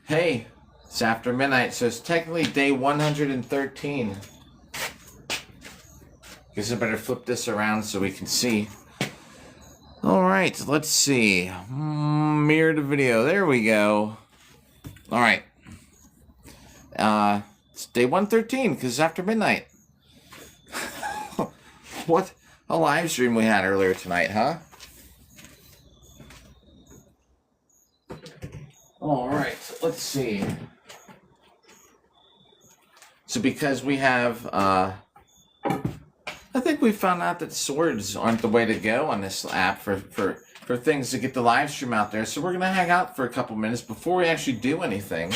Hey, it's after midnight, so it's technically day 113. Guess I better flip this around so we can see. Alright, let's see. Mirror the video. There we go. Alright. It's day 113 because it's after midnight. What a live stream we had earlier tonight, huh? Alright, let's see. So because we have, I think we found out that swords aren't the way to go on this app for things to get the live stream out there. So we're going to hang out for a couple minutes before we actually do anything.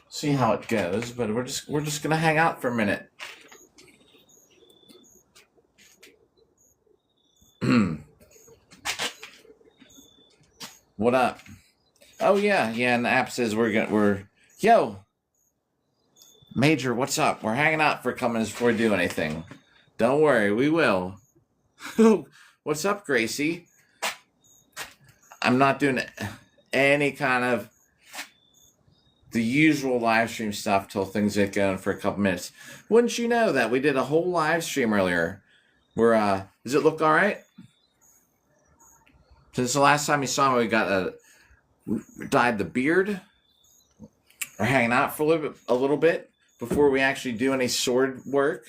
See how it goes, but we're just going to hang out for a minute. What up? Oh yeah, and the app says yo, Major, what's up? We're hanging out for a couple minutes before we do anything. Don't worry, we will. What's up, Gracie? I'm not doing any kind of the usual live stream stuff till things get going for a couple minutes. Wouldn't you know that we did a whole live stream earlier where, does it look all right? Since the last time you saw me, we dyed the beard. We're hanging out for a little bit before we actually do any sword work.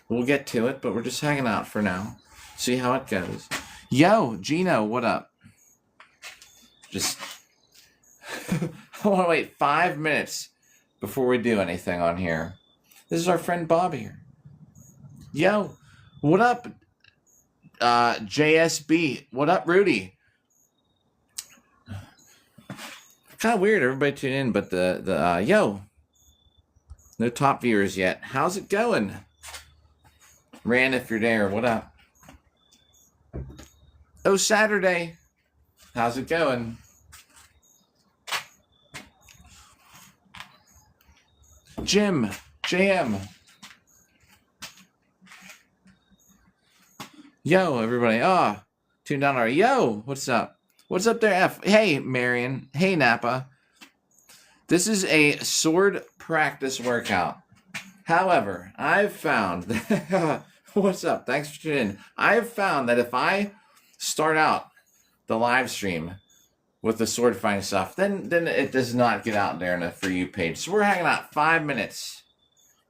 We'll get to it, but we're just hanging out for now. See how it goes. Yo, Gino, what up? Just I want to wait 5 minutes before we do anything on here. This is our friend Bob here. Yo, what up? JSB, what up, Rudy? Kind of weird, everybody tune in, but yo, no top viewers yet. How's it going? Ran, if you're there, what up? Oh, Saturday, how's it going? Jim, JM. Yo, everybody. Tune down already. Yo, what's up? What's up there, F? Hey, Marion. Hey, Napa. This is a sword practice workout. However, I've found that what's up? Thanks for tuning in. I've found that if I start out the live stream with the sword fighting stuff, then it does not get out there in a For You page. So we're hanging out 5 minutes.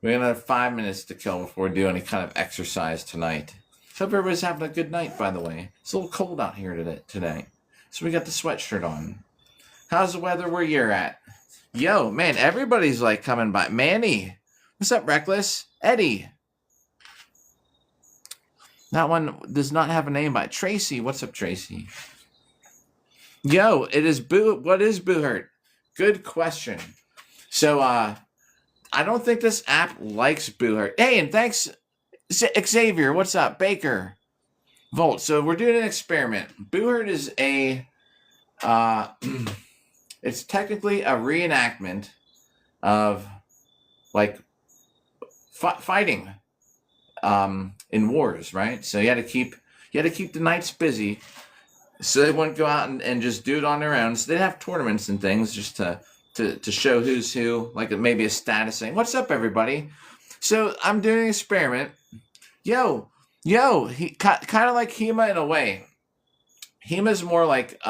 We're going to have 5 minutes to kill before we do any kind of exercise tonight. Hope everybody's having a good night, by the way. It's a little cold out here today. So we got the sweatshirt on. How's the weather where you're at? Yo, man, everybody's like coming by. Manny. What's up, Reckless? Eddie. That one does not have a name by Tracy. What's up, Tracy? Yo, it is Boo. What is Boo Hurt? Good question. So, I don't think this app likes Boo Hurt. Hey, and thanks, Xavier. What's up? Baker. Volt. So we're doing an experiment. Boo Hurt is it's technically a reenactment of like fighting in wars, right? So you had to keep the knights busy so they wouldn't go out and just do it on their own. So they'd have tournaments and things just to show who's who, like maybe a status thing. What's up, everybody? So I'm doing an experiment. Yo, he kind of like Hema in a way. Hema's more like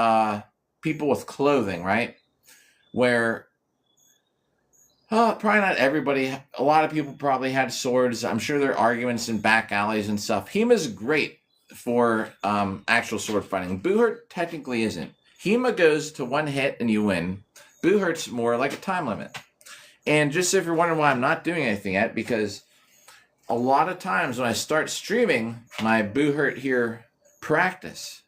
people with clothing, right? Where probably not everybody. A lot of people probably had swords. I'm sure there are arguments in back alleys and stuff. Hema's great for actual sword fighting. Boo Hurt technically isn't. Hema goes to one hit and you win. Boo Hurt's more like a time limit. And just if you're wondering why I'm not doing anything yet, because a lot of times when I start streaming my Boo Hurt here practice,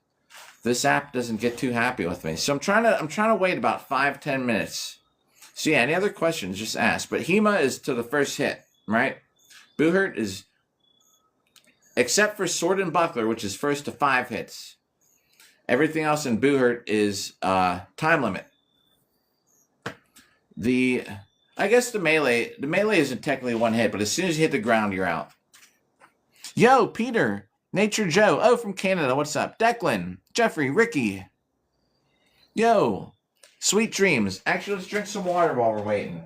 this app doesn't get too happy with me. So I'm trying to wait about 5-10 minutes. So yeah, any other questions, just ask. But Hema is to the first hit, right? Boo Hurt is, except for Sword and Buckler, which is first to 5 hits. Everything else in Boo Hurt is time limit. I guess the melee isn't technically one hit, but as soon as you hit the ground, you're out. Yo, Peter. Nature Joe. Oh, from Canada. What's up? Declan. Jeffrey. Ricky. Yo. Sweet dreams. Actually, let's drink some water while we're waiting.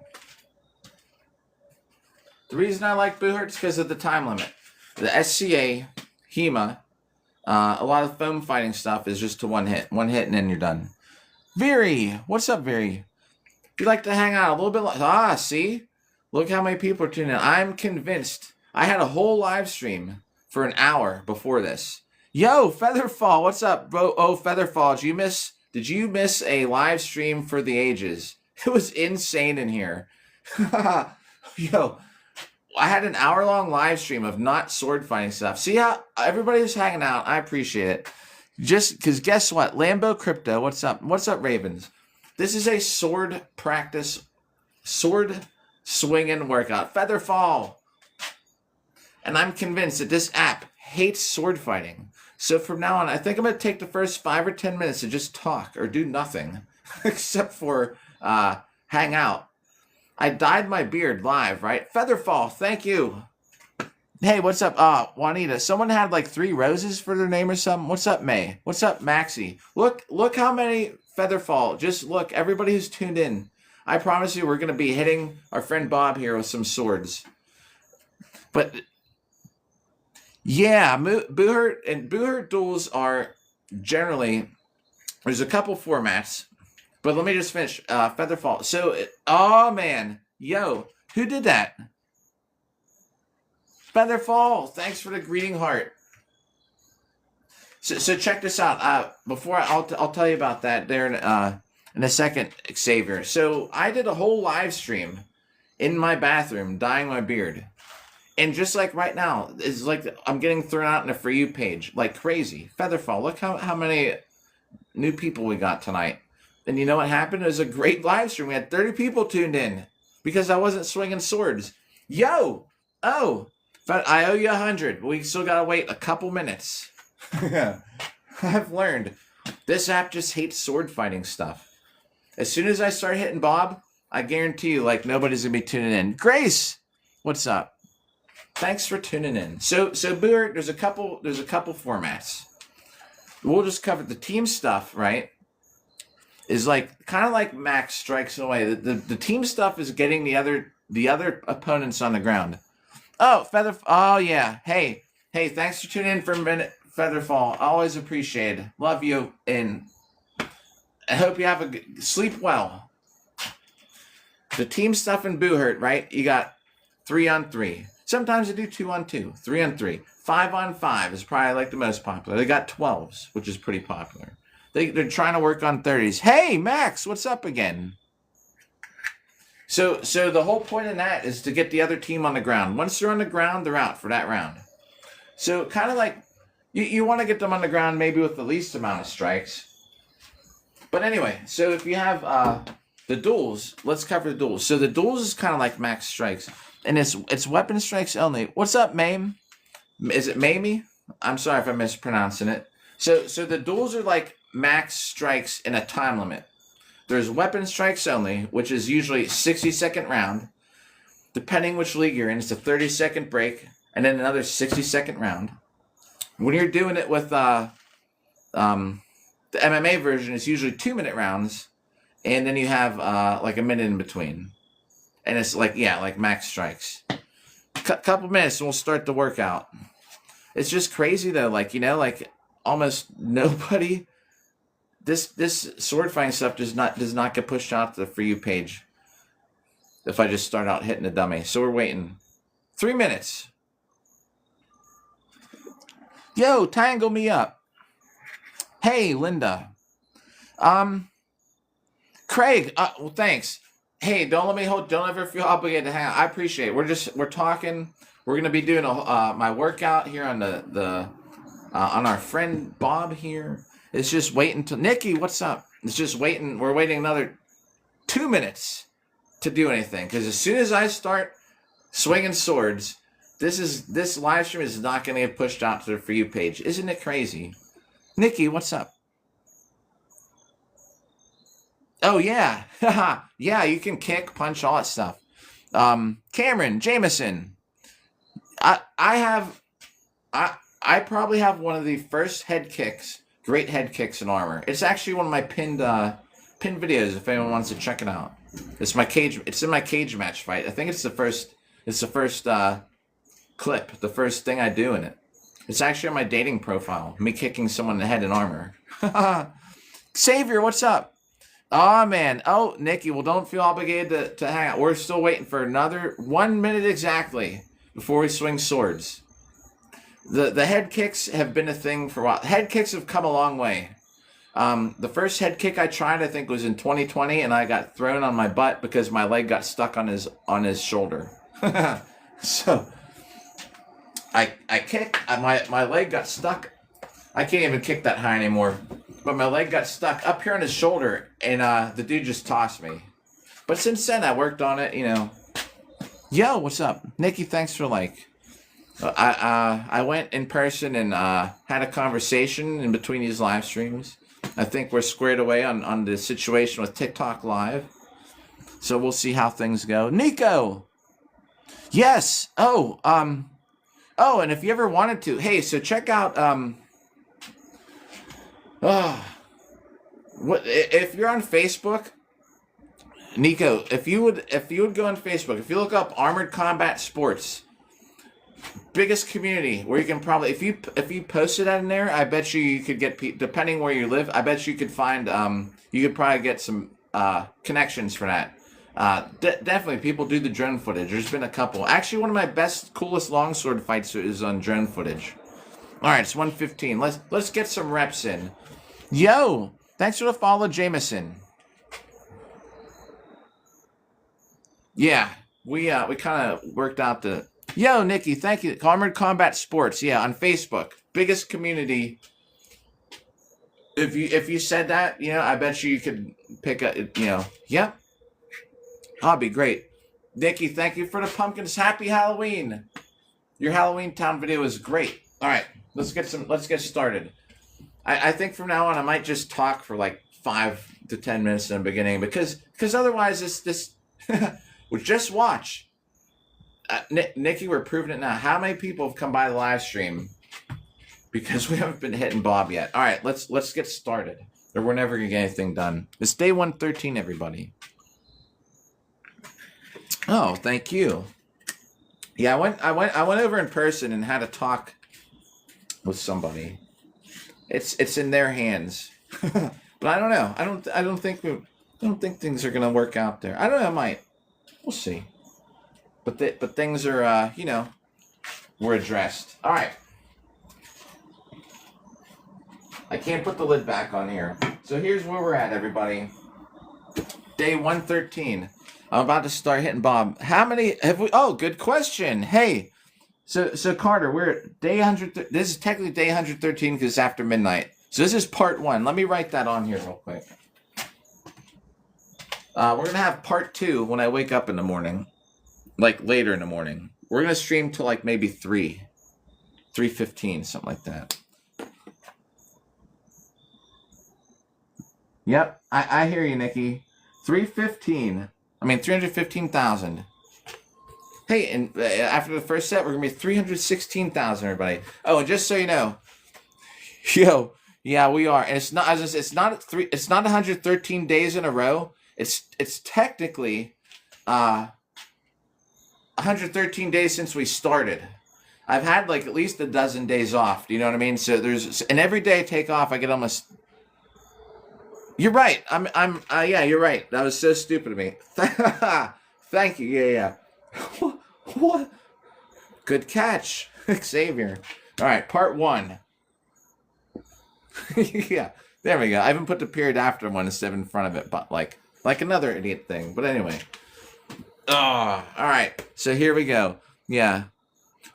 The reason I like Boo Hurt is because of the time limit. The SCA, HEMA, a lot of foam fighting stuff is just to one hit. One hit and then you're done. Veery. What's up, Veery? If you'd like to hang out a little bit... see? Look how many people are tuning in. I'm convinced. I had a whole live stream for an hour before this. Yo, Featherfall, what's up, bro? Oh, Featherfall, did you miss a live stream for the ages? It was insane in here. Yo, I had an hour-long live stream of not sword fighting stuff. See how everybody's hanging out? I appreciate it. Just because guess what? Lambo Crypto, what's up? What's up, Ravens? This is a sword practice, sword swinging workout. Featherfall. And I'm convinced that this app hates sword fighting. So from now on, I think I'm going to take the first 5 or 10 minutes to just talk or do nothing except for hang out. I dyed my beard live, right? Featherfall, thank you. Hey, what's up? Juanita. Someone had like 3 roses for their name or something. What's up, May? What's up, Maxie? Look how many Featherfall. Just look, everybody who's tuned in. I promise you we're going to be hitting our friend Bob here with some swords. But... yeah, Boo Hurt duels are generally, there's a couple formats, but let me just finish. Featherfall. So, oh man, yo, who did that? Featherfall, thanks for the greeting heart. So check this out. Before I'll tell you about that there in a second, Xavier. So I did a whole live stream in my bathroom, dyeing my beard. And just like right now, it's like I'm getting thrown out in a For You page like crazy. Featherfall, look how many new people we got tonight. And you know what happened? It was a great live stream. We had 30 people tuned in because I wasn't swinging swords. Yo! Oh! But I owe you 100. We still gotta wait a couple minutes. I've learned. This app just hates sword fighting stuff. As soon as I start hitting Bob, I guarantee you like nobody's gonna be tuning in. Grace! What's up? Thanks for tuning in. So Boo, there's a couple formats. We'll just cover the team stuff, right? Is like kind of like Max strikes away. The team stuff is getting the other opponents on the ground. Oh, oh yeah. Hey, thanks for tuning in for a minute, Featherfall. Always appreciate it. Love you, and I hope you have a good sleep well. The team stuff in Boo Hurt, right? You got 3-on-3. Sometimes they do 2-on-2, 3-on-3. 5-on-5 is probably like the most popular. They got 12s, which is pretty popular. They're trying to work on 30s. Hey, Max, what's up again? So the whole point of that is to get the other team on the ground. Once they're on the ground, they're out for that round. So kind of like you want to get them on the ground maybe with the least amount of strikes. But anyway, so if you have the duels, let's cover the duels. So the duels is kind of like Max strikes. And it's weapon strikes only. What's up, Mame? Is it Mamie? I'm sorry if I'm mispronouncing it. So the duels are like Max strikes in a time limit. There's weapon strikes only, which is usually 60-second round. Depending which league you're in, it's a 30-second break, and then another 60-second round. When you're doing it with the MMA version, it's usually 2-minute rounds, and then you have like a minute in between. And it's like, yeah, like Max strikes. Couple minutes and we'll start the workout. It's just crazy though, like, you know, like almost nobody. This sword fighting stuff does not get pushed out to the For You page. If I just start out hitting a dummy. So we're waiting. 3 minutes. Yo, tangle me up. Hey, Linda. Craig, well, thanks. Hey, don't ever feel obligated to hang out. I appreciate it. We're talking. We're gonna be doing my workout here on on our friend Bob here. It's just waiting till Nikki. What's up? It's just waiting. We're waiting another 2 minutes to do anything because as soon as I start swinging swords, this live stream is not gonna get pushed out to the For You page. Isn't it crazy? Nikki, what's up? Oh, yeah. Yeah, you can kick, punch, all that stuff. Cameron, Jameson. I I probably have one of the first head kicks, great head kicks in Armor. It's actually one of my pinned videos. If anyone wants to check it out, it's my cage. It's in my cage match fight. I think it's the first. It's the first clip. The first thing I do in it. It's actually on my dating profile. Me kicking someone in the head in Armor. Savior, what's up? Oh, man. Oh, Nikki, well, don't feel obligated to hang out. We're still waiting for another 1 minute exactly before we swing swords. The head kicks have been a thing for a while. Head kicks have come a long way. The first head kick I tried, I think, was in 2020, and I got thrown on my butt because my leg got stuck on his shoulder. So I kicked. My leg got stuck. I can't even kick that high anymore. But my leg got stuck up here on his shoulder, and the dude just tossed me. But since then, I worked on it, you know. Yo, what's up? Nikki, thanks for like. I went in person and had a conversation in between these live streams. I think we're squared away on the situation with TikTok Live. So we'll see how things go. Nico! Yes! Oh, and if you ever wanted to, hey, so check out, what if you're on Facebook, Nico? If you would go on Facebook, if you look up Armored Combat Sports, biggest community where you can probably if you posted that in there, I bet you could get depending where you live. I bet you could find you could probably get some connections for that. Definitely, people do the drone footage. There's been a couple. Actually, one of my best, coolest longsword fights is on drone footage. All right, it's 1:15. Let's get some reps in. Yo, thanks for the follow, Jameson. Yeah, we kind of worked out the. Yo, Nikki, thank you. Armored Combat Sports, yeah, on Facebook, biggest community. If you said that, you know, I bet you could pick a, you know, yeah. That'd be great. Nikki, thank you for the pumpkins. Happy Halloween. Your Halloween Town video is great. All right, let's get started. I think from now on I might just talk for like 5 to 10 minutes in the beginning because otherwise this well, just watch. Nikki, we're proving it now. How many people have come by the live stream? Because we haven't been hitting Bob yet. All right, let's get started. Or we're never gonna get anything done. It's day 113, everybody. Oh, thank you. Yeah, I went over in person and had a talk with somebody. It's in their hands. But I don't know. I don't think things are gonna work out there. I don't know. I might. We'll see. But things are you know, were addressed. All right. I can't put the lid back on here. So here's where we're at, everybody. Day 113. I'm about to start hitting Bob. How many have we? Oh, good question. Hey, so Carter, we're at day 100. This is technically day 113 because it's after midnight. So this is part 1. Let me write that on here real quick. We're gonna have part 2 when I wake up in the morning, like later in the morning. We're gonna stream till like maybe 3:15, something like that. Yep, I hear you, Nikki. 315. I mean, 315,000. Hey, and after the first set, we're gonna be 316,000, everybody. Oh, and just so you know, yo, yeah, we are, and it's not. It's not 113 days in a row. It's technically 113 days since we started. I've had like at least a dozen days off. Do you know what I mean? So and every day I take off, I get almost. You're right. Yeah, you're right. That was so stupid of me. Thank you. Yeah. What? Good catch, Xavier. All right, part 1. Yeah, there we go. I even put the period after one instead of in front of it, but like another idiot thing. But anyway. All right. So here we go. Yeah.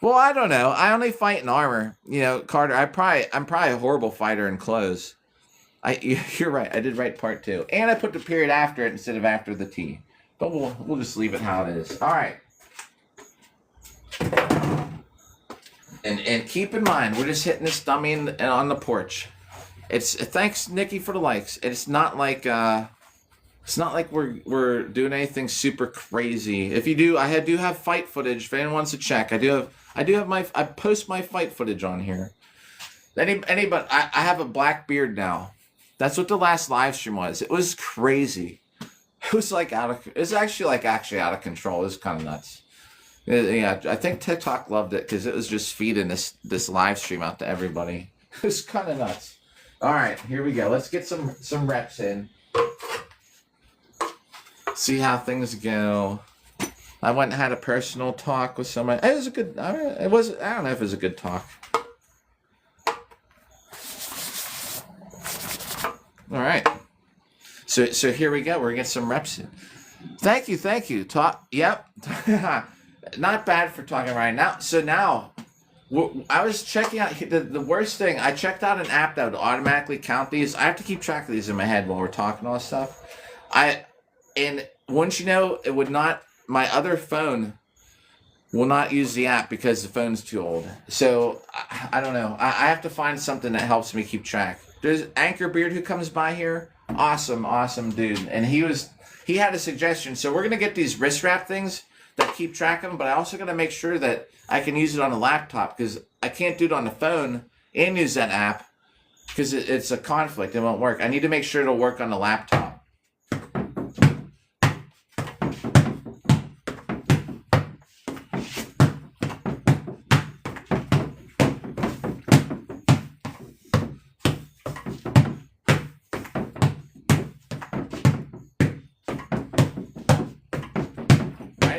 Well, I don't know. I only fight in armor. You know, Carter. I'm probably a horrible fighter in clothes. You're right. I did write part 2, and I put the period after it instead of after the T. But we'll just leave it how it is. All right. And keep in mind, we're just hitting this dummy on the porch. Thanks, Nikki, for the likes. It's not like we're doing anything super crazy. If you do, I do have fight footage. If anyone wants to check, I post my fight footage on here. Anybody, I have a black beard now. That's what the last live stream was. It was crazy. It was like it's actually out of control. It was kind of nuts. Yeah, I think TikTok loved it because it was just feeding this live stream out to everybody. It was kind of nuts. All right, here we go. Let's get some reps in. See how things go. I went and had a personal talk with somebody. It was a good. It was. I don't know if it was a good talk. All right. So here we go. We're gonna get some reps in. Thank you. Talk. Yep. Not bad for talking right now. So now, I was checking out the worst thing. I checked out an app that would automatically count these. I have to keep track of these in my head while we're talking all this stuff. And once you know, it would not. My other phone will not use the app because the phone's too old. So I don't know. I have to find something that helps me keep track. There's Anchor Beard who comes by here. Awesome dude. And he had a suggestion. So we're gonna get these wrist wrap things that keep track of them, but I also gotta make sure that I can use it on a laptop because I can't do it on the phone and use that app because it's a conflict. It won't work. I need to make sure it'll work on the laptop.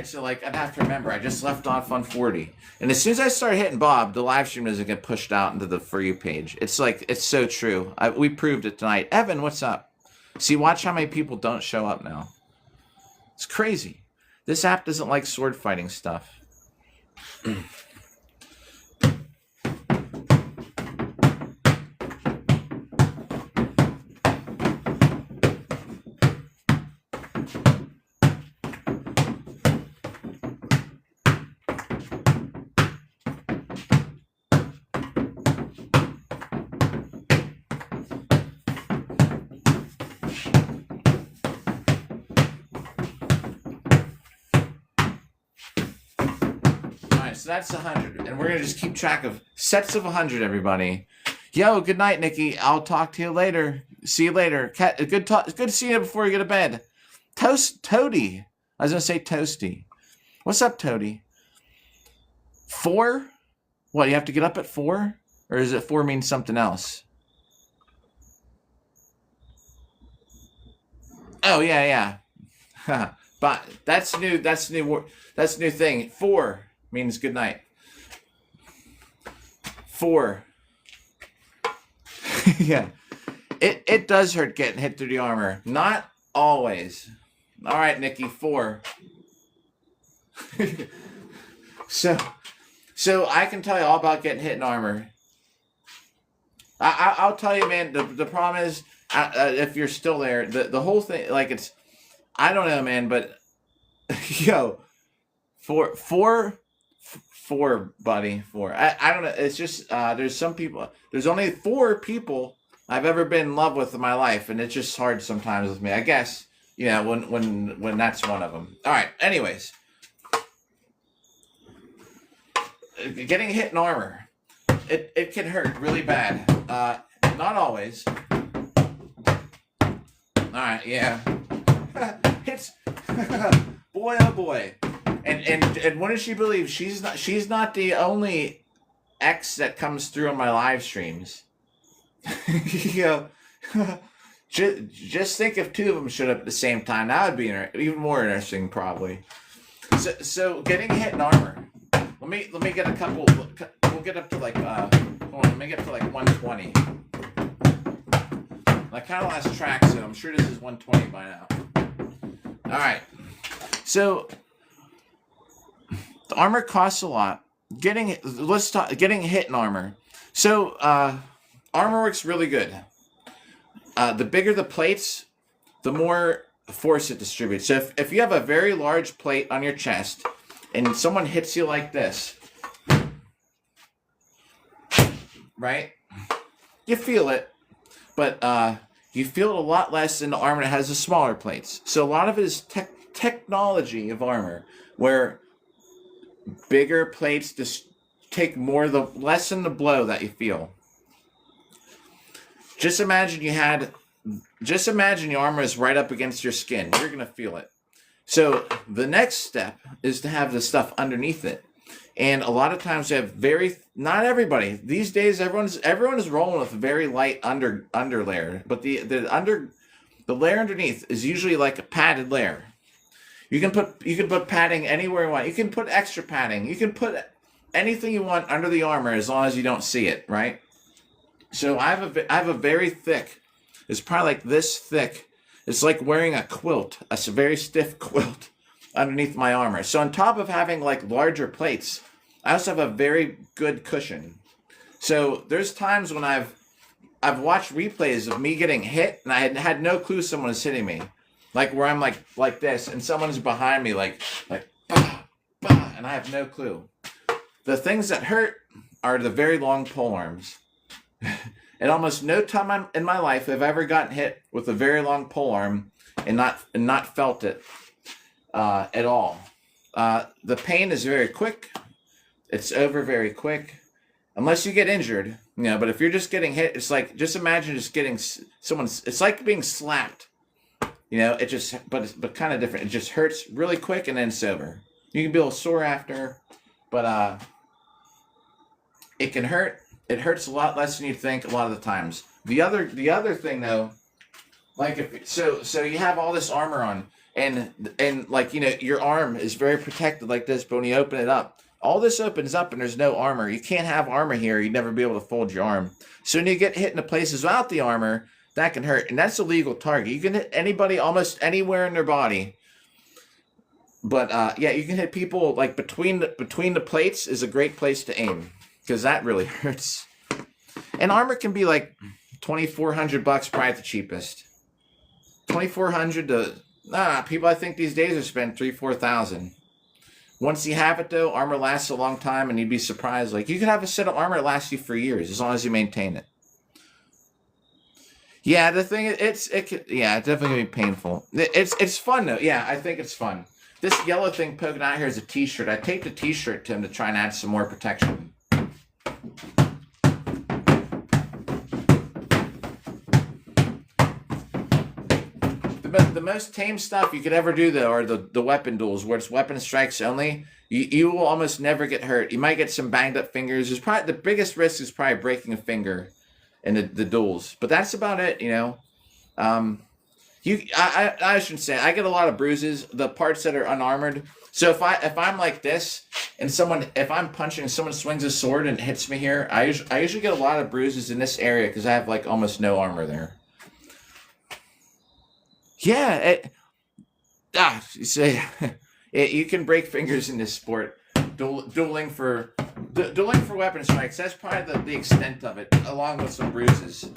So like I'd have to remember I just left off on 40, and as soon as I start hitting Bob, the live stream doesn't get pushed out into the For You page. It's like it's so true. We proved it tonight. Evan, what's up? See, watch how many people don't show up now. It's crazy. This app doesn't like sword fighting stuff. So that's 100, and we're gonna just keep track of sets of 100. Everybody, yo, good night, Nikki. I'll talk to you later. See you later. Good to see you before you go to bed. Toady. I was gonna say Toasty. What's up, Toady? 4? What? You have to get up at 4, or is it 4 mean something else? Oh yeah. But that's new. That's new. That's new thing. 4 means good night. 4. Yeah. It does hurt getting hit through the armor. Not always. All right, Nikki, 4. So I can tell you all about getting hit in armor. I'll tell you, man, the problem is, if you're still there, the whole thing, like it's, I don't know, man, but yo, 4, buddy, 4. I don't know. It's just there's some people. There's only 4 people I've ever been in love with in my life, and it's just hard sometimes with me. I guess when that's one of them. All right. Anyways, getting hit in armor, it can hurt really bad. Not always. All right. Yeah. It's boy, oh boy. And what does she believe? She's not the only X that comes through on my live streams. Just think if 2 of them showed up at the same time. That would be even more interesting, probably. So getting hit in armor. Let me get a couple. We'll get up to like hold on, let me get to like 120. I kind of lost track, so I'm sure this is 120 by now. All right. So the armor costs a lot. Getting hit in armor. So armor works really good. The bigger the plates, the more force it distributes. So if you have a very large plate on your chest and someone hits you like this, right? You feel it, but you feel it a lot less in the armor that has the smaller plates. So a lot of it is technology of armor, where bigger plates just take lessen the blow that you feel. Just imagine your armor is right up against your skin. You're going to feel it. So the next step is to have the stuff underneath it. And a lot of times they have not everybody. These days everyone is rolling with a very light under layer. But the layer underneath is usually like a padded layer. You can put padding anywhere you want. You can put extra padding. You can put anything you want under the armor as long as you don't see it, right? So I have a very thick. It's probably like this thick. It's like wearing a quilt, a very stiff quilt underneath my armor. So on top of having like larger plates, I also have a very good cushion. So there's times when I've watched replays of me getting hit and I had no clue someone was hitting me. Like where I'm like this and someone's behind me like bah, bah, and I have no clue. The things that hurt are the very long pole arms. At almost no time in my life have I ever gotten hit with a very long pole arm and not felt it at all. The pain is very quick. It's over very quick, unless you get injured. But if you're just getting hit, it's like, just imagine just getting it's like being slapped. It just, but kind of different. It just hurts really quick and then it's over. You can be a little sore after, but it can hurt. It hurts a lot less than you think a lot of the times. The other thing though, like so you have all this armor on and like your arm is very protected like this, but when you open it up, all this opens up and there's no armor. You can't have armor here. You'd never be able to fold your arm. So when you get hit in the places without the armor, that can hurt, and that's a legal target. You can hit anybody almost anywhere in their body. But yeah, you can hit people like between the plates is a great place to aim because that really hurts. And armor can be like $2,400, probably at the cheapest. $2,400 to people I think these days are spending $3,000-4,000. Once you have it though, armor lasts a long time, and you'd be surprised. Like you could have a set of armor that lasts you for years as long as you maintain it. Yeah, the thing it's definitely gonna be painful. It's fun though. Yeah, I think it's fun. This yellow thing poking out here is a t-shirt. I taped a t-shirt to him to try and add some more protection. The most tame stuff you could ever do though are the weapon duels where it's weapon strikes only. You will almost never get hurt. You might get some banged up fingers. There's probably the biggest risk is probably breaking a finger in the duels, but that's about it. I shouldn't say I get a lot of bruises. The parts that are unarmored. So if I'm like this and if I'm punching and someone swings a sword and hits me here, I usually get a lot of bruises in this area because I have like almost no armor there. Yeah, you can break fingers in this sport. Dueling for weapon strikes. That's probably the extent of it, along with some bruises.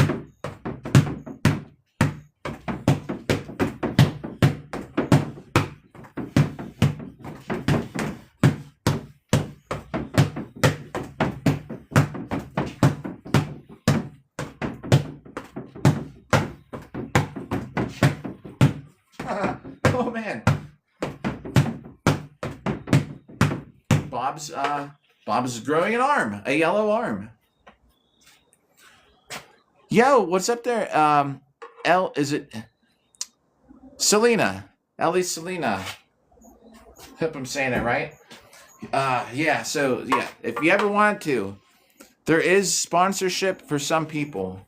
Oh man. Bob's growing an arm, a yellow arm. Yo, what's up there? Is it Selena? Ellie Selena. Hope I'm saying it right. Yeah, so yeah, if you ever wanted to, there is sponsorship for some people.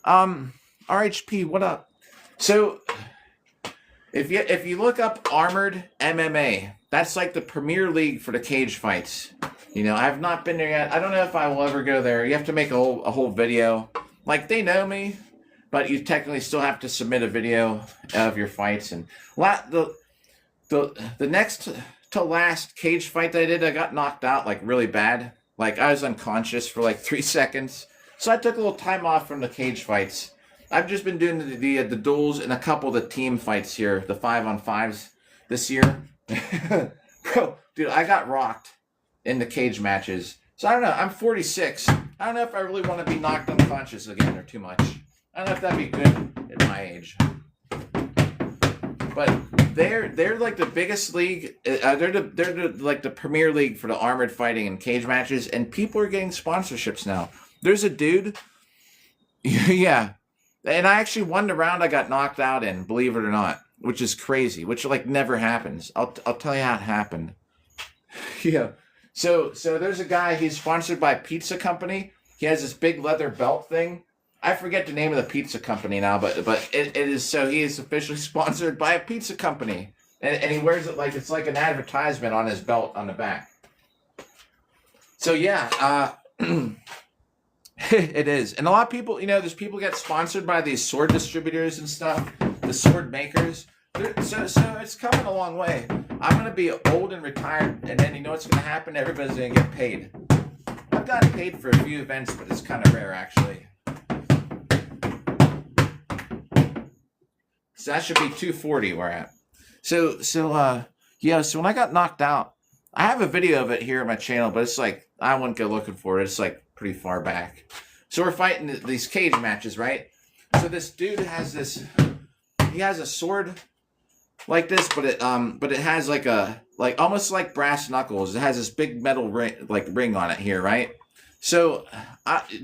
RHP, what up? So if you look up Armored MMA, that's like the premier league for the cage fights. I have not been there yet. I don't know if I will ever go there. You have to make a whole video. Like, they know me, but you technically still have to submit a video of your fights. And the next to last cage fight that I did, I got knocked out like really bad. Like I was unconscious for like 3 seconds. So I took a little time off from the cage fights. I've just been doing the duels and a couple of the team fights here, the 5-on-5s this year. Bro, dude, I got rocked in the cage matches. So I don't know, I'm 46. I don't know if I really want to be knocked unconscious again or too much. I don't know if that'd be good at my age. But they're like the biggest league. They're like the premier league for the armored fighting and cage matches, and people are getting sponsorships now. There's a dude, yeah. And I actually won the round I got knocked out in, believe it or not, which is crazy, which like never happens. I'll tell you how it happened. Yeah. So there's a guy, he's sponsored by a pizza company. He has this big leather belt thing. I forget the name of the pizza company now, but it is, so he is officially sponsored by a pizza company. And he wears it like it's like an advertisement on his belt on the back. So yeah, it is. And a lot of people, there's people get sponsored by these sword distributors and stuff, the sword makers. So it's coming a long way. I'm going to be old and retired, and then you know what's going to happen? Everybody's going to get paid. I've gotten paid for a few events, but it's kind of rare, actually. So that should be 240 we're at. So when I got knocked out, I have a video of it here on my channel, but it's like, I wouldn't go looking for it. It's like pretty far back. So we're fighting these cage matches, right? So this dude has he has a sword like this, but it has like almost like brass knuckles. It has this big metal ring on it here, right? So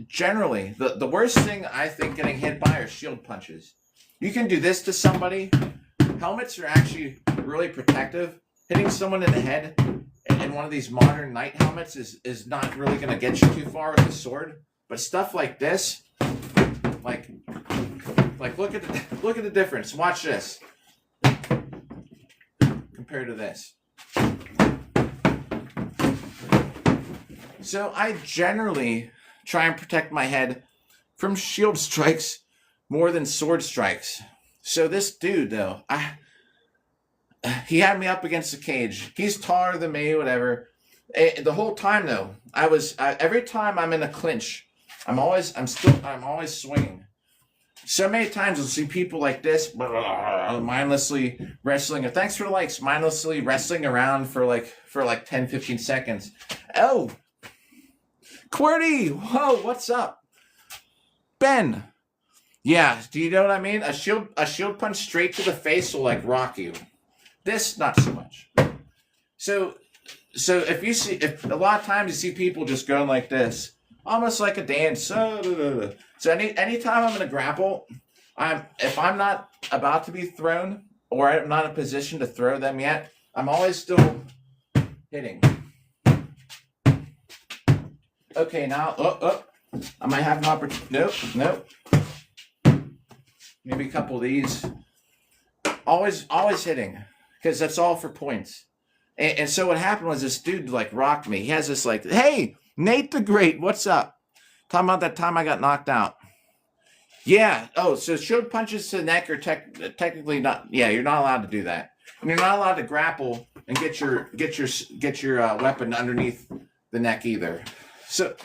generally, the worst thing I think getting hit by are shield punches. You can do this to somebody. Helmets are actually really protective. Hitting someone in the head in one of these modern knight helmets is not really going to get you too far with a sword. But stuff like this, like look at the difference. Watch this compared to this. So I generally try and protect my head from shield strikes more than sword strikes. So this dude, though, he had me up against the cage. He's taller than me, whatever. The whole time, though, every time I'm in a clinch, I'm always swinging. So many times you'll see people like this, mindlessly wrestling. And thanks for the likes, mindlessly wrestling around for like 10, 15 seconds. Oh, QWERTY, whoa, what's up? Ben. Yeah, do you know what I mean? A shield punch straight to the face will like rock you. This, not so much. So if a lot of times you see people just going like this, almost like a dance. So anytime I'm in a grapple, if I'm not about to be thrown or I'm not in a position to throw them yet, I'm always still hitting. Okay, now I might have an opportunity. Nope. Maybe a couple of these. Always hitting, because that's all for points. And so what happened was this dude like rocked me. He has this like, hey, Nate the Great, what's up? Talking about that time I got knocked out. Yeah. Oh, so shield punches to the neck are technically not. Yeah, you're not allowed to do that. And you're not allowed to grapple and get your weapon underneath the neck either. So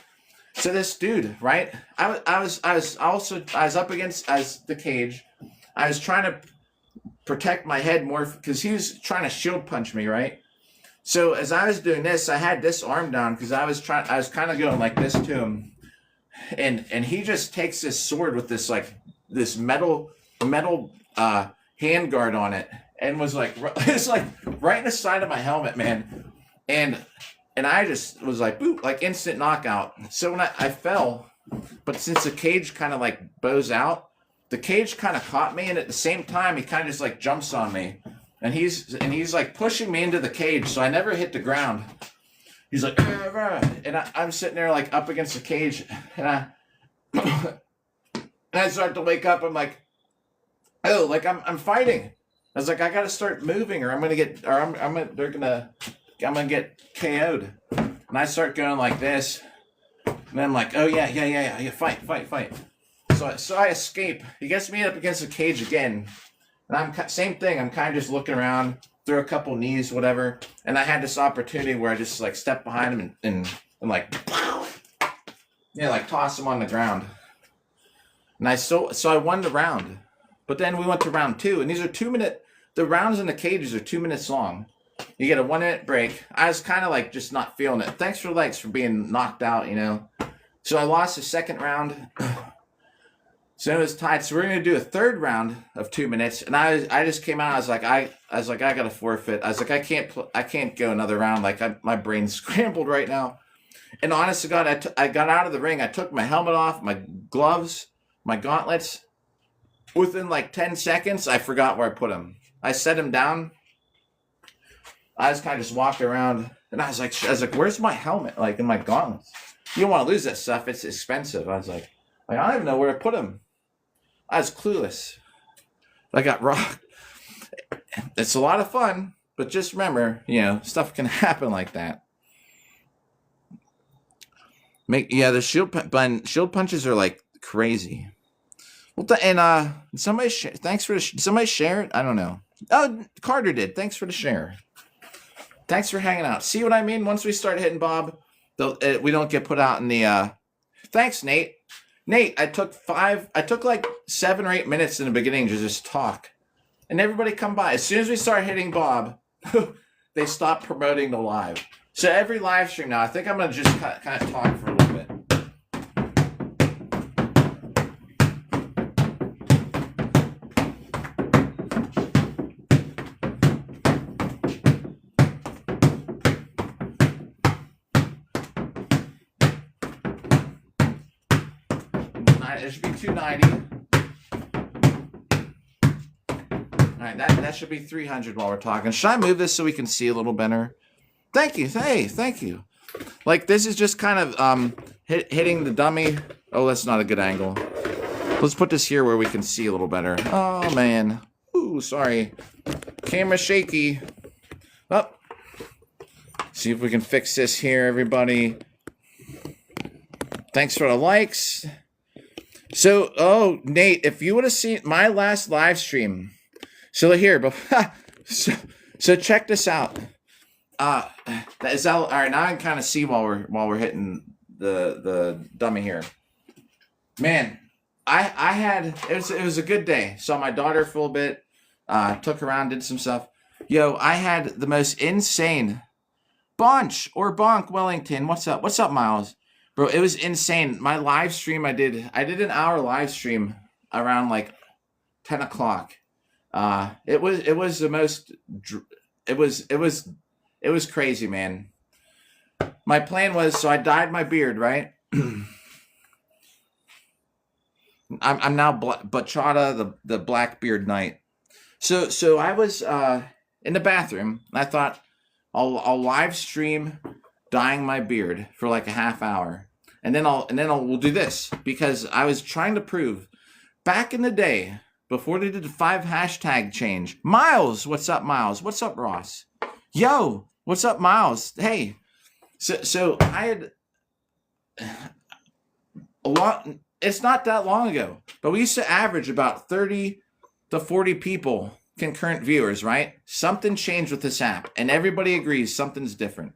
this dude, right? I was up against the cage. I was trying to protect my head more because he was trying to shield punch me, right? So as I was doing this, I had this arm down because I was kind of going like this to him, and he just takes this sword with this metal handguard on it, and was like, it's like right in the side of my helmet, man, and I just was like, boop, like instant knockout. So when I fell, but since the cage kind of like bows out, the cage kind of caught me, and at the same time, he kind of just like jumps on me, and he's like pushing me into the cage, so I never hit the ground. He's like, and I'm sitting there like up against the cage, and I start to wake up. I'm like, oh, like I'm fighting. I was like, I got to start moving, or I'm gonna get KO'd. And I start going like this, and then I'm like, oh yeah, fight. So I escape. He gets me up against the cage again, and same thing. I'm kind of just looking around, throw a couple knees, whatever. And I had this opportunity where I just like stepped behind him and like, yeah, like toss him on the ground. And so I won the round. But then we went to round 2, and these are 2-minute. The rounds in the cages are 2 minutes long. You get a 1-minute break. I was kind of like just not feeling it. Thanks for likes for being knocked out, So I lost the second round. So it was tied. So we're gonna do a third round of 2 minutes, and I just came out. I was like I gotta forfeit. I was like I can't go another round. Like my brain's scrambled right now. And honest to God, I got out of the ring. I took my helmet off, my gloves, my gauntlets, within like 10 seconds, I forgot where I put him. I set him down. I just kind of just walked around, and I was like, where's my helmet? Like, in my gauntlets. You don't want to lose that stuff. It's expensive. I was like, I don't even know where to put him. I was clueless. I got rocked. It's a lot of fun, but just remember, stuff can happen like that. The shield punches are like crazy. Well, somebody thanks for somebody share it. I don't know. Oh, Carter did. Thanks for the share. Thanks for hanging out. See what I mean? Once we start hitting Bob, we don't get put out in the. Thanks, Nate. Nate, I took like 7 or 8 minutes in the beginning to just talk, and everybody come by. As soon as we start hitting Bob, they stop promoting the live. So every live stream now, I think I'm gonna just kind of talk for a little bit. It should be 290. All right, that should be 300 while we're talking. Should I move this so we can see a little better? Thank you. Hey, thank you. Like, this is just kind of hitting the dummy. Oh, that's not a good angle. Let's put this here where we can see a little better. Oh, man. Ooh, sorry. Camera shaky. Oh. See if we can fix this here, everybody. Thanks for the likes. So, Nate, if you would have seen my last live stream. So here, so check this out. All right, now I can kind of see while we're hitting the dummy here. Man, I had it was a good day. Saw my daughter for a little bit, took her around, did some stuff. Yo, I had the most insane Bonk Wellington. What's up? What's up, Miles? Bro, it was insane. My live stream, I did an hour live stream around like 10 o'clock. It was the most. It was crazy, man. My plan was, so I dyed my beard, right? I'm now Bachata, the Blackbeard Knight. So I was in the bathroom, and I thought I'll live stream dyeing my beard for like a half hour, and then we'll do this, because I was trying to prove back in the day before they did the 5 hashtag change. Miles, what's up, Miles? What's up, Ross? Yo, what's up, Miles? Hey, so I had a lot. It's not that long ago, but we used to average about 30 to 40 people concurrent viewers, right? Something changed with this app, and everybody agrees something's different.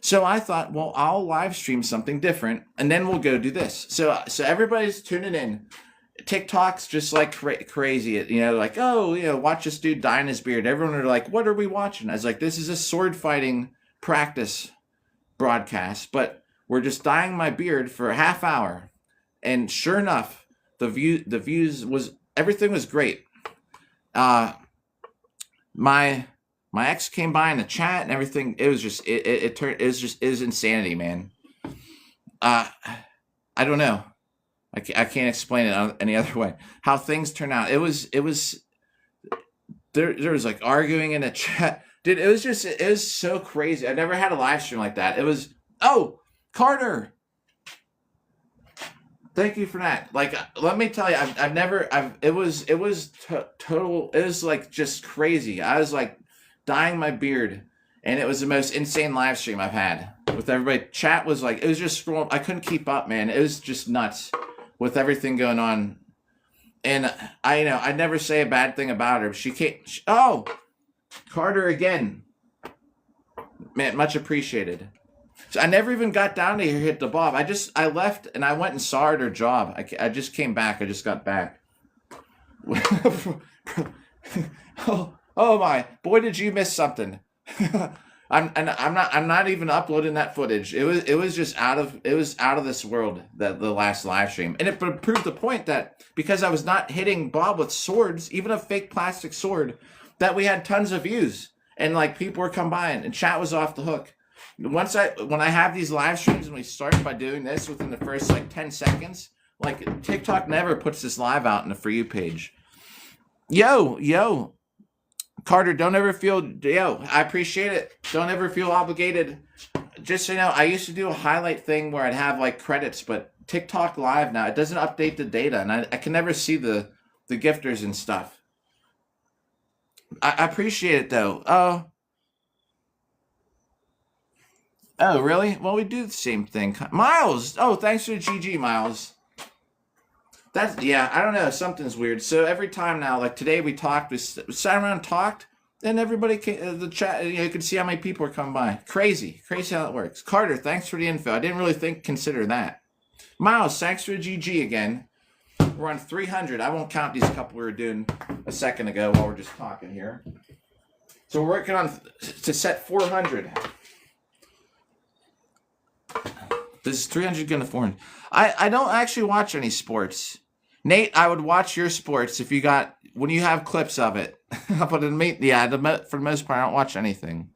So I thought, well, I'll live stream something different, and then we'll go do this. So everybody's tuning in. TikTok's just like crazy, like, watch this dude dyeing his beard. Everyone are like, what are we watching? I was like, this is a sword fighting practice broadcast, but we're just dyeing my beard for a half hour. And sure enough, the views everything was great. My ex came by in the chat and everything. It was just it was insanity, man. I don't know. I can't explain it any other way. How things turn out. It was there was like arguing in the chat. Dude, it was so crazy. I've never had a live stream like that. It was Carter. Thank you for that. Like, let me tell you, it was total, it was like just crazy. I was like dyeing my beard, and it was the most insane live stream I've had with everybody. Chat was like, it was just scrolling. I couldn't keep up, man. It was just nuts with everything going on. And I'd never say a bad thing about her. She can't, Carter again. Man, much appreciated. So I never even got down to here, hit the Bob. I left and I went and saw her at her job. I just came back. I just got back. oh my boy, did you miss something? I'm not even uploading that footage. It was out of this world, that the last live stream. And it proved the point that because I was not hitting Bob with swords, even a fake plastic sword, that we had tons of views, and like people were coming by and chat was off the hook. When I have these live streams and we start by doing this within the first like 10 seconds, like TikTok never puts this live out in the For You page. Yo, Carter, don't ever feel, I appreciate it. Don't ever feel obligated. Just so you know, I used to do a highlight thing where I'd have like credits, but TikTok Live now, it doesn't update the data, and I can never see the gifters and stuff. I appreciate it though. Oh, really? Well, we do the same thing. Miles! Oh, thanks for the GG, Miles. That's, yeah, I don't know. Something's weird. So every time now, like today we talked, we sat around and talked, and everybody came, the chat, you could see how many people were coming by. Crazy. Crazy how it works. Carter, thanks for the info. I didn't really consider that. Miles, thanks for the GG again. We're on 300. I won't count these couple we were doing a second ago while we're just talking here. So we're working on to set 400. This is 300 going to 400. I don't actually watch any sports. Nate, I would watch your sports if you got, when you have clips of it. But yeah, for the most part, I don't watch anything.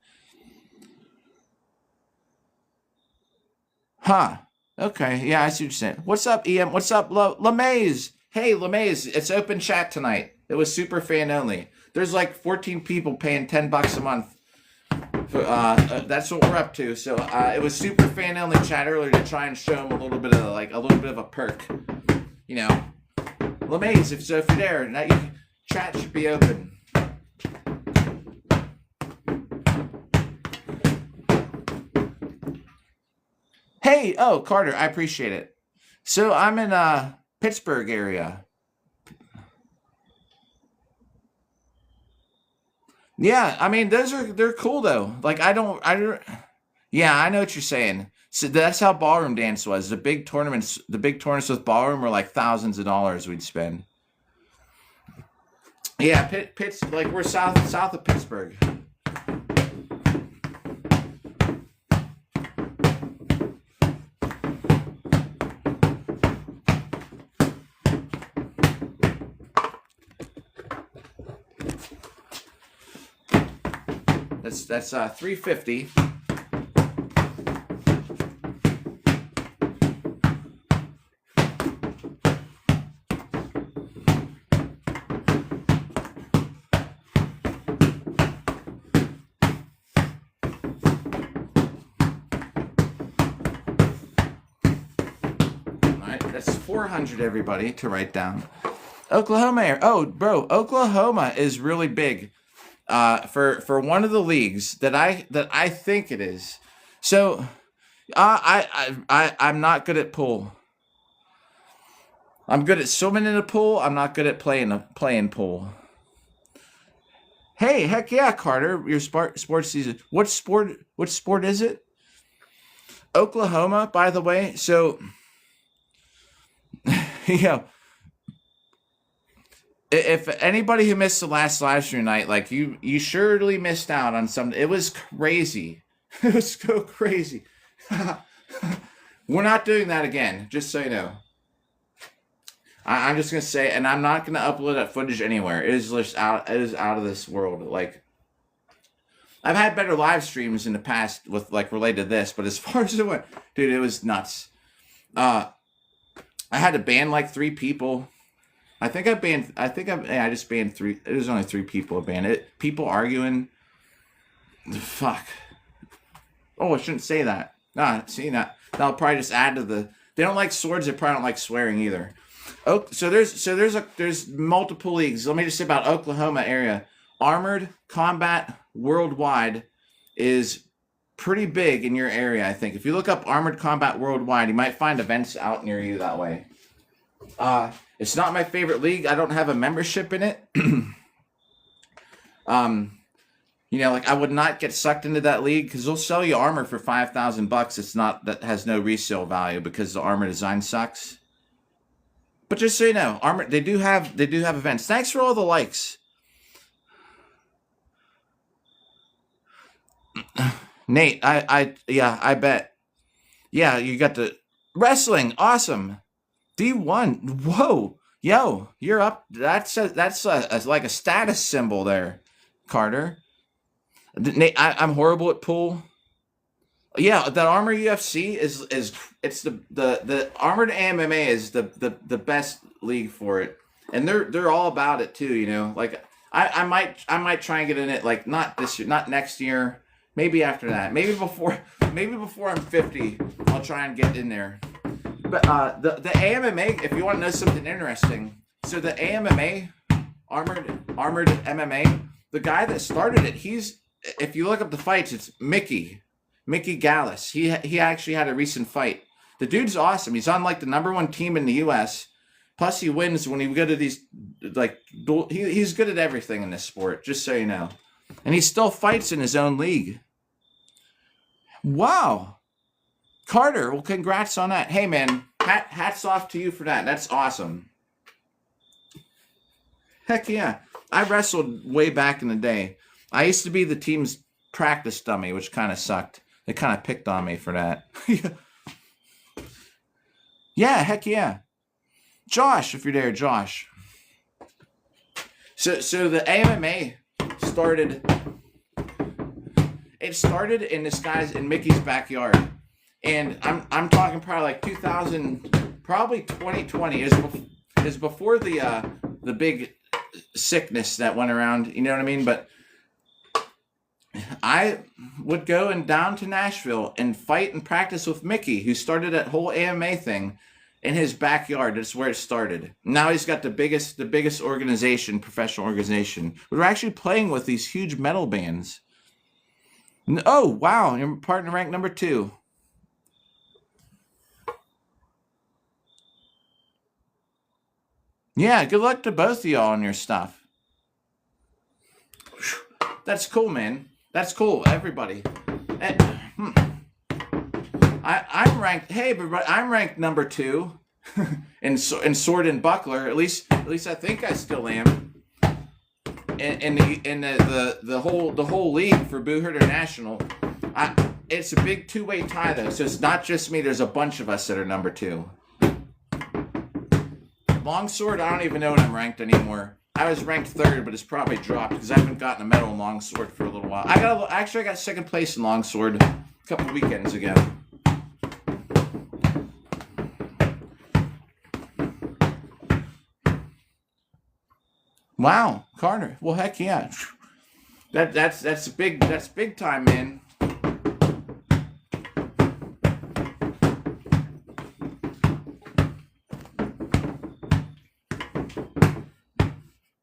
Huh. Okay. Yeah, I see what you're saying. What's up, EM? What's up, LeMaze? Hey, LeMaze, it's open chat tonight. It was super fan only. There's like 14 people paying $10 a month. That's what we're up to. So it was super fan only chat earlier to try and show them a little bit of a perk. You know, LeMaze, if you're there, now chat should be open. Hey, oh Carter, I appreciate it. So I'm in Pittsburgh area. Yeah, I mean they're cool though. Like yeah, I know what you're saying. So that's how ballroom dance was. The big tournaments with ballroom were like thousands of dollars we'd spend. Yeah, Pitts, like we're south of Pittsburgh. That's 350. That's 400, everybody, to write down. Oklahoma. Oh, bro, Oklahoma is really big for one of the leagues that I think it is. So I'm not good at pool. I'm good at swimming in a pool. I'm not good at playing pool. Hey, heck yeah, Carter, your sports season. What sport is it? Oklahoma, by the way. So you know, if anybody who missed the last live stream night, like you surely missed out on something. It was crazy. It was so crazy. We're not doing that again, just so you know. I'm just gonna say, and I'm not gonna upload that footage anywhere. It is just out. It is out of this world. Like, I've had better live streams in the past with like related to this, but as far as it went, dude, it was nuts. I had to ban like 3 people. I just banned 3. It was only 3 people I banned. People arguing. Fuck. Oh, I shouldn't say that. See that. That'll probably just add to the. They don't like swords. They probably don't like swearing either. Oh, so there's multiple leagues. Let me just say about Oklahoma area. Armored Combat Worldwide is pretty big in your area, I think. If you look up Armored Combat Worldwide, you might find events out near you that way. It's not my favorite league. I don't have a membership in it. Like I would not get sucked into that league because they'll sell you armor for $5,000. That has no resale value because the armor design sucks. But just so you know, armor they do have events. Thanks for all the likes. Nate, I bet. Yeah, you got the wrestling. Awesome. D1. Whoa. Yo, you're up. That's like a status symbol there, Carter. Nate, I'm horrible at pool. Yeah, the Armor UFC is it's the Armored MMA is the best league for it. and they're all about it too. You know, like I might try and get in it, like not this year, not next year, maybe after that, maybe before I'm 50, I'll try and get in there. But the AMMA, if you want to know something interesting, so the AMMA, armored MMA, the guy that started it, if you look up the fights, it's Mickey Gallus. He actually had a recent fight. The dude's awesome. He's on like the #1 team in the U.S. Plus, he wins when he go to these he's good at everything in this sport. Just so you know, and he still fights in his own league. Wow, Carter. Well, congrats on that. Hey, man, hats off to you for that. That's awesome. Heck yeah, I wrestled way back in the day. I used to be the team's practice dummy, which kind of sucked. They kind of picked on me for that. Yeah, heck yeah. Josh, if you're there, Josh. So the AMMA started. It started in Mickey's backyard, and I'm talking probably like 2000, probably 2020 is before the big sickness that went around. You know what I mean? But I would go down to Nashville and fight and practice with Mickey, who started that whole AMA thing in his backyard. That's where it started. Now he's got the biggest organization, professional organization. We're actually playing with these huge metal bands. Oh, wow. You're partner rank #2. Yeah, good luck to both of y'all on your stuff. That's cool, man. That's cool, everybody. I'm ranked. Hey, everybody, I'm ranked #2 in sword and buckler. At least I think I still am. In the whole league for Boo Herder National, it's a big two-way tie though. So it's not just me. There's a bunch of us that are #2. Longsword, I don't even know when I'm ranked anymore. I was ranked 3rd, but it's probably dropped because I haven't gotten a medal in longsword for a little while. I got 2nd place in longsword a couple weekends ago. Wow, Carter. Well, heck yeah. That's big time, man.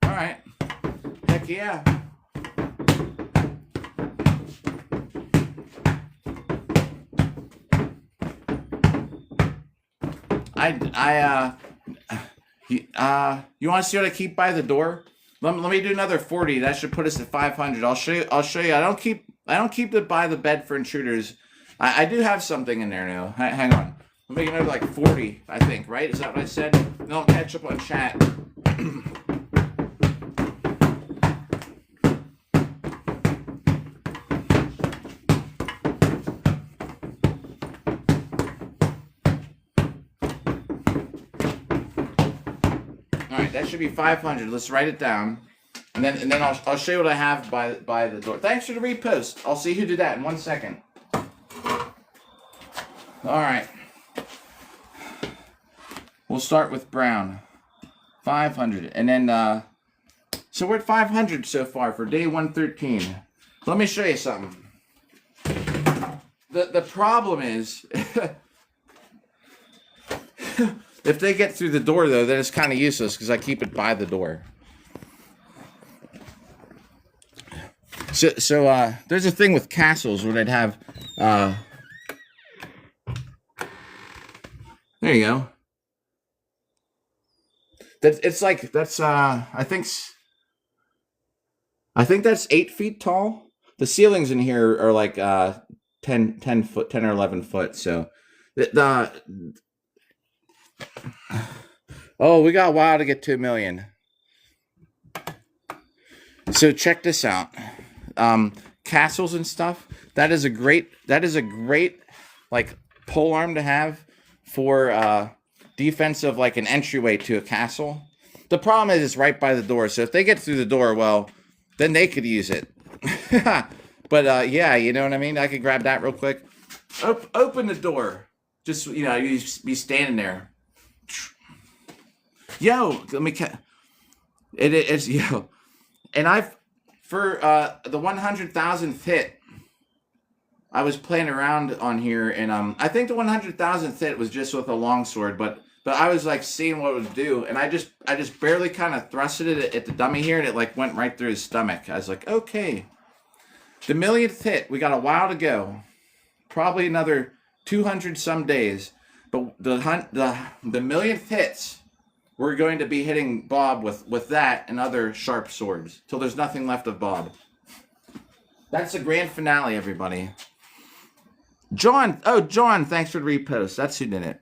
All right. Heck yeah. You want to see what I keep by the door? Let me do another 40. That should put us at 500. I'll show you. I don't keep it by the bed for intruders. I do have something in there now. Hang on. I'll make another like 40, I think, right? Is that what I said? Then I'll catch up on chat. That should be 500. Let's write it down, and then I'll show you what I have by the door. Thanks for the repost. I'll see who did that in 1 second. All right. We'll start with Brown. 500, and then so we're at 500 so far for day 113. Let me show you something. The problem is. If they get through the door, though, then it's kind of useless because I keep it by the door. So there's a thing with castles where they'd have... there you go. I think that's 8 feet tall. The ceilings in here are like 10 or 11 foot. So oh, we got a while to get to 1 million. So check this out. Castles and stuff. That is a great like pole arm to have for defense of like an entryway to a castle. The problem is it's right by the door. So if they get through the door, well, then they could use it. But yeah, you know what I mean? I could grab that real quick. Open the door. Just, you be standing there. Yo, It is, and for the 100,000th hit, I was playing around on here, and I think the 100,000th hit was just with a longsword, but I was like seeing what it would do, and I just barely kind of thrusted it at the dummy here, and it like went right through his stomach. I was like, okay, the millionth hit, we got a while to go, probably another 200 some days, but the millionth hits, we're going to be hitting Bob with that and other sharp swords till there's nothing left of Bob. That's the grand finale, everybody. John, thanks for the repost. That's who did it.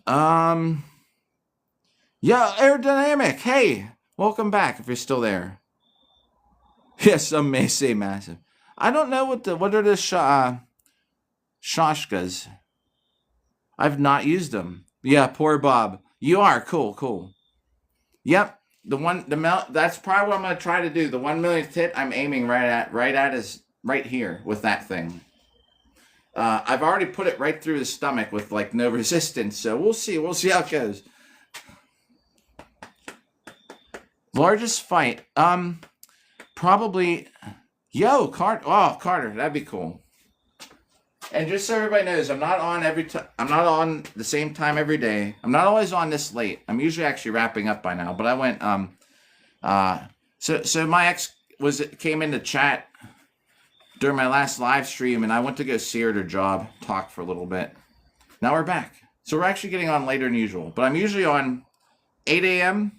Yeah, Aerodynamic. Hey, welcome back if you're still there. Yes, some may say massive. I don't know what are the shashkas. I've not used them. Yeah, poor Bob. You are cool. Yep, that's probably what I'm gonna try to do. The 1 millionth hit, I'm aiming right at is right here with that thing. I've already put it right through his stomach with like no resistance, so we'll see how it goes. Largest fight, probably, Carter, that'd be cool. And just so everybody knows, I'm not on I'm not on the same time every day. I'm not always on this late. I'm usually actually wrapping up by now. But I went so my ex came into chat during my last live stream, and I went to go see her at her job, talk for a little bit. Now we're back. So we're actually getting on later than usual. But I'm usually on 8 a.m.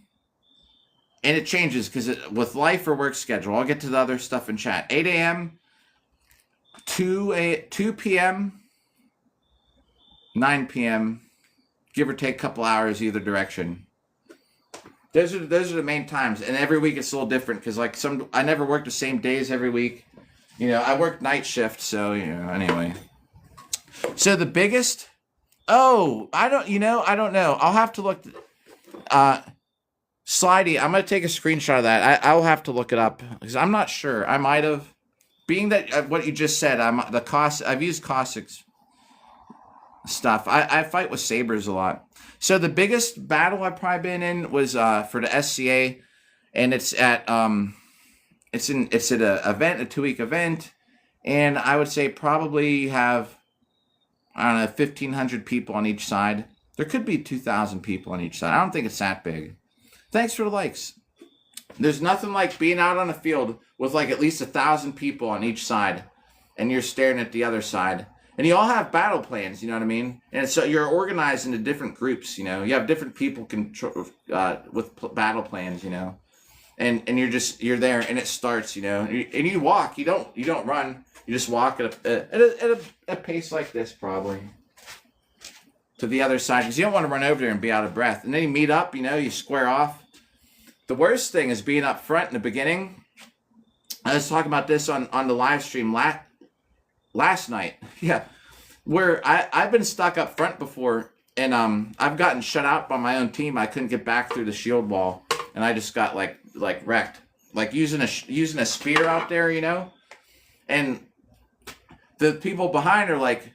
and it changes because with life or work schedule. I'll get to the other stuff in chat. 8 a.m. 2 p.m., 9 p.m., give or take a couple hours either direction. Those are the main times, and every week it's a little different because like I never work the same days every week. I work night shift, so anyway. So the biggest, I don't know. I'll have to look. Slidey, I'm gonna take a screenshot of that. I'll have to look it up because I'm not sure. I might have. Being that what you just said, I've used Cossack's stuff. I fight with sabers a lot. So the biggest battle I've probably been in was for the SCA, and it's at it's at a 2-week event, and I would say probably have, I don't know, 1,500 people on each side. There could be 2,000 people on each side. I don't think it's that big. Thanks for the likes. There's nothing like being out on a field with like at least 1,000 people on each side, and you're staring at the other side, and you all have battle plans. You know what I mean? And so you're organized into different groups. You have different people with battle plans. And you're there, and it starts. And you walk. You don't run. You just walk at a pace like this, probably to the other side, because you don't want to run over there and be out of breath. And then you meet up. You square off. The worst thing is being up front in the beginning. I was talking about this on the live stream last night. Yeah, where I've been stuck up front before, and I've gotten shut out by my own team. I couldn't get back through the shield wall, and I just got like wrecked. Like using a spear out there, and the people behind are like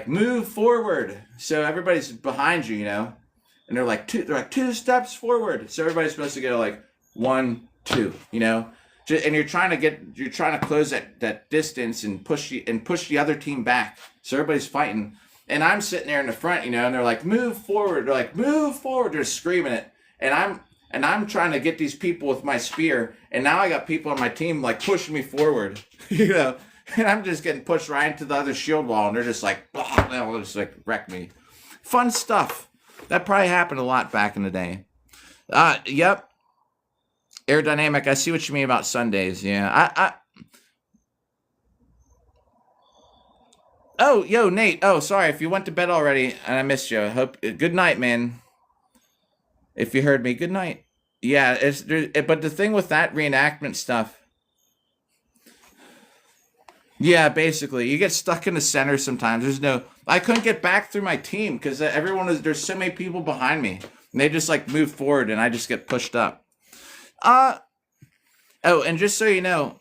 move forward. So everybody's behind you, and they're like 2 steps forward. So everybody's supposed to go like 1, 2, and you're trying to close that distance and push the other team back. So everybody's fighting, and I'm sitting there in the front, and they're like move forward. They're like move forward. They're screaming it, and I'm trying to get these people with my spear, and now I got people on my team like pushing me forward, and I'm just getting pushed right into the other shield wall, and they're just like, they'll just like wreck me. Fun stuff. That probably happened a lot back in the day. Yep. Aerodynamic, I see what you mean about Sundays. Yeah. Oh, yo, Nate. Oh, sorry if you went to bed already and I missed you. Good night, man. If you heard me, good night. Yeah, but the thing with that reenactment stuff. Yeah, basically, you get stuck in the center sometimes. I couldn't get back through my team because there's so many people behind me, and they just like move forward, and I just get pushed up. And just so you know,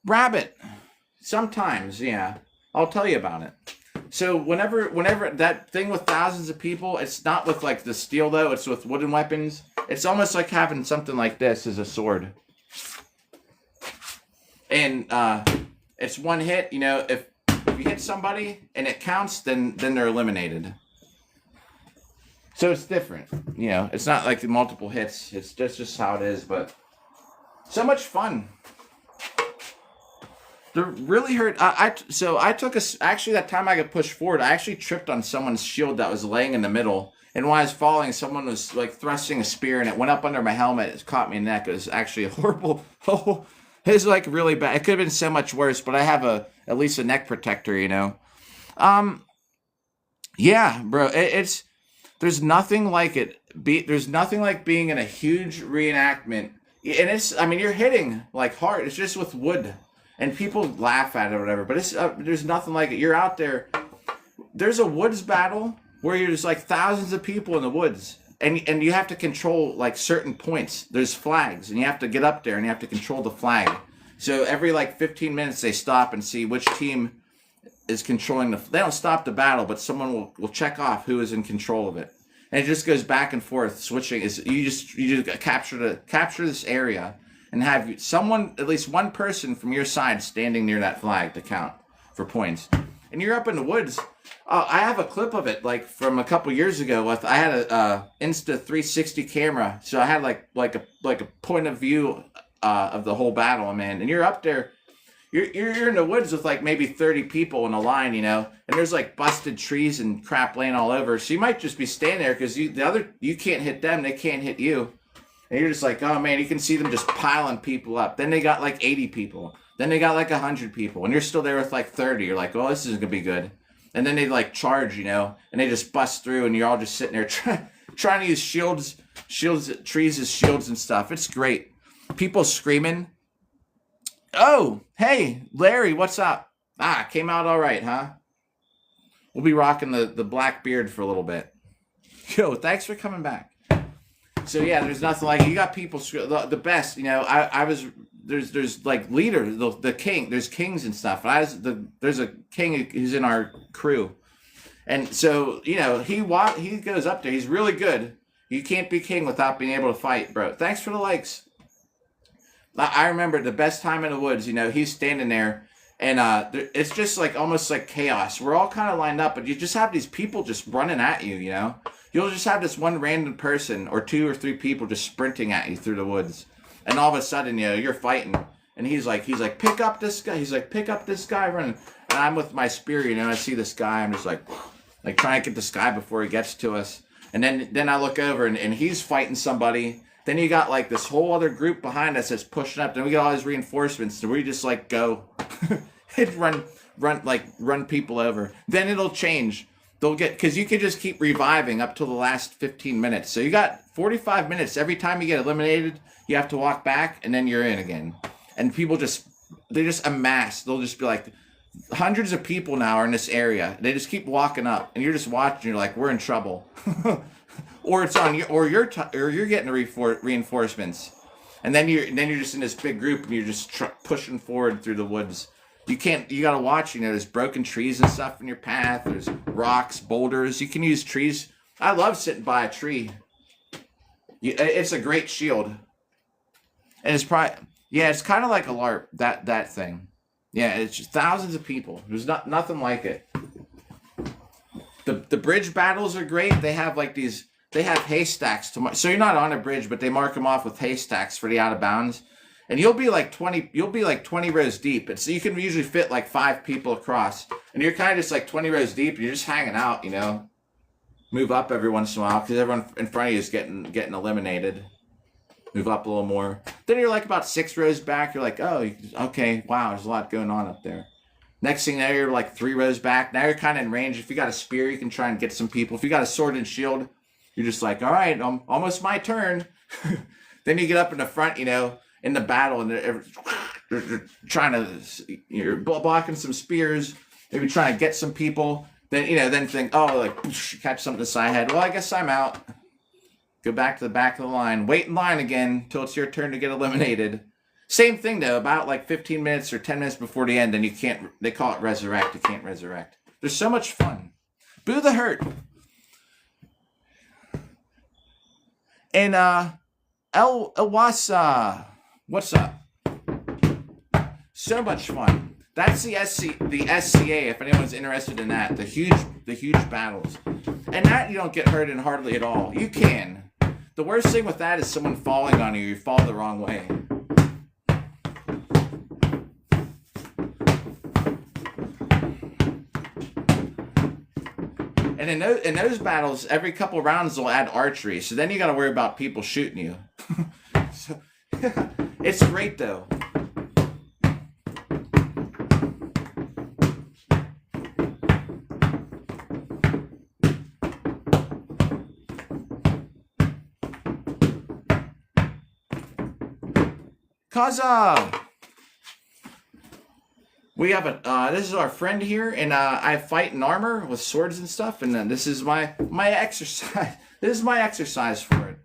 Rabbit, sometimes, yeah, I'll tell you about it. So whenever that thing with thousands of people, it's not with like the steel though. It's with wooden weapons. It's almost like having something like this as a sword. And it's one hit. You know, if you hit somebody and it counts, then they're eliminated. So it's different. You know, it's not like the multiple hits. It's just how it is. But so much fun. They're really hurt. So I took actually that time I got pushed forward, I actually tripped on someone's shield that was laying in the middle. And while I was falling, someone was like thrusting a spear and it went up under my helmet. It caught me in the neck. It was actually a horrible. Oh, it was like really bad. It could have been so much worse, but I have at least a neck protector, you know. Yeah, bro. There's nothing like it. There's nothing like being in a huge reenactment. And I mean, you're hitting like hard. It's just with wood. And people laugh at it or whatever, but there's nothing like it. You're out there. There's a woods battle where there's like thousands of people in the woods, and you have to control like certain points. There's flags, and you have to get up there and you have to control the flag. So every like 15 minutes they stop and see which team is controlling they don't stop the battle, but someone will check off who is in control of it, and it just goes back and forth, switching. You just capture this area. And have at least one person from your side standing near that flag to count for points. And you're up in the woods. I have a clip of it, like from a couple years ago. I had a Insta 360 camera, so I had like a point of view of the whole battle, man. And you're up there, you're in the woods with like maybe 30 people in a line, you know. And there's like busted trees and crap laying all over. So you might just be standing there because you can't hit them, they can't hit you. And you're just like, oh man, you can see them just piling people up. Then they got like 80 people. Then they got like 100 people. And you're still there with like 30. You're like, oh, this isn't going to be good. And then they like charge, you know, and they just bust through and you're all just sitting there trying to use trees as shields and stuff. It's great. People screaming. Oh, hey, Larry, what's up? Came out all right, huh? We'll be rocking the black beard for a little bit. Yo, thanks for coming back. So yeah, there's nothing like it. You got people the best, you know. There's like leaders, the king. There's kings and stuff. There's a king who's in our crew, and so you know he goes up there. He's really good. You can't be king without being able to fight, bro. Thanks for the likes. I remember the best time in the woods. You know, he's standing there, and it's just like almost like chaos. We're all kind of lined up, but you just have these people just running at you. You know. You'll just have this one random person or 2 or 3 people just sprinting at you through the woods. And all of a sudden, you know, you're fighting. And he's like, pick up this guy. He's like, pick up this guy running. And I'm with my spear, you know, I see this guy. I'm just like trying to get this guy before he gets to us. And then I look over and he's fighting somebody. Then you got like this whole other group behind us that's pushing up. Then we got all these reinforcements. So we just like go and run people over. Then it'll change. Because you can just keep reviving up till the last 15 minutes. So you got 45 minutes. Every time you get eliminated, you have to walk back, and then you're in again. And people they just amass. They'll just be like, hundreds of people now are in this area. They just keep walking up, and you're just watching. You're like, we're in trouble. Or it's on you, or you're getting reinforcements. And then you're just in this big group, and you're just pushing forward through the woods. You gotta watch, you know, there's broken trees and stuff in your path. There's rocks, boulders. You can use trees. I love sitting by a tree. It's a great shield. And it's it's kind of like a LARP, that thing. Yeah, it's just thousands of people. There's nothing like it. The bridge battles are great. They have like they have haystacks so you're not on a bridge, but they mark them off with haystacks for the out of bounds. And you'll be like 20 rows deep. And so you can usually fit like 5 people across. And you're kind of just like 20 rows deep. And you're just hanging out, you know. Move up every once in a while because everyone in front of you is getting eliminated. Move up a little more. Then you're like about 6 rows back. You're like, oh, okay, wow, there's a lot going on up there. Next thing, now you're like 3 rows back. Now you're kind of in range. If you got a spear, you can try and get some people. If you got a sword and shield, you're just like, all right, almost my turn. Then you get up in the front, you know, in the battle, and they're trying to, you're blocking some spears, maybe trying to get some people. Then think, oh, like catch something to the side head. Well, I guess I'm out. Go back to the back of the line. Wait in line again till it's your turn to get eliminated. Same thing though. About like 15 minutes or 10 minutes before the end, then you can't. They call it resurrect. You can't resurrect. They're so much fun. Boo the hurt. And El Wasa, what's up? So much fun. That's the SCA. If anyone's interested in that, the huge battles, and that you don't get hurt in hardly at all. You can. The worst thing with that is someone falling on you. You fall the wrong way. And in those battles, every couple rounds they'll add archery. So then you got to worry about people shooting you. So, it's great though. Kaza! We have this is our friend here, and I fight in armor with swords and stuff, and this is my exercise. This is my exercise for it.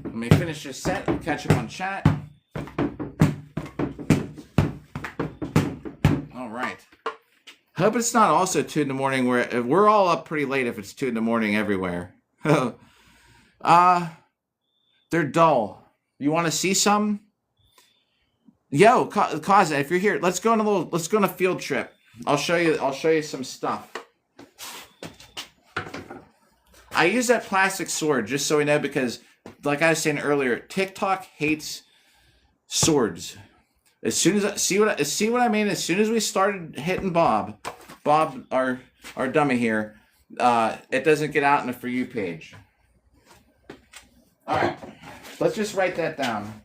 Let me finish this set, catch up on chat. All right. Hope it's not also 2 in the morning where we're all up pretty late if it's 2 in the morning everywhere. They're dull. You want to see some? Yo, Kaza, if you're here, let's go on a field trip. I'll show you some stuff. I use that plastic sword just so we know because like I was saying earlier, TikTok hates swords. As soon as see what I mean. As soon as we started hitting Bob, our dummy here, it doesn't get out in the For You page. All right, let's just write that down.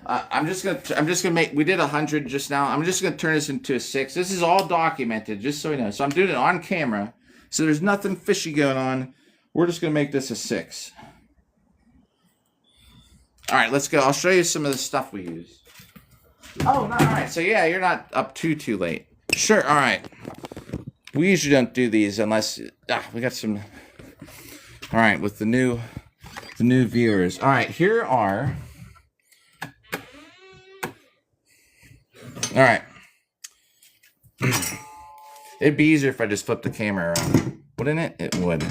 I'm just gonna make. We did 100 just now. I'm just gonna turn this into a 6. This is all documented, just so we know. So I'm doing it on camera, so there's nothing fishy going on. We're just gonna make this a 6. All right, let's go. I'll show you some of the stuff we use. Oh, no, all right. So, yeah, you're not up too late. Sure, all right. We usually don't do these unless... we got some... All right, with the new viewers. All right, here are... All right. It'd be easier if I just flipped the camera around. Wouldn't it? It would.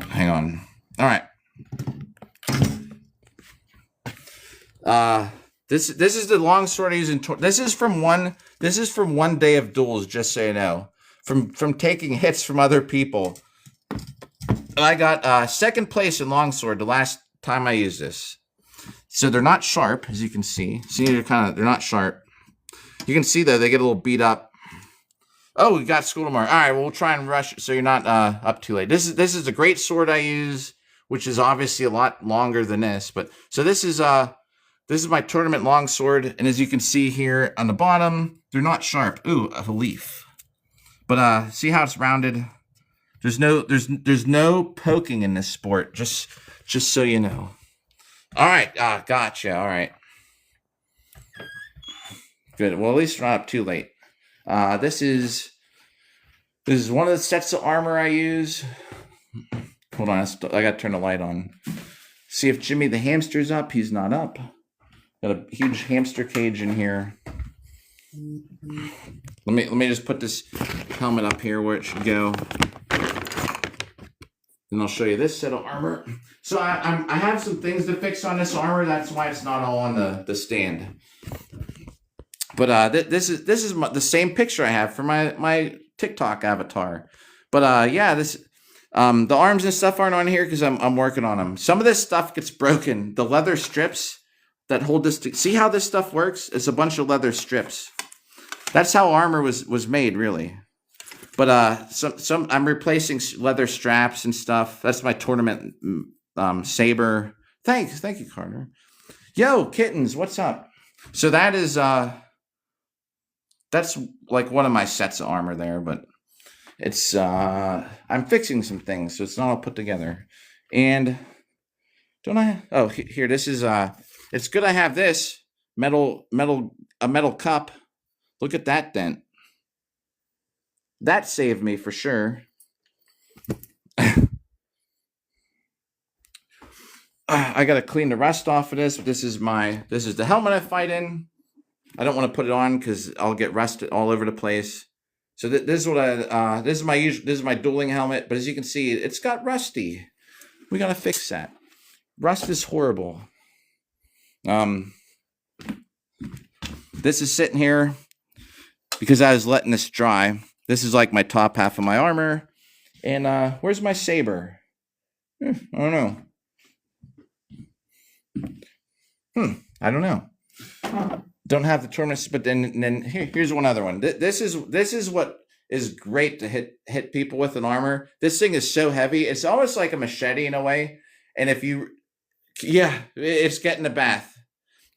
Hang on. All right. This is the long sword I use in this is from one day of duels, just so you know. From taking hits from other people. I got second place in longsword the last time I used this. So they're not sharp, as you can see. See, they're not sharp. You can see though they get a little beat up. Oh, we got school tomorrow. All right, well, we'll try and rush so you're not up too late. This is a great sword I use, which is obviously a lot longer than this. But so this is my tournament longsword, and as you can see here on the bottom, they're not sharp. Ooh, a leaf. But see how it's rounded? There's no poking in this sport. Just so you know. All right, gotcha. All right, good. Well, at least we're not up too late. This is one of the sets of armor I use. Hold on, I gotta turn the light on. See if Jimmy the hamster's up. He's not up. Got a huge hamster cage in here. Let me just put this helmet up here where it should go. And I'll show you this set of armor. So I have some things to fix on this armor. That's why it's not all on the stand. But this is the same picture I have for my TikTok avatar. But yeah, this the arms and stuff aren't on here because I'm working on them. Some of this stuff gets broken. The leather strips that hold this. See how this stuff works? It's a bunch of leather strips. That's how armor was made, really. But some I'm replacing leather straps and stuff. That's my tournament saber. Thank you, Carter. Yo, kittens, what's up? So that is that's like one of my sets of armor there, but it's I'm fixing some things, so it's not all put together. And don't I? Oh, here, this is it's good I have this a metal cup. Look at that dent. That saved me for sure. I gotta clean the rust off of this. This is the helmet I fight in. I don't want to put it on because I'll get rusted all over the place. So this is what this is my dueling helmet. But as you can see, it's got rusty. We gotta fix that. Rust is horrible. This is sitting here because I was letting this dry. This is like my top half of my armor. And where's my saber? I don't know. I don't know. Don't have the tournaments, but then here's one other one. This is what is great to hit people with an armor. This thing is so heavy. It's almost like a machete in a way. And if you, it's getting a bath.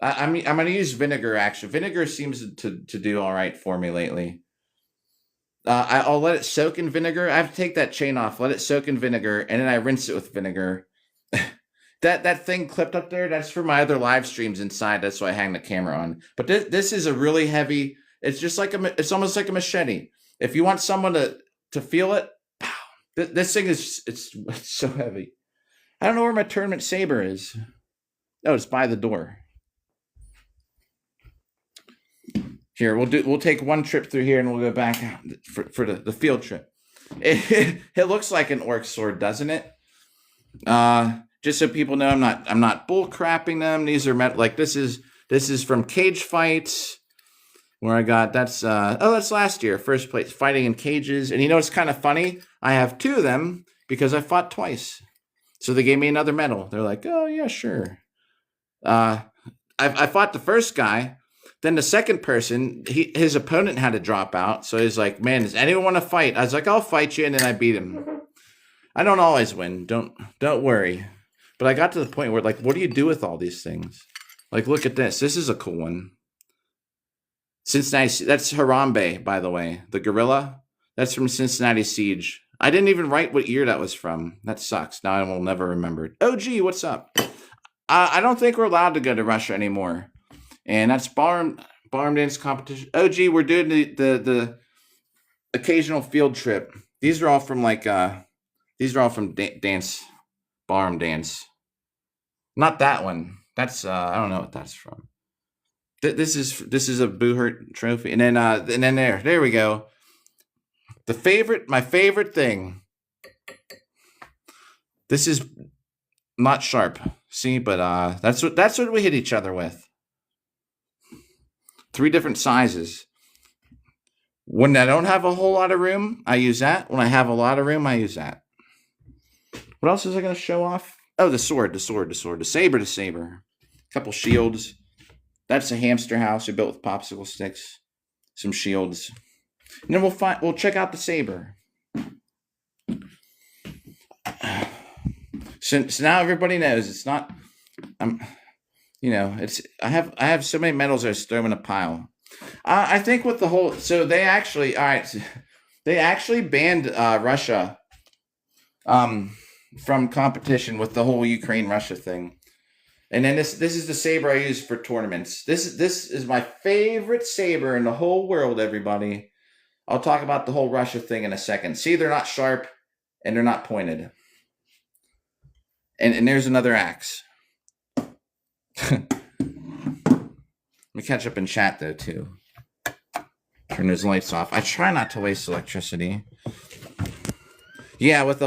I'm going to use vinegar, actually. Vinegar seems to do all right for me lately. I'll let it soak in vinegar. I have to take that chain off, let it soak in vinegar, and then I rinse it with vinegar. That thing clipped up there, that's for my other live streams inside. That's why I hang the camera on. But this is a really heavy, it's just like it's almost like a machete. If you want someone to feel it, pow, this thing it's so heavy. I don't know where my tournament saber is. Oh, it's by the door. Here, we'll take one trip through here and we'll go back out for the field trip. It looks like an orc sword, doesn't it? Just so people know, I'm not bull crapping them. These are like this is from Cage Fights, where I got that's last year, first place fighting in cages. And you know it's kind of funny? I have 2 of them because I fought twice. So they gave me another medal. They're like, oh yeah, sure. I fought the first guy. Then the second person, his opponent had to drop out. So he's like, man, does anyone want to fight? I was like, I'll fight you. And then I beat him. I don't always win. Don't worry. But I got to the point where, like, what do you do with all these things? Like, look at this. This is a cool one. Cincinnati. That's Harambe, by the way. The gorilla. That's from Cincinnati Siege. I didn't even write what year that was from. That sucks. Now I will never remember it. Oh, gee, what's up? I don't think we're allowed to go to Russia anymore. And that's barn dance competition. Oh, gee, we're doing the occasional field trip. These are all from dance. Barn dance. Not that one. That's I don't know what that's from. This is a Boohurt trophy. And then there we go. My favorite thing. This is not sharp. See, but that's what we hit each other with. 3 different sizes. When I don't have a whole lot of room, I use that. When I have a lot of room, I use that. What else is I going to show off? Oh, the sword. The saber. A couple shields. That's a hamster house we built with popsicle sticks. Some shields. And then we'll check out the saber. So now everybody knows it's not. It's I have so many medals I just throw them in a pile. I think with the whole, so they actually banned Russia from competition with the whole Ukraine-Russia thing. And then this is the saber I use for tournaments. This is my favorite saber in the whole world, everybody. I'll talk about the whole Russia thing in a second. See, they're not sharp and they're not pointed. And there's another axe. Let me catch up in chat though too. Turn those lights off. I try not to waste electricity. Yeah, with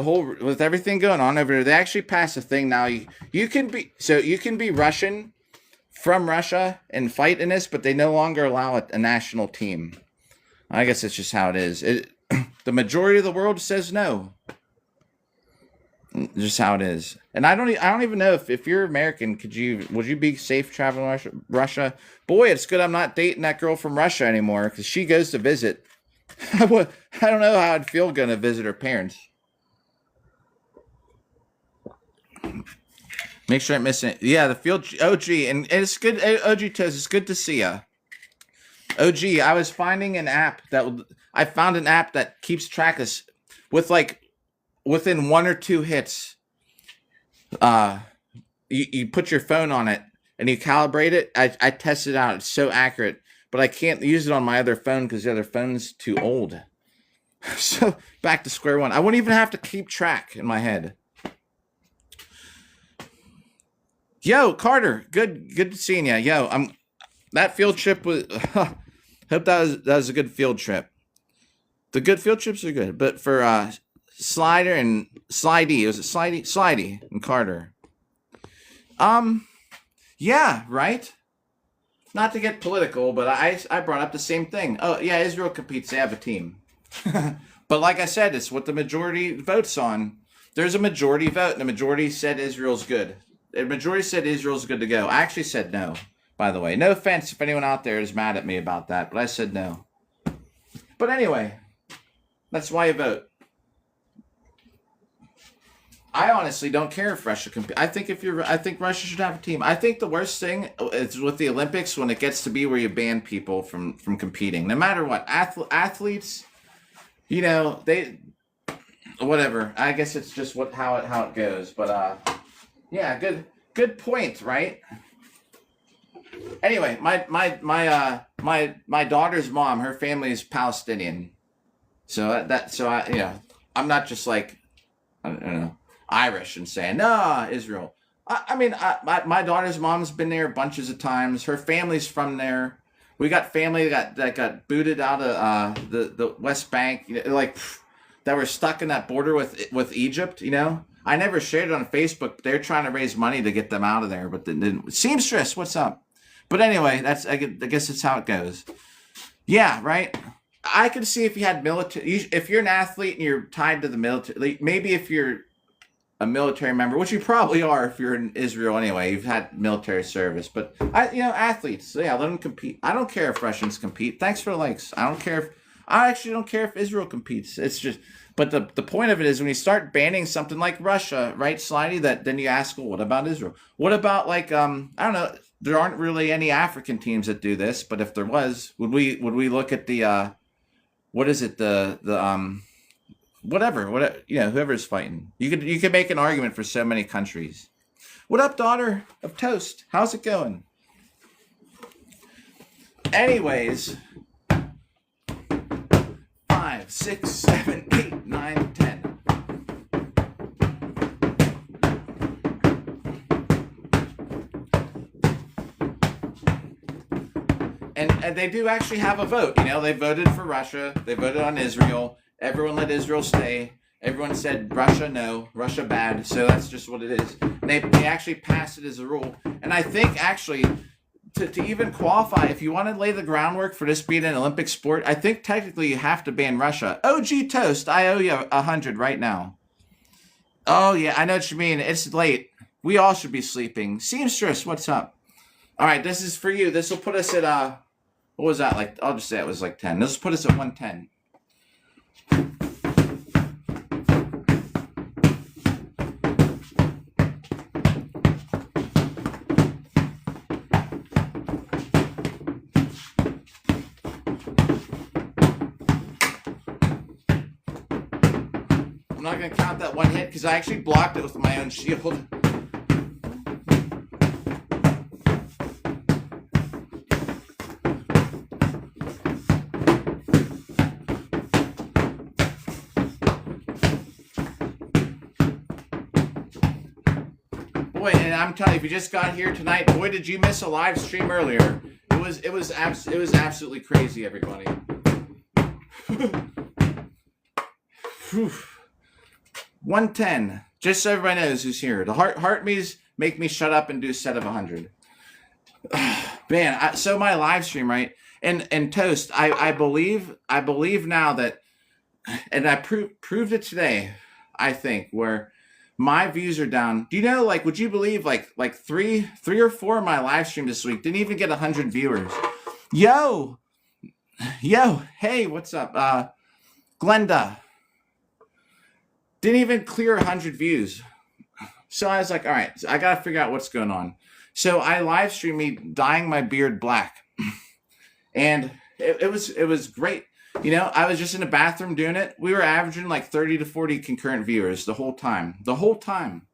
everything going on over there, they actually passed a thing now. You can be Russian from Russia and fight in this, but they no longer allow a national team. I guess it's just how it is. The majority of the world says no. Just how it is. And I don't even know if you're American, would you be safe traveling to Russia? Boy, it's good I'm not dating that girl from Russia anymore because she goes to visit. I don't know how I'd feel going to visit her parents. Make sure I'm missing it. Yeah, the field OG, and it's good. OG Toes, it's good to see ya. OG, I was finding an app I found an app that keeps track of with like within 1 or 2 hits. You put your phone on it, and you calibrate it. I tested it out. It's so accurate, but I can't use it on my other phone because the other phone's too old. So back to square one. I wouldn't even have to keep track in my head. Yo, Carter, good seeing you. Yo, that field trip was. Hope that was a good field trip. The good field trips are good, but for Slider and Slidey, was it Slidey and Carter? Yeah, right. Not to get political, but I brought up the same thing. Oh yeah, Israel competes. They have a team. But like I said, it's what the majority votes on. There's a majority vote, and the majority said Israel's good. The majority said Israel's good to go. I actually said no, by the way. No offense if anyone out there is mad at me about that, but I said no. But anyway, that's why you vote. I honestly don't care if Russia competes. I think Russia should have a team. I think the worst thing is with the Olympics when it gets to be where you ban people from competing. No matter what, athletes, they whatever. I guess it's just how it goes. But yeah, good point, right? Anyway, my daughter's mom, her family is Palestinian, so I'm not just like I don't know Irish and saying no Israel. My daughter's mom's been there bunches of times. Her family's from there. We got family that got booted out of the West Bank, that were stuck in that border with Egypt. I never shared it on Facebook, but they're trying to raise money to get them out of there, but they didn't. Seamstress, what's up? But anyway, I guess that's how it goes. Yeah, right. I could see if you had military. If you're an athlete and you're tied to the military, maybe if you're a military member, which you probably are if you're in Israel anyway. You've had military service, but athletes. Yeah, let them compete. I don't care if Russians compete. Thanks for the likes. I actually don't care if Israel competes. It's just. But the point of it is when you start banning something like Russia, right, Slidey, that then you ask, well, what about Israel? What about I don't know, there aren't really any African teams that do this, but if there was, would we look at the what is it, the whatever, whoever's fighting. You could make an argument for so many countries. What up, daughter of toast? How's it going? Anyways, 5, 6, 7, 8, 9, 10. And they do actually have a vote. They voted for Russia. They voted on Israel. Everyone let Israel stay. Everyone said Russia no, Russia bad. So that's just what it is. And they actually passed it as a rule. And I think actually to even qualify, if you want to lay the groundwork for this being an Olympic sport, I think technically you have to ban Russia. OG Toast, I owe you 100 right now. Oh yeah, I know what you mean. It's late. We all should be sleeping. Seamstress, what's up? All right, this is for you. This will put us at what was that like? I'll just say it was like 10. This will put us at 110. I'm not going to count that one hit because I actually blocked it with my own shield. Boy, and I'm telling you, if you just got here tonight, boy, did you miss a live stream earlier. It was absolutely crazy, everybody. Whew. 110. Just so everybody knows who's here. The heart me's make me shut up and do a set of 100. Man, so my live stream, right? And Toast, I believe now that, and I proved it today, I think, where my views are down. Do you know, would you believe like three or four of my live stream this week didn't even get 100 viewers? Yo, hey, what's up? Glenda. Didn't even clear 100 views. So I was like, all right, I got to figure out what's going on. So I live streamed me dyeing my beard black. And it was great. I was just in the bathroom doing it. We were averaging like 30 to 40 concurrent viewers the whole time.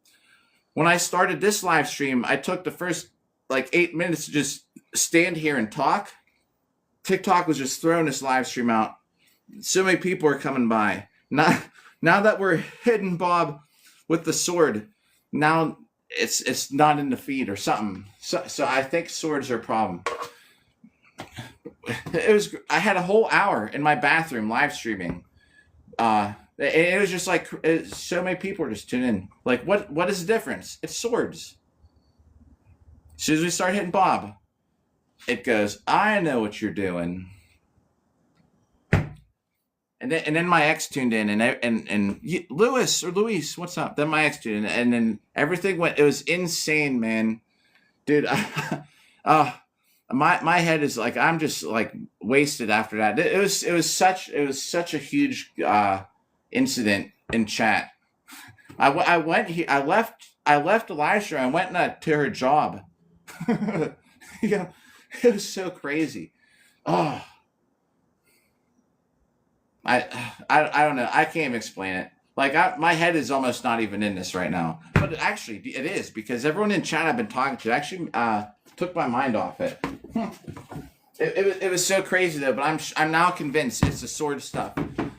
When I started this live stream, I took the first like 8 minutes to just stand here and talk. TikTok was just throwing this live stream out. So many people are coming by. Now that we're hitting Bob with the sword, now it's not in the feed or something. So I think swords are a problem. I had a whole hour in my bathroom live streaming. It was just like so many people were just tuning in. Like, what is the difference? It's swords. As soon as we start hitting Bob, it goes, I know what you're doing. And then my ex tuned in, and Luis, what's up? Then my ex tuned in, and then everything went. It was insane, man, dude. My head is like, I'm just like wasted after that. It was such a huge incident in chat. I went here. I left Elisha. I went to her job. Yeah, it was so crazy. Oh. I don't know. I can't even explain it. Like, my head is almost not even in this right now. But actually, it is, because everyone in chat I've been talking to actually took my mind off it. It was so crazy though. But I'm now convinced it's the sword stuff.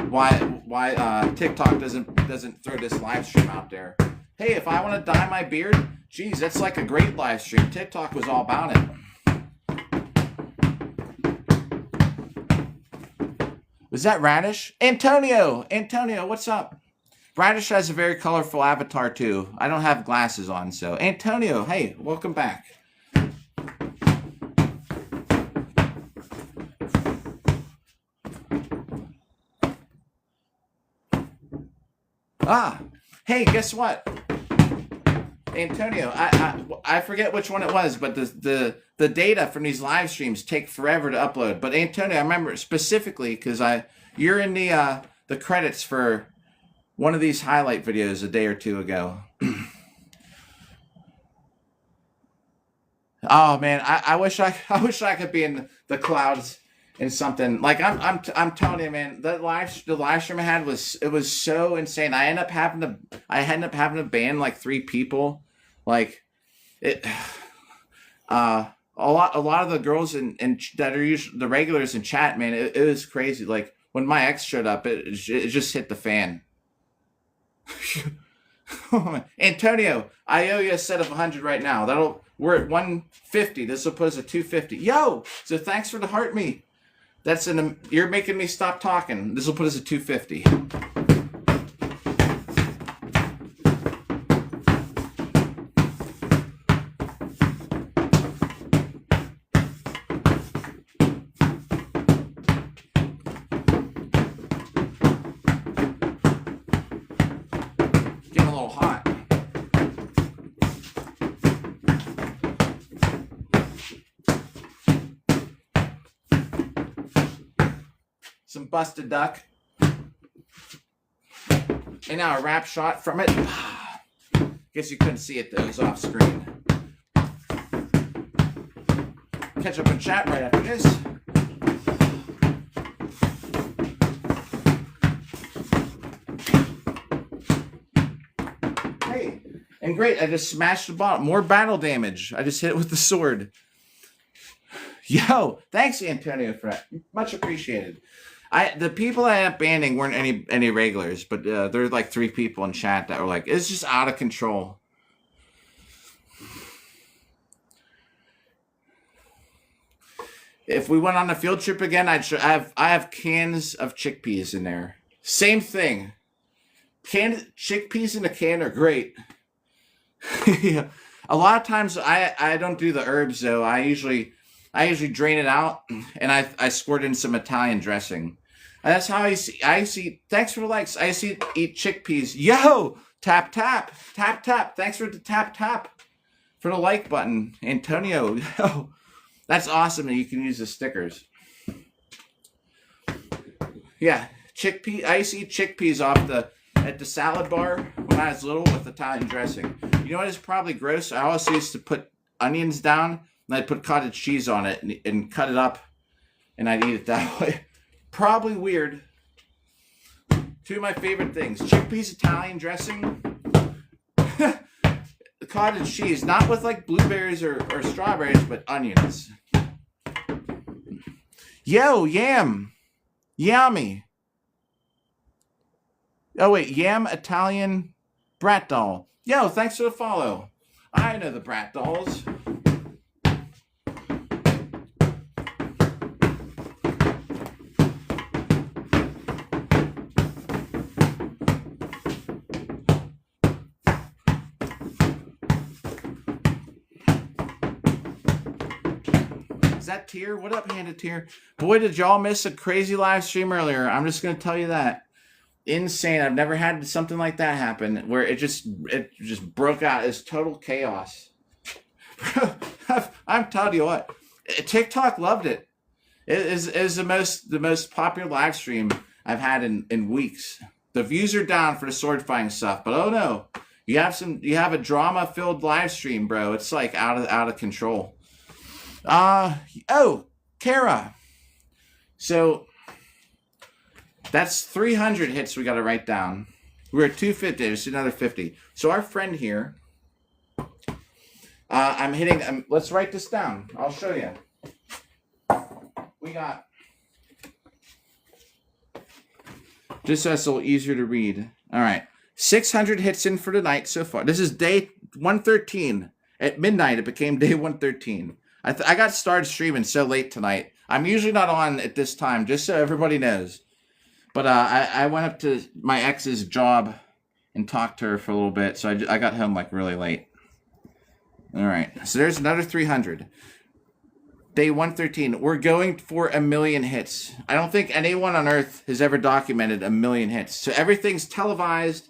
Why TikTok doesn't throw this live stream out there? Hey, if I want to dye my beard, geez, that's like a great live stream. TikTok was all about it. Was that Radish? Antonio, what's up? Radish has a very colorful avatar too. I don't have glasses on, so Antonio, hey, welcome back. Hey, guess what? Antonio, I forget which one it was, but the data from these live streams take forever to upload. But Antonio, I remember specifically because you're in the credits for one of these highlight videos a day or two ago. Oh man, I wish I could be in the clouds in something. Like I'm telling you, man, the live stream I had was so insane. I ended up having to ban like 3 people. Like it, a lot of the girls in that are usually the regulars in chat, man, it was crazy. Like when my ex showed up, it just hit the fan. Antonio, I owe you a set of 100 right now. We're at 150. This will put us at 250. Yo, so thanks for the heart me. You're making me stop talking. This will put us at 250. Getting a little hot. Some busted duck. And now a wrap shot from it. Guess you couldn't see it though, it was off screen. Catch up in chat right after this. Hey, and great, I just smashed the bottom. More battle damage. I just hit it with the sword. Yo, thanks Antonio for that. Much appreciated. The people I ended up banning weren't any regulars, but there were like 3 people in chat that were like, it's just out of control. If we went on a field trip again, I have cans of chickpeas in there. Same thing. Chickpeas in a can are great. Yeah. A lot of times I don't do the herbs though. I usually drain it out and I squirt in some Italian dressing. And that's how I see. Thanks for the likes. I see eat chickpeas. Yo, tap. Thanks for the tap for the like button, Antonio. Yo, that's awesome that you can use the stickers. Yeah, chickpea. I used to eat chickpeas at the salad bar when I was little with Italian dressing. You know what is probably gross? I also used to put onions down and I'd put cottage cheese on it and cut it up and I'd eat it that way. Probably weird. 2 of my favorite things. Chickpeas Italian dressing. cottage cheese, not with like blueberries or strawberries, but onions. Yo, yam. Yummy. Oh, wait. Yam Italian Brat Doll. Yo, thanks for the follow. I know the Brat Dolls. Is that Tier? What up, Handed Tier? Boy, did y'all miss a crazy live stream earlier. I'm just going to tell you that. Insane. I've never had something like that happen where it just broke out. It's total chaos. I'm telling you what. TikTok loved it. It is the most popular live stream I've had in weeks. The views are down for the sword fighting stuff, but oh no. You have a drama-filled live stream, bro. It's like out of control. Oh, Kara. So that's 300 hits we got to write down. We're at 250. Just another 50. So our friend here, I'm hitting. Let's write this down. I'll show you. We got, just so it's a little easier to read. All right, 600 hits in for tonight so far. This is day 113. At midnight, it became day 113. I got started streaming so late tonight. I'm usually not on at this time, just so everybody knows. But I went up to my ex's job and talked to her for a little bit, so I got home like really late. All right, so there's another 300. Day 113. We're going for 1 million hits. I don't think anyone on Earth has ever documented 1 million hits. So everything's televised.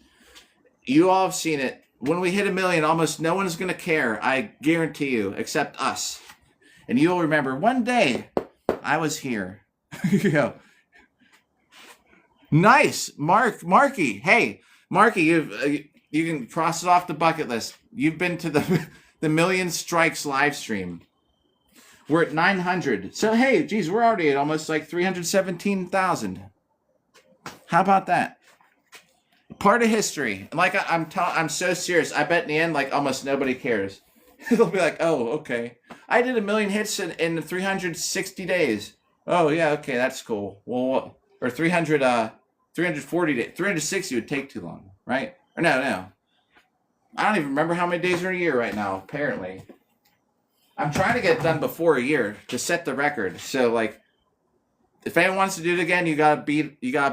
You all have seen it. When we hit 1 million, almost no one's going to care. I guarantee you, except us. And you'll remember one day I was here. Yeah. Nice, Marky. Hey, Marky, you can cross it off the bucket list. You've been to the Million Strikes live stream. We're at 900. So hey, geez, we're already at almost like 317,000. How about that? Part of history. Like I'm so serious. I bet in the end, like almost nobody cares. They'll be like, oh, okay. I did 1 million hits in 360 days. Oh yeah, okay, that's cool. Well, or 340 days. 360 would take too long, right? Or no. I don't even remember how many days are in a year right now, apparently. I'm trying to get it done before a year to set the record. So like, if anyone wants to do it again, you gotta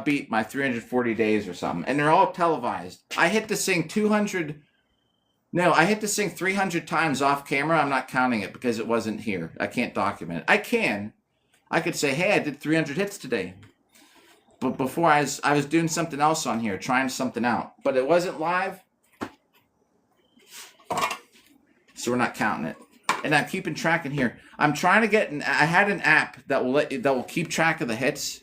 beat my 340 days or something. And they're all televised. I hit to sing 300 times off camera. I'm not counting it because it wasn't here. I can't document it. I could say, hey, I did 300 hits today. But before I was doing something else on here, trying something out. But it wasn't live. So we're not counting it. And I'm keeping track in here. I'm trying to get I had an app that will keep track of the hits.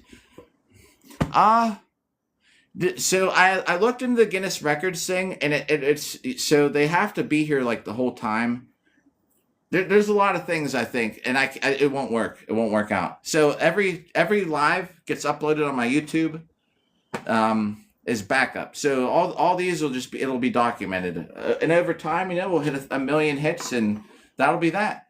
So I looked into the Guinness Records thing, and it's so they have to be here like the whole time. There's a lot of things I think, and it won't work. It won't work out. So every live gets uploaded on my YouTube, is backup. So all these it'll be documented, and over time, we'll hit 1 million hits, and that'll be that.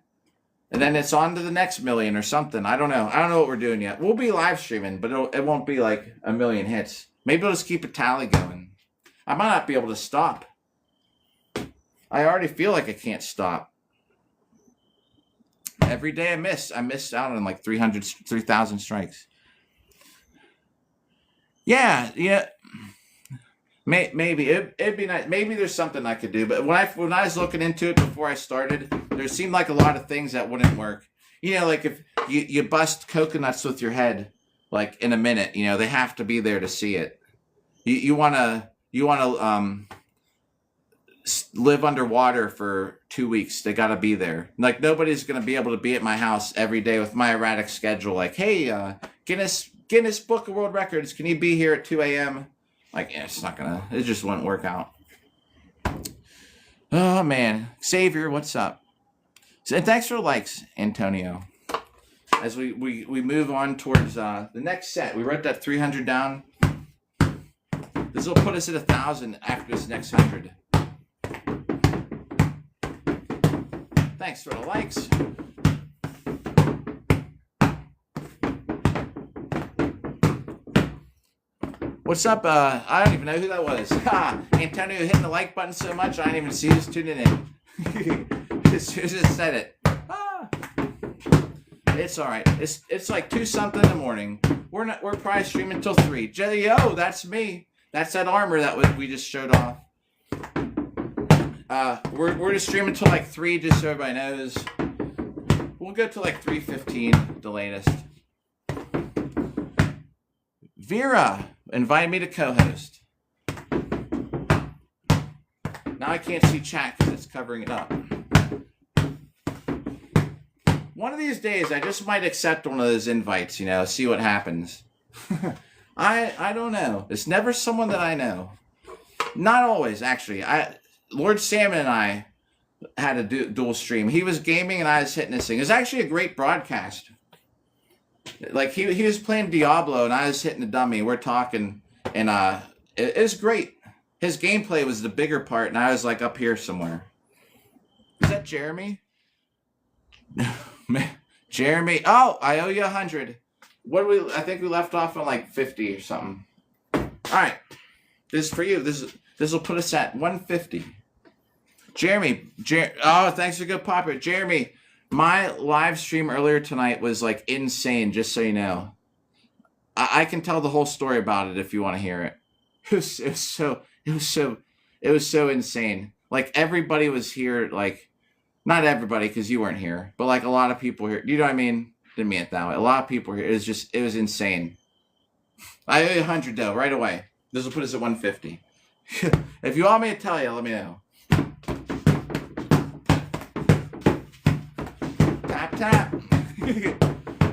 And then it's on to the next million or something. I don't know what we're doing yet. We'll be live streaming, but it won't be like 1 million hits. Maybe I'll just keep a tally going. I might not be able to stop. I already feel like I can't stop. Every day I missed out on like 3,000 strikes. Yeah. Maybe it'd be nice. Maybe there's something I could do. But when I was looking into it before I started, there seemed like a lot of things that wouldn't work. Like if you bust coconuts with your head, like in a minute, they have to be there to see it. You wanna live underwater for 2 weeks. They gotta be there. Like nobody's gonna be able to be at my house every day with my erratic schedule. Like, hey, Guinness Book of World Records, can you be here at 2 a.m.? Like, it's not gonna. It just wouldn't work out. Oh man, Xavier, what's up? And thanks for the likes, Antonio. As we move on towards the next set, we wrote that 300 down. This will put us at 1,000 after this next 100. Thanks for the likes. What's up? I don't even know who that was. Antonio hitting the like button so much I didn't even see who's tuning in. Just said it. It's all right. It's like 2-something in the morning. We're probably streaming till 3. Yo, that's me. That's that armor that we just showed off. We're just streaming till like 3, just so everybody knows. We'll go to like 3:15, the latest. Vera invited me to co-host. Now I can't see chat because it's covering it up. One of these days, I just might accept one of those invites, see what happens. I don't know. It's never someone that I know. Not always, actually. Lord Salmon and I had a dual stream. He was gaming and I was hitting this thing. It was actually a great broadcast. Like, he was playing Diablo and I was hitting the dummy. We're talking, and it was great. His gameplay was the bigger part, and I was, like, up here somewhere. Is that Jeremy? Jeremy. Oh, I owe you 100. I think we left off on, like, 50 or something. All right. This is for you. This will put us at 150. Jeremy. Oh, thanks for good popper. Jeremy. My live stream earlier tonight was like insane, just so you know. I can tell the whole story about it if you want to hear it. It was so insane. Like, everybody was here, like, not everybody because you weren't here, but like a lot of people here. You know what I mean? Didn't mean it that way. A lot of people here. It was insane. I owe you 100 though, right away. This will put us at 150. If you want me to tell you, let me know. Tap.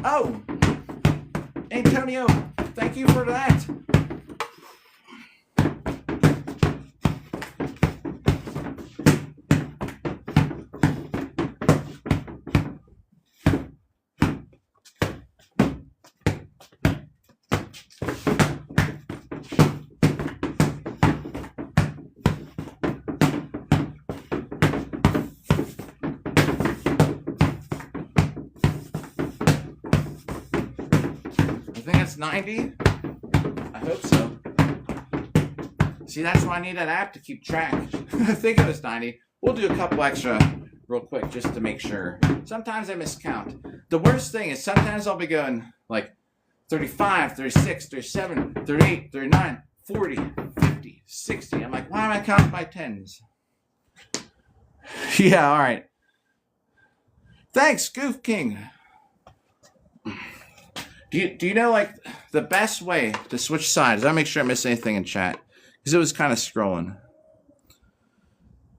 Oh, Antonio, thank you for that. I think it's 90. I hope so. See, that's why I need that app to keep track. I think it was 90. We'll do a couple extra real quick just to make sure. Sometimes I miscount. The worst thing is sometimes I'll be going like 35, 36, 37, 38, 39, 40, 50, 60. I'm like, why am I counting by tens? Yeah, all right. Thanks, Goof King. Do you know, like, the best way to switch sides? I'll make sure I miss anything in chat. Because it was kind of scrolling.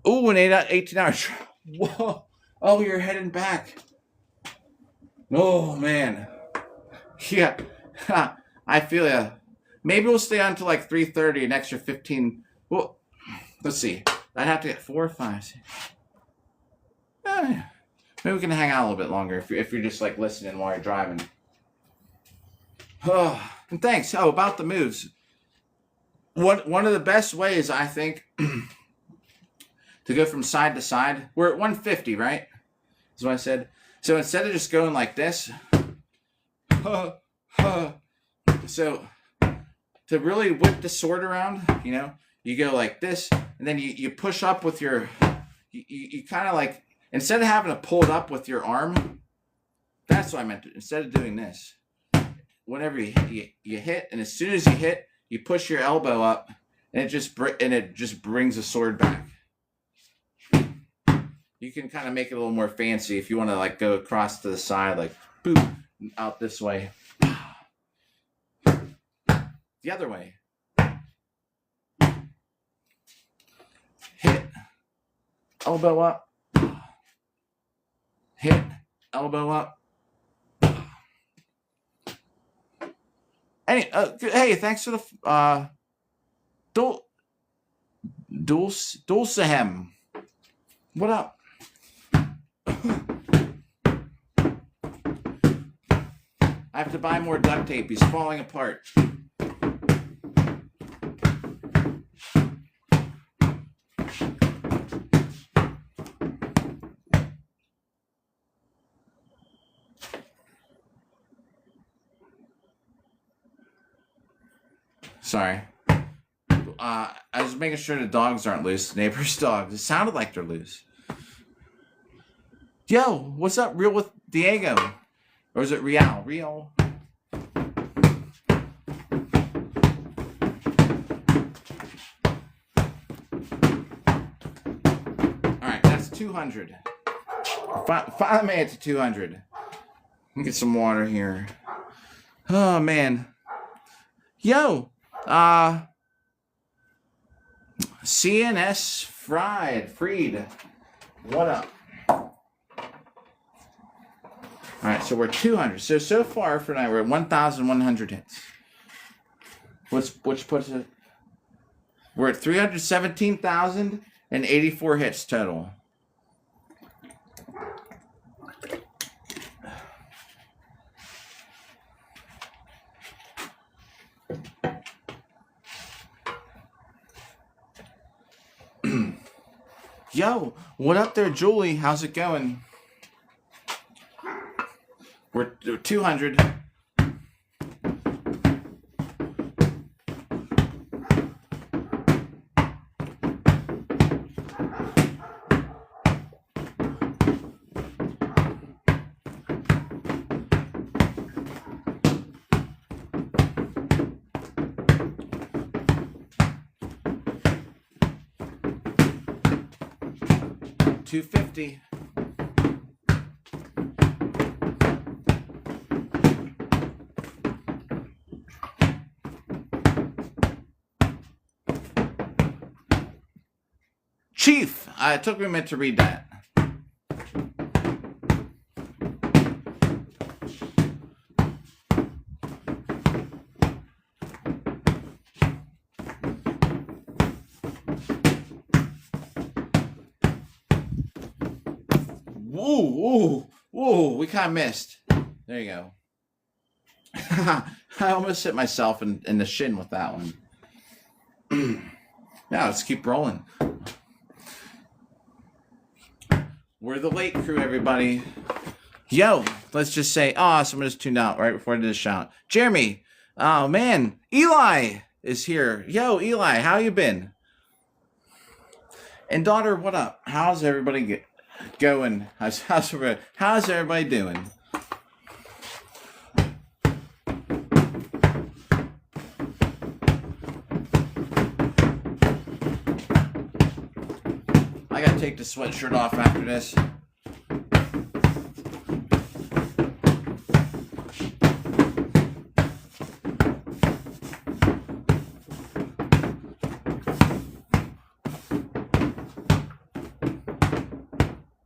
Ooh, an 18 hours. Whoa. Oh, you're heading back. Oh, man. Yeah. I feel ya. Maybe we'll stay on to like 3:30, an extra 15. Well, let's see. I'd have to get 4 or 5. Maybe we can hang out a little bit longer if you're just like listening while you're driving. Oh, and thanks. Oh, about the moves. One of the best ways, I think, to go from side to side. We're at 150, right? That's what I said. So instead of just going like this, so to really whip the sword around, you go like this, and then you push up with your, you kind of like, instead of having to pull it up with your arm, that's what I meant. Instead of doing this. Whenever you hit, and as soon as you hit, you push your elbow up, and it just brings the sword back. You can kind of make it a little more fancy if you want to like go across to the side, like boop, out this way. The other way. Hit, elbow up. Hit, elbow up. Hey, thanks for the Dulcehem. What up? I have to buy more duct tape. He's falling apart. Sorry. I was making sure the dogs aren't loose. Neighbor's dogs. It sounded like they're loose. Yo, what's up, Real with Diego? Or is it Real? Real. Alright, that's 200. Finally made it to 200. Let me get some water here. Oh, man. Yo, CNS Freed. What up? Alright, so we're 200. So far for tonight, we're at 1,100 hits. Which puts it... We're at 317,084 hits total. Yo, what up there, Julie? How's it going? We're 200. $250. Chief, it took me a minute to read that. Whoa, we kind of missed. There you go. I almost hit myself in the shin with that one. Now, let's keep rolling. We're the late crew, everybody. Yo, let's just say, someone just tuned out right before I did a shout. Jeremy, oh man, Eli is here. Yo, Eli, how you been? And daughter, what up? How's everybody going? How's everybody doing? I gotta take the sweatshirt off after this.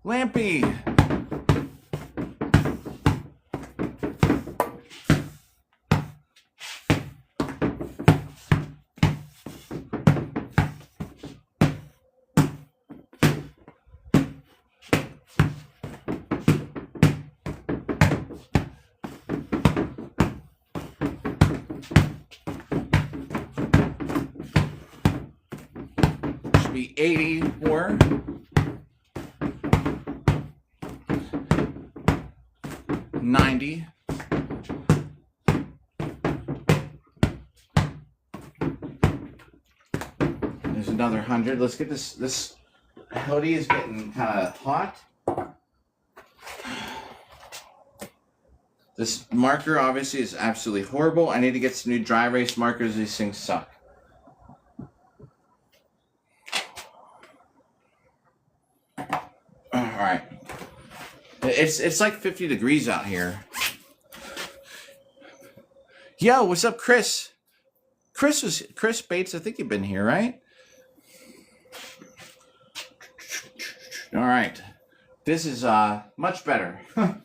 Lampy. Should be 84. 90. There's another 100. Let's get this hoodie is getting kind of hot. This marker obviously is absolutely horrible. I need to get some new dry erase markers. These things suck. All right. It's like 50 degrees out here. Yo, what's up, Chris? Chris Bates. I think you've been here, right? All right. This is much better. All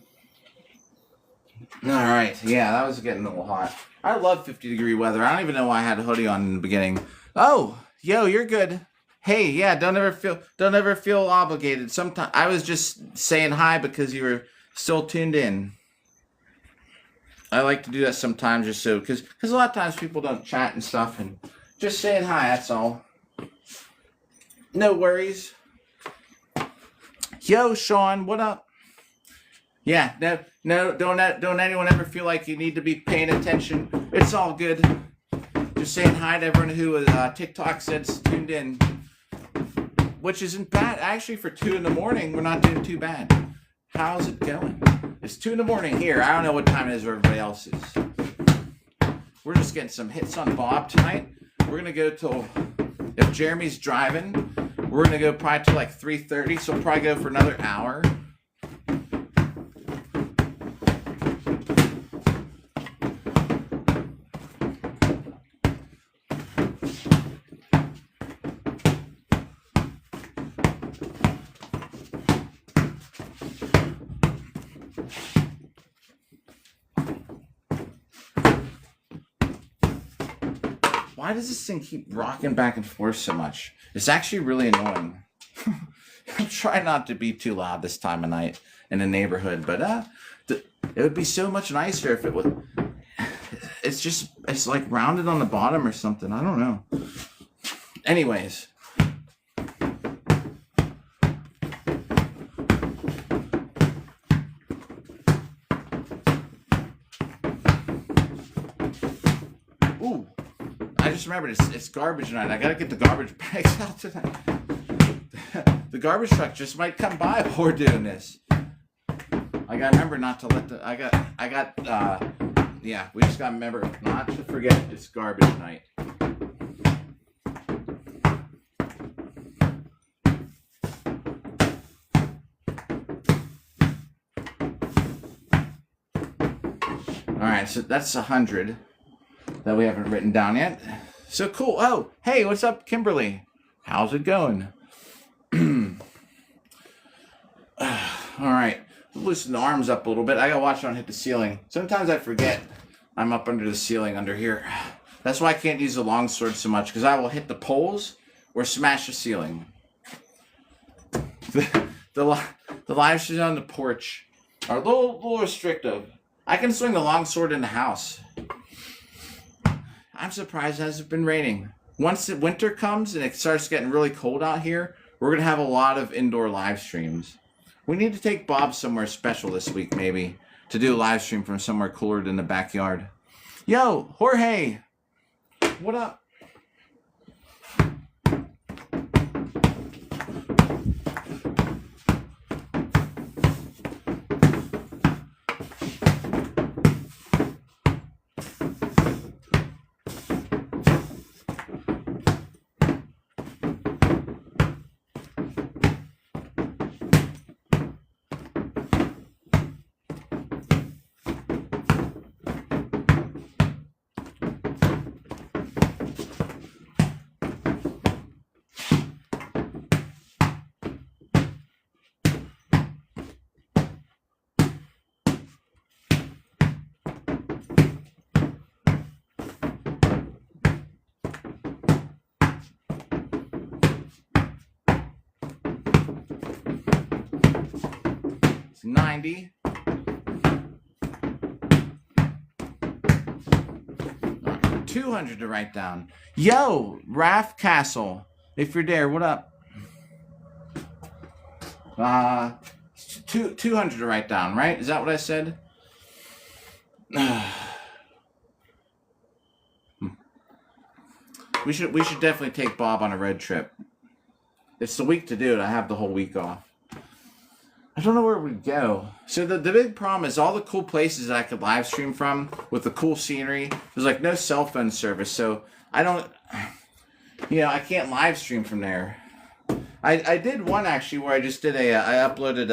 right. Yeah, that was getting a little hot. I love 50-degree weather. I don't even know why I had a hoodie on in the beginning. Oh, yo, you're good. Hey, yeah, don't ever feel obligated. Sometimes I was just saying hi because you were still tuned in. I like to do that sometimes just so because a lot of times people don't chat and stuff, and just saying hi, that's all. No worries. Yo, Sean, what up? Yeah, no, don't anyone ever feel like you need to be paying attention. It's all good. Just saying hi to everyone who TikTok said's tuned in, which isn't bad. Actually, for 2 in the morning, we're not doing too bad. How's it going? It's 2 in the morning here. I don't know what time it is where everybody else is. We're just getting some hits on Bob tonight. We're going to go till, if Jeremy's driving, we're going to go probably till like 3:30, so we'll probably go for another hour. Why does this thing keep rocking back and forth so much? It's actually really annoying. I'll try not to be too loud this time of night in the neighborhood, but it would be so much nicer if it was. It's like rounded on the bottom or something. I don't know. Anyways. Ooh. I just remembered it's garbage night. I gotta get the garbage bags out tonight. The garbage truck just might come by while we're doing this. I gotta remember not to let yeah, we just gotta remember not to forget it's garbage night. Alright, so that's 100. That we haven't written down yet. So cool. Oh, hey, what's up, Kimberly? How's it going? All right. Loosen the arms up a little bit. I gotta watch on hit the ceiling. Sometimes I forget I'm up under the ceiling under here. That's why I can't use the longsword so much, because I will hit the poles or smash the ceiling. The live streams on the porch are a little restrictive. I can swing the longsword in the house. I'm surprised it hasn't been raining. Once the winter comes and it starts getting really cold out here, we're going to have a lot of indoor live streams. We need to take Bob somewhere special this week, maybe, to do a live stream from somewhere cooler than the backyard. Yo, Jorge! What up? 90. Right, 200 to write down. Yo, Raph Castle. If you're there, what up? 200 to write down, right? Is that what I said? We should definitely take Bob on a road trip. It's the week to do it. I have the whole week off. I don't know where we'd go. So the big problem is all the cool places that I could live stream from with the cool scenery. There's like no cell phone service, so I don't, I can't live stream from there. I did one actually where I just did I uploaded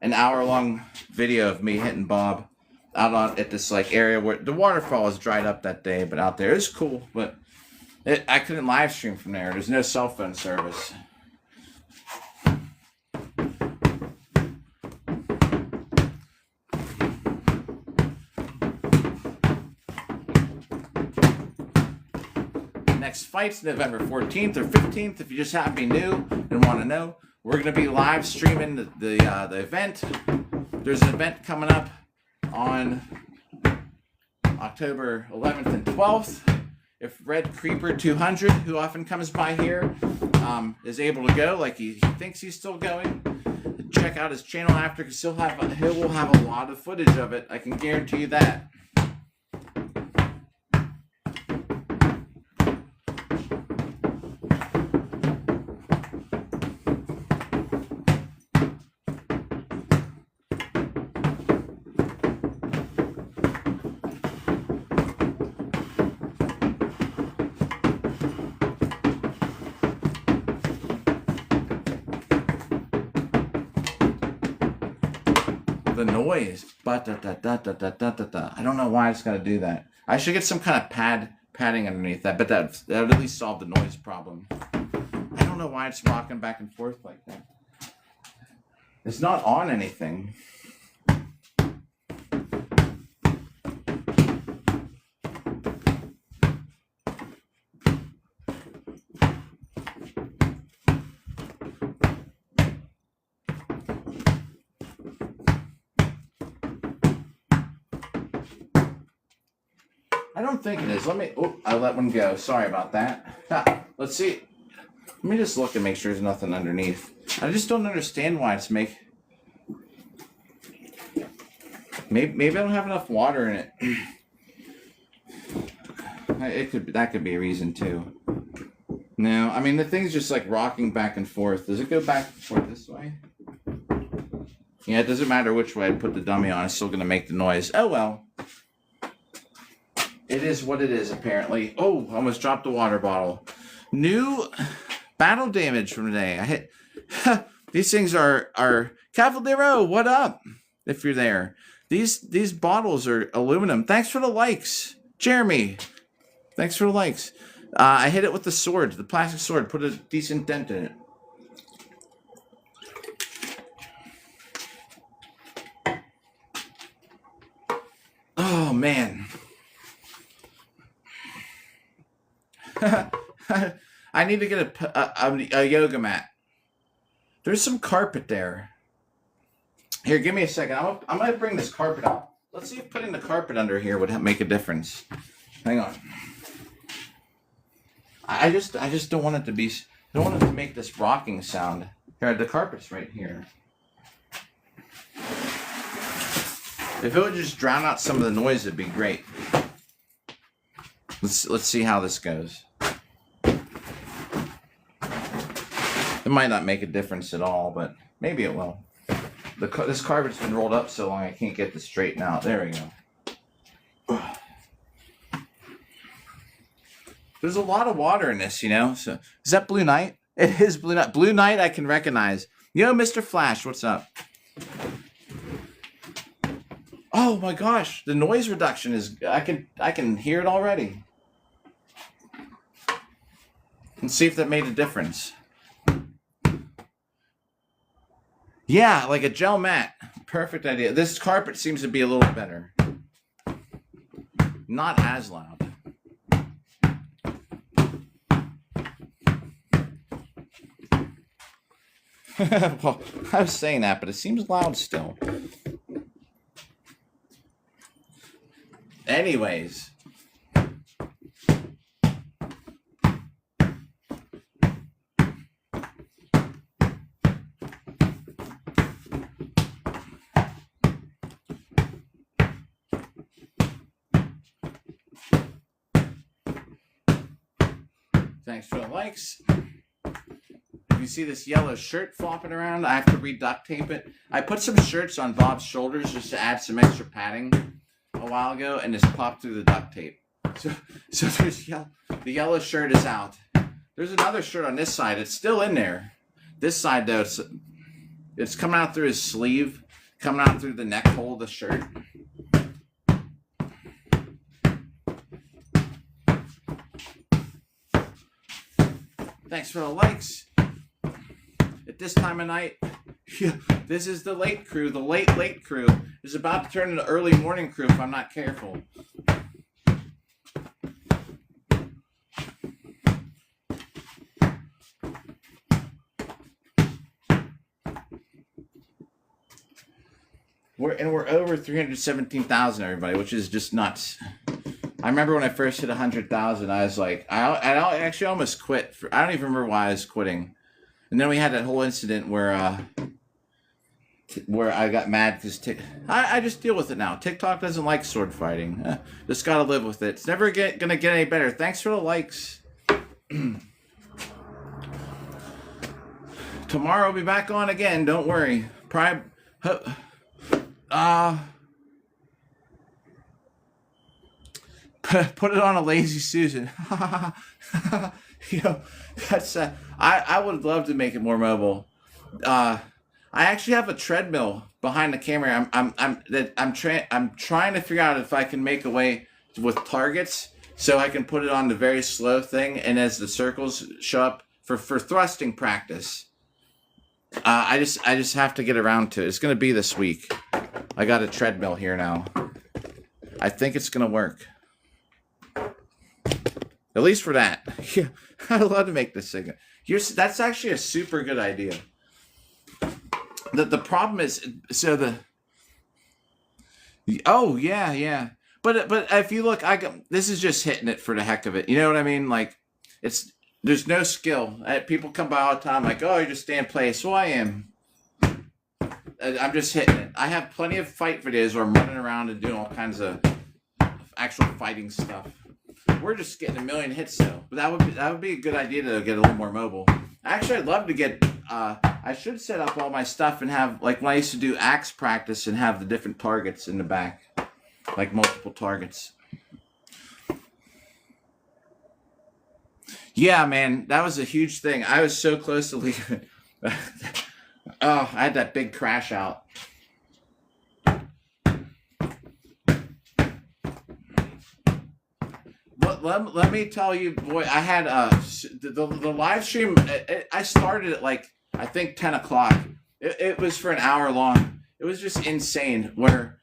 an hour-long video of me hitting Bob out at this like area where the waterfall was dried up that day, but out there. It was cool, but I couldn't live stream from there. There's no cell phone service. Next fight's November 14th or 15th. If you just happen to be new and want to know, we're going to be live streaming the event. There's an event coming up on October 11th and 12th. If Red Creeper 200, who often comes by here, is able to go, like he thinks he's still going, check out his channel after, because he will have a lot of footage of it. I can guarantee you that. the noise. But da da da da da da da da. I don't know why it's got to do that. I should get some kind of padding underneath that, but that would at least solve the noise problem. I don't know why it's rocking back and forth like that. It's not on anything. I don't think it is. I let one go. Sorry about that. Let's see. Let me just look and make sure there's nothing underneath. I just don't understand why it's Maybe I don't have enough water in it. That could be a reason too. No, I mean the thing's just like rocking back and forth. Does it go back and forth this way? Yeah, it doesn't matter which way I put the dummy on. It's still gonna make the noise. Oh well. It is what it is, apparently. Oh, I almost dropped the water bottle. New battle damage from today. I hit. These things are Cavallero. What up? If you're there, these bottles are aluminum. Thanks for the likes, Jeremy. Thanks for the likes. I hit it with the sword, the plastic sword. Put a decent dent in it. Oh man. I need to get a yoga mat. There's some carpet there. Here, give me a second. I'm going to bring this carpet out. Let's see if putting the carpet under here would make a difference. Hang on. I just don't want it to be. I don't want it to make this rocking sound. Here, the carpet's right here. If it would just drown out some of the noise, it'd be great. Let's see how this goes. It might not make a difference at all, but maybe it will. This carpet's been rolled up so long I can't get this straightened out. There we go. There's a lot of water in this, you know. So is that Blue Knight? It is Blue Knight. Blue Knight I can recognize. Yo, Mr. Flash, what's up? Oh my gosh, the noise reduction is I can hear it already. Let's see if that made a difference. Yeah, like a gel mat. Perfect idea. This carpet seems to be a little better. Not as loud. Well, I was saying that, but it seems loud still. Anyways. Thanks for the likes. If you see this yellow shirt flopping around, I have to re-duct tape it. I put some shirts on Bob's shoulders just to add some extra padding a while ago and just popped through the duct tape. So there's the yellow shirt is out. There's another shirt on this side. It's still in there. This side though, it's coming out through his sleeve, coming out through the neck hole of the shirt. Thanks for the likes. At this time of night, this is the late crew. The late crew is about to turn into early morning crew if I'm not careful. We're over 317,000, everybody, which is just nuts. I remember when I first hit 100,000, I was like, I actually almost quit. I don't even remember why I was quitting. And then we had that whole incident where I got mad because I just deal with it now. TikTok doesn't like sword fighting. Just gotta live with it. It's never gonna get any better. Thanks for the likes. Tomorrow I'll be back on again. Don't worry. Put it on a lazy Susan. You know, that's I would love to make it more mobile. I actually have a treadmill behind the camera. I'm trying to figure out if I can make a way with targets so I can put it on the very slow thing, and as the circles show up for thrusting practice. I just have to get around to it. It's gonna be this week. I got a treadmill here now. I think it's gonna work. At least for that. Yeah, I'd love to make this thing. That's actually a super good idea. The problem is, oh yeah. But if you look, this is just hitting it for the heck of it. You know what I mean? Like, there's no skill. People come by all the time like, oh, you just stay in place. So I am. I'm just hitting it. I have plenty of fight videos where I'm running around and doing all kinds of actual fighting stuff. We're just getting a million hits though. But that would be a good idea to get a little more mobile. Actually, I'd love to get. I should set up all my stuff and have, like, when I used to do axe practice and have the different targets in the back, like multiple targets. Yeah, man, that was a huge thing. I was so close to leaving. Oh, I had that big crash out. Let me tell you, boy, I had the live stream. I started at, like, I think 10 o'clock. It was for an hour long. It was just insane. Where,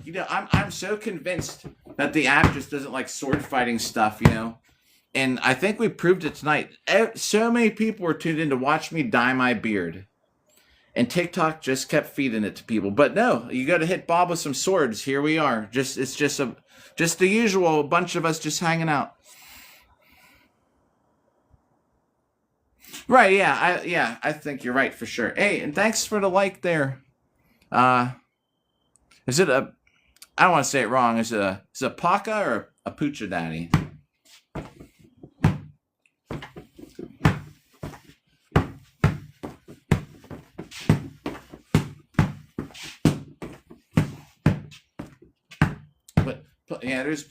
you know, I'm so convinced that the app just doesn't like sword fighting stuff, you know. And I think we proved it tonight. So many people were tuned in to watch me dye my beard. And TikTok just kept feeding it to people. But no, you got to hit Bob with some swords. Here we are. It's just the usual bunch of us just hanging out. Right, yeah, I think you're right for sure. Hey, and thanks for the like there. Is it a? I don't want to say it wrong. Is it a Paca or a Poocha Daddy? But yeah, there's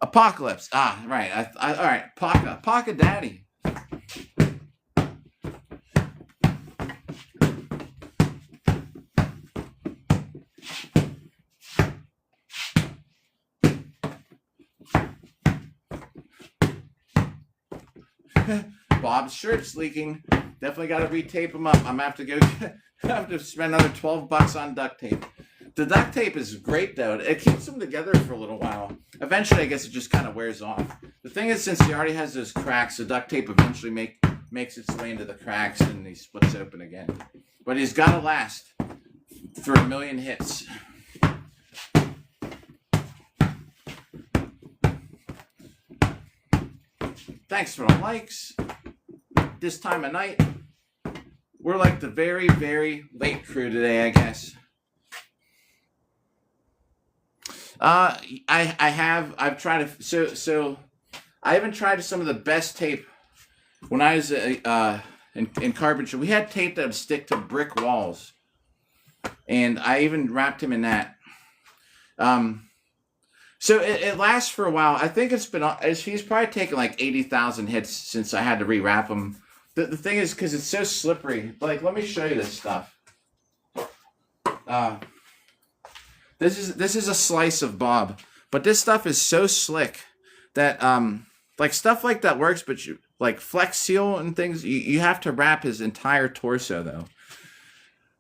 Apocalypse. Ah, right. All right, Paca Daddy. Bob's shirt's leaking. Definitely got to retape him up. I'm gonna have to go. I have to spend another $12 on duct tape. The duct tape is great though. It keeps them together for a little while. Eventually, I guess it just kind of wears off. The thing is, since he already has those cracks, the duct tape eventually makes its way into the cracks and he splits open again. But he's got to last for a million hits. Thanks for the likes. This time of night, we're like the very, very late crew today, I guess. I've tried so I even tried some of the best tape when I was in carpentry. We had tape that would stick to brick walls, and I even wrapped him in that. So it lasts for a while. I think he's probably taken like 80,000 hits since I had to rewrap him. The thing is, because it's so slippery. Like, let me show you this stuff. This is a slice of Bob, but this stuff is so slick that like stuff like that works, but like Flex Seal and things, you have to wrap his entire torso though,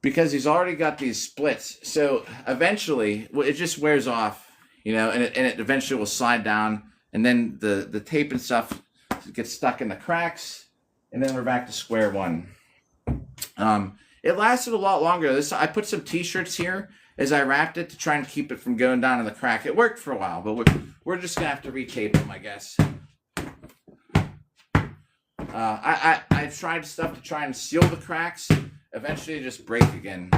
because he's already got these splits. So eventually, it just wears off, you know, and it eventually will slide down, and then the tape and stuff gets stuck in the cracks, and then we're back to square one. It lasted a lot longer. I put some T-shirts here as I wrapped it to try and keep it from going down in the crack. It worked for a while, but we're just gonna have to retape them, I guess. I tried stuff to try and seal the cracks. Eventually, they just break again.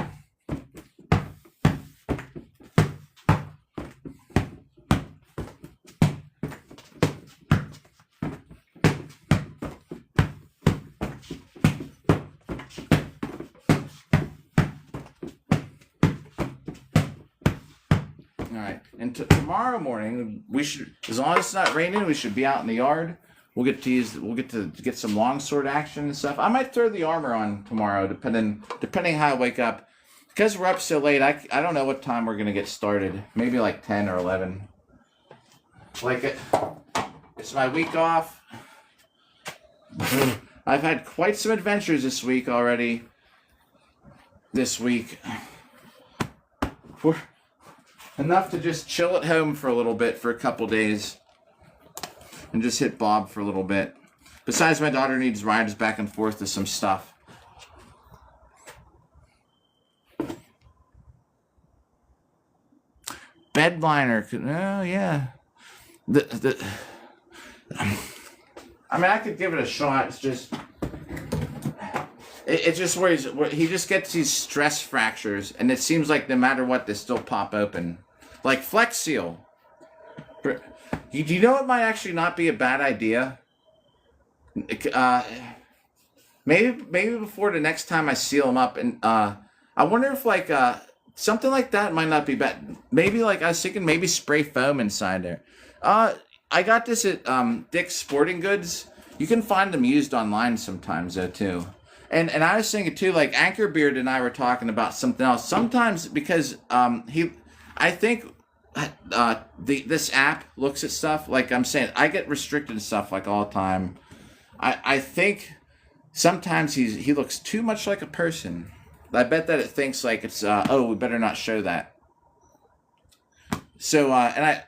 All right, and tomorrow morning we should, as long as it's not raining, we should be out in the yard We'll get to get some longsword action and stuff. I might throw the armor on tomorrow, depending how I wake up. Because we're up so late, I don't know what time we're gonna get started. Maybe like 10 or 11. It's my week off. I've had quite some adventures this week already. This week. Enough to just chill at home for a little bit for a couple days. And just hit Bob for a little bit. Besides, my daughter needs rides back and forth to some stuff. Bed liner. Oh, yeah. I mean, I could give it a shot. It's just... It's just where he just gets these stress fractures, and it seems like no matter what, they still pop open. Like Flex Seal. Do you know it might actually not be a bad idea? Maybe before the next time I seal them up, and I wonder if like something like that might not be bad. Maybe like I was thinking, maybe spray foam inside there. I got this at Dick's Sporting Goods. You can find them used online sometimes though too. And I was thinking too, like Anchorbeard and I were talking about something else. Sometimes because I think this app looks at stuff like I'm saying. I get restricted and stuff like all the time. I think sometimes he looks too much like a person. I bet that it thinks like it's we better not show that. So and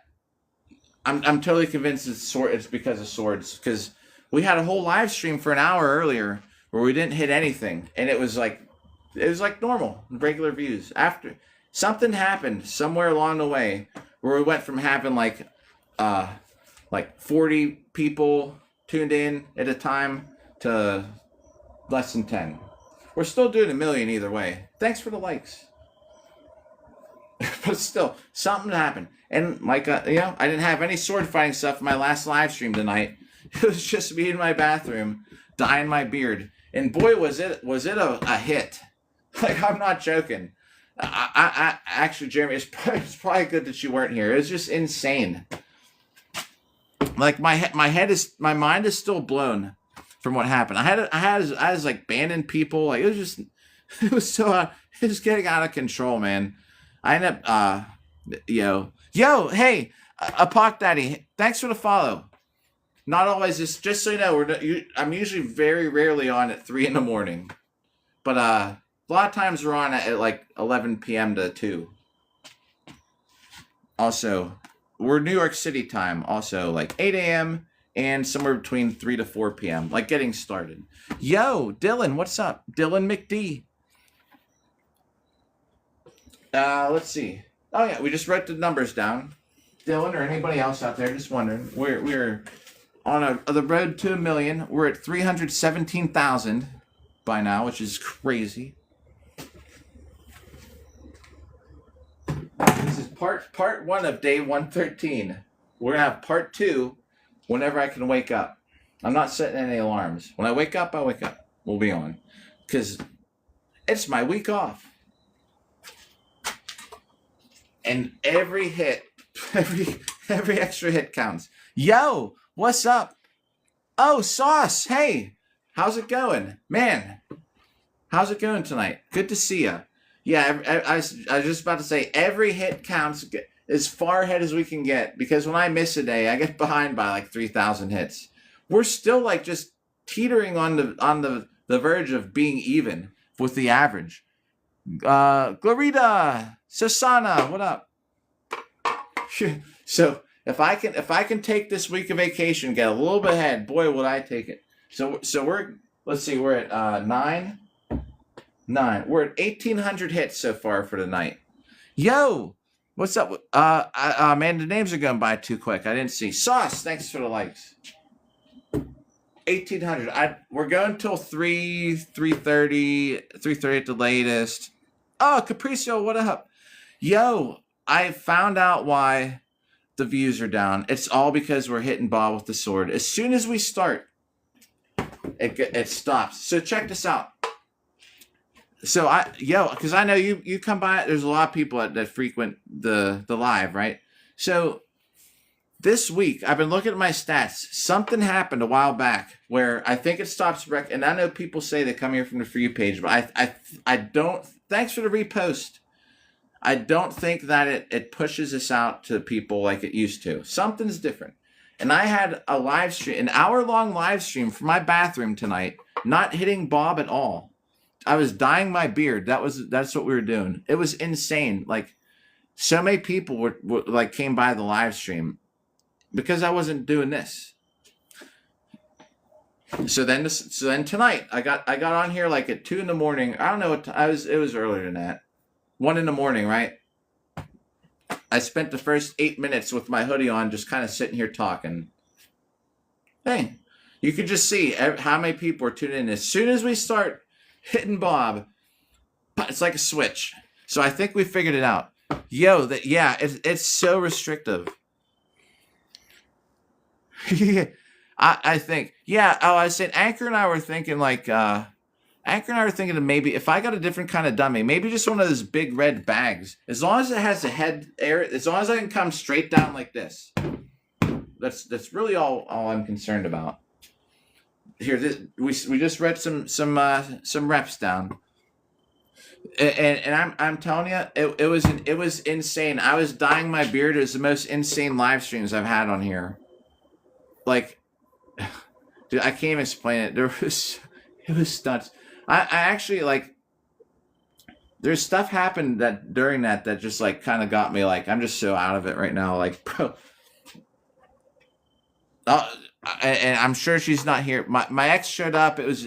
I'm totally convinced it's because of swords, because we had a whole live stream for an hour earlier where we didn't hit anything, and it was like normal, regular views. After something happened somewhere along the way where we went from having like 40 people tuned in at a time to less than 10. We're still doing 1 million either way. Thanks for the likes. But still, something happened. And like, I didn't have any sword fighting stuff in my last live stream tonight. It was just me in my bathroom, dyeing my beard. And boy, was it a hit. Like, I'm not joking. I actually, Jeremy, it's probably good that you weren't here. It was just insane. Like, my mind is still blown from what happened. I was like banning people. Like, it was getting out of control, man. I ended up, yo, hey, Apoc Daddy, thanks for the follow. Not always, just so you know, I'm usually very rarely on at 3 a.m, but a lot of times we're on at like 11 p.m. to 2. Also, we're New York City time, also like 8 a.m. and somewhere between 3 to 4 p.m. Like getting started. Yo, Dylan, what's up? Dylan McD. Let's see. Oh yeah, we just wrote the numbers down. Dylan or anybody else out there just wondering, we're on the road to 1 million. We're at 317,000 by now, which is crazy. This is part 1 of day 113. We're gonna have part 2 whenever I can wake up. I'm not setting any alarms. When I wake up, I wake up. We'll be on, because it's my week off. And every hit, every extra hit counts. Yo, what's up? Oh, Sauce, hey, how's it going? Man, how's it going tonight? Good to see you. Yeah, I was just about to say, every hit counts as far ahead as we can get, because when I miss a day, I get behind by like 3,000 hits. We're still like just teetering on the verge of being even with the average. Glorita, Sasana, what up? So if I can take this week of vacation, get a little bit ahead, boy, would I take it. So we're at 9. We're at 1,800 hits so far for the night. Yo, what's up? Man, the names are going by too quick. I didn't see. Sauce, thanks for the likes. 1,800. We're going till 3:30 at the latest. Oh, Capricio, what up? Yo, I found out why the views are down. It's all because we're hitting Bob with the sword. As soon as we start, it stops. So check this out. So because I know you come by. There's a lot of people that frequent the live, right? So this week, I've been looking at my stats. Something happened a while back where I think it stops and I know people say they come here from the For You page, but I don't. Thanks for the repost. I don't think that it pushes us out to people like it used to. Something's different. And I had a live stream, an hour-long live stream from my bathroom tonight, not hitting Bob at all. I was dyeing my beard. That's what we were doing. It was insane. Like, so many people were like came by the live stream because I wasn't doing this. So then tonight I got on here like at 2 a.m. I don't know what it was earlier than that. 1 a.m, right? I spent the first 8 minutes with my hoodie on, just kind of sitting here talking. Hey, you could just see how many people are tuning in. As soon as we start hitting Bob, it's like a switch. So I think we figured it out. Yo, it's so restrictive. I think, yeah. Oh, I said Anchor and I were thinking of maybe if I got a different kind of dummy, maybe just one of those big red bags. As long as it has a head air, as long as I can come straight down like this. That's really all I'm concerned about. Here, we just read some reps down, and I'm telling you, it was insane. I was dyeing my beard. It was the most insane live streams I've had on here. Like, dude, I can't even explain it. It was nuts. I actually, like, there's stuff happened during that just like kind of got me, like, I'm just so out of it right now. Like, bro. And I'm sure she's not here. My ex showed up. It was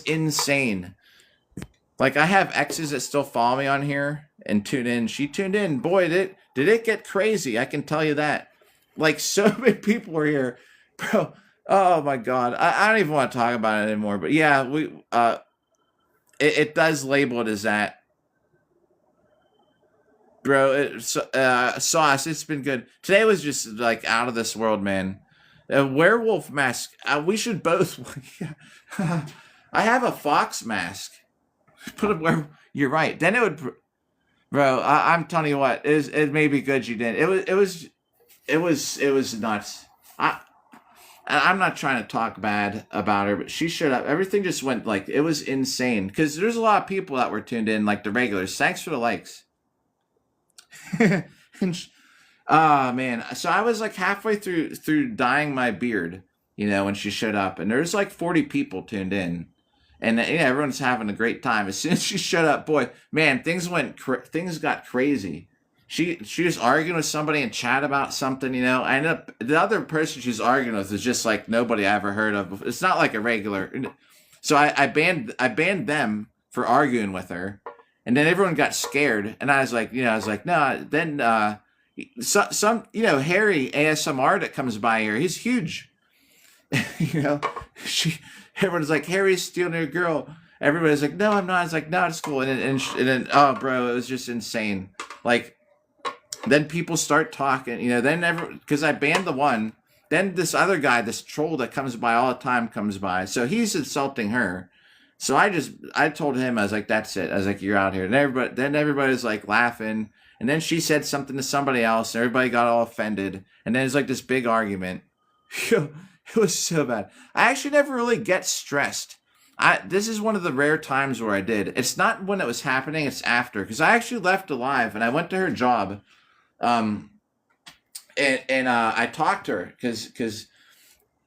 insane. Like, I have exes that still follow me on here and tune in. She tuned in. Boy, did it get crazy. I can tell you that. Like, so many people were here, bro. Oh my God. I don't even want to talk about it anymore, but yeah, it does label it as that. Bro, Sauce, it's been good. Today was just like out of this world, man. A werewolf mask. We should both. I have a fox mask. Put it where you're right. Then it would, bro. I'm telling you what, it may be good you didn't. It was nuts. I'm not trying to talk bad about her, but she showed up. Everything just went like, it was insane. Because there's a lot of people that were tuned in, like the regulars. Thanks for the likes. Man. So I was like halfway through dyeing my beard, when she showed up. And there's like 40 people tuned in. And everyone's having a great time. As soon as she showed up, boy, man, things got crazy. She was arguing with somebody in chat about something, I ended up, the other person she's arguing with is just like nobody I ever heard of before. It's not like a regular. So I banned them for arguing with her. And then everyone got scared. And I was like, no. Then some Harry ASMR that comes by here, he's huge. Everyone's like, Harry's stealing your girl. Everybody's like, no, I'm not. It's like, no, it's cool. And then, oh, bro, it was just insane. Like, then people start talking, because I banned the one. Then this other guy, this troll that comes by all the time comes by. So he's insulting her. So I told him, I was like, that's it. I was like, you're out here. And then everybody's like laughing. And then she said something to somebody else. And everybody got all offended. And then it's like this big argument. It was so bad. I actually never really get stressed. This is one of the rare times where I did. It's not when it was happening, it's after. Because I actually left alive and I went to her job. And I talked to her because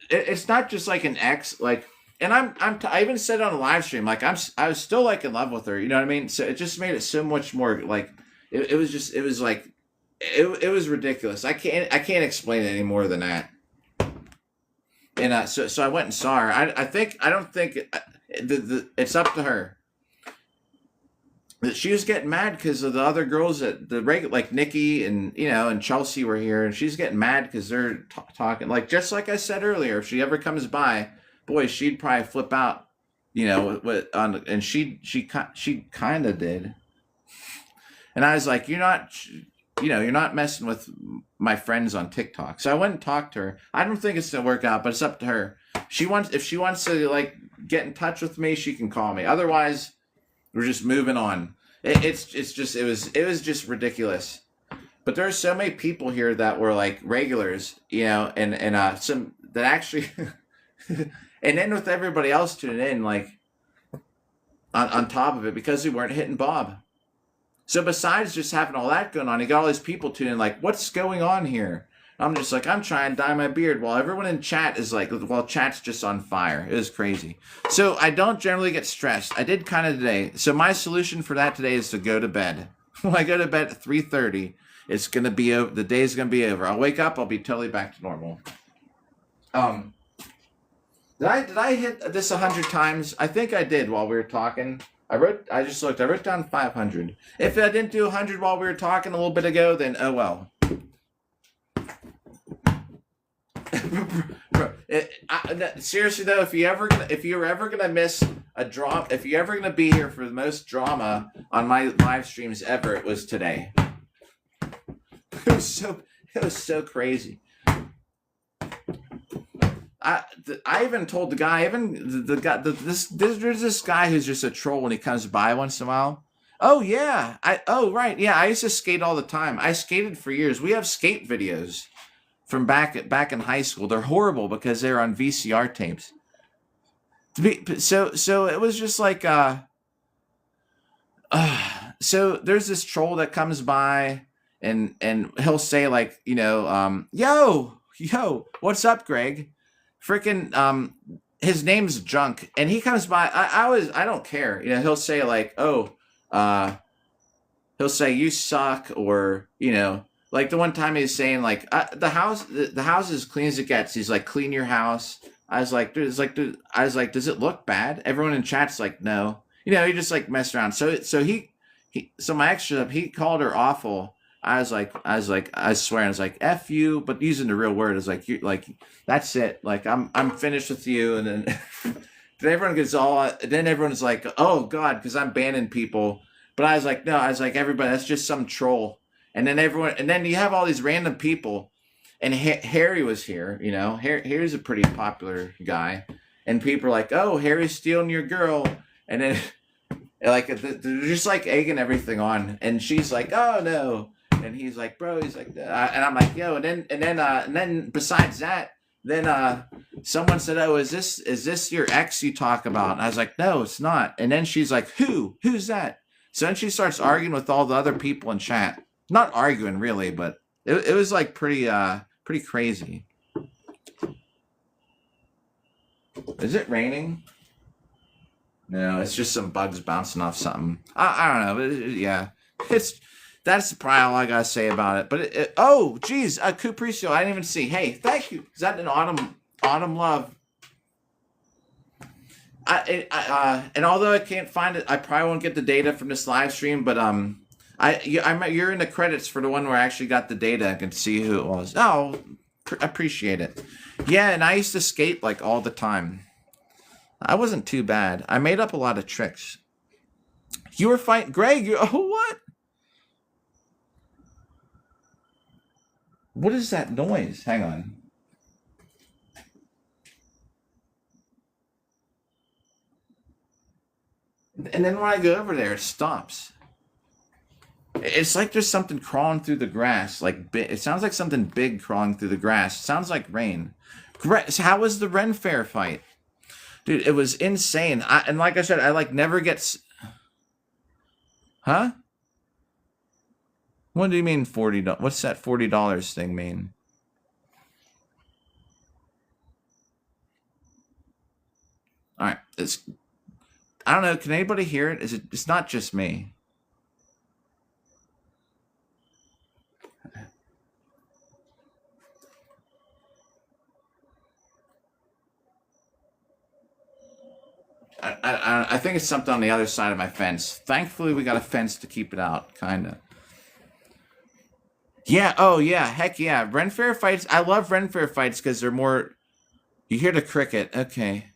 it's not just like an ex, like, and I even said it on a live stream, like I was still like in love with her, you know what I mean? So it just made it so much more like, it was ridiculous. I can't explain it any more than that. And so I went and saw her. I don't think it's up to her. She was getting mad because of the other girls at the regular, like Nikki and and Chelsea were here, and she's getting mad because they're talking, like, just like I said earlier. If she ever comes by, boy, she'd probably flip out, and she kind of did. And I was like, you're not messing with my friends on TikTok. So I went and talked to her. I don't think it's gonna work out, but it's up to her. If she wants to like get in touch with me, she can call me. Otherwise, we're just moving on. It was just ridiculous. But there are so many people here that were like regulars, and some that actually, and then with everybody else tuning in, like on top of it, because we weren't hitting Bob. So besides just having all that going on, you got all these people tuning in, like, what's going on here? I'm just like, I'm trying to dye my beard while everyone in chat is like, well, chat's just on fire. It was crazy. So I don't generally get stressed. I did kind of today. So my solution for that today is to go to bed. When I go to bed at 3:30, it's going to be over. The day's going to be over. I'll wake up. I'll be totally back to normal. Did I hit this 100 times? I think I did while we were talking. I wrote down 500. If I didn't do 100 while we were talking a little bit ago, then oh well. Seriously though, if you're ever gonna miss a drama, if you're ever gonna be here for the most drama on my live streams ever, it was today. It was so crazy. I even told the guy, there's this guy who's just a troll when he comes by once in a while. Oh yeah, right, yeah. I used to skate all the time. I skated for years. We have skate videos from back in high school. They're horrible because they're on VCR tapes. So it was just like so there's this troll that comes by and he'll say like, yo, what's up, Greg? Freaking his name's Junk, and he comes by. I don't care. He'll say like, he'll say you suck, or like the one time he was saying like the house is as clean as it gets. He's like, clean your house. I was like, does it look bad? Everyone in chat's like, no. He just like messed around. So my ex showed up. He called her awful. I swear, I was like, F you, but using the real word. I was like, you like, that's it. Like, I'm finished with you. And then, then everyone's like, oh God, because I'm banning people. But I was like, no, everybody, that's just some troll. And then you have all these random people, and Harry was here, Harry's a pretty popular guy. And people are like, oh, Harry's stealing your girl. And then, like, they're just like egging everything on. And she's like, oh no. And he's like, bro, and I'm like, yo, and then besides that, then someone said, oh, is this your ex you talk about? And I was like, no, it's not. And then she's like, who's that? So then she starts arguing with all the other people in chat. Not arguing really, but it was like pretty crazy. Is it raining? No, it's just some bugs bouncing off something. I don't know, but yeah, that's probably all I gotta say about it. But oh, geez, Cupricio, I didn't even see. Hey, thank you. Is that an autumn love? And although I can't find it, I probably won't get the data from this live stream. But you're in the credits for the one where I actually got the data. I can see who it was. Oh, appreciate it. Yeah, and I used to skate like all the time. I wasn't too bad. I made up a lot of tricks. You were fighting Greg. What? What is that noise? Hang on. And then when I go over there, it stops. It's like there's something crawling through the grass. Like it sounds like something big crawling through the grass. It sounds like rain. How was the Ren Fair fight? Dude, it was insane. And like I said, I like never get... Huh? What do you mean $40? What's that $40 thing mean? All right, I don't know. Can anybody hear it? It's not just me. I think it's something on the other side of my fence. Thankfully, we got a fence to keep it out, kind of. Yeah, oh yeah, heck yeah. Ren Fair fights, I love Ren Fair fights because they're more... You hear the cricket, okay.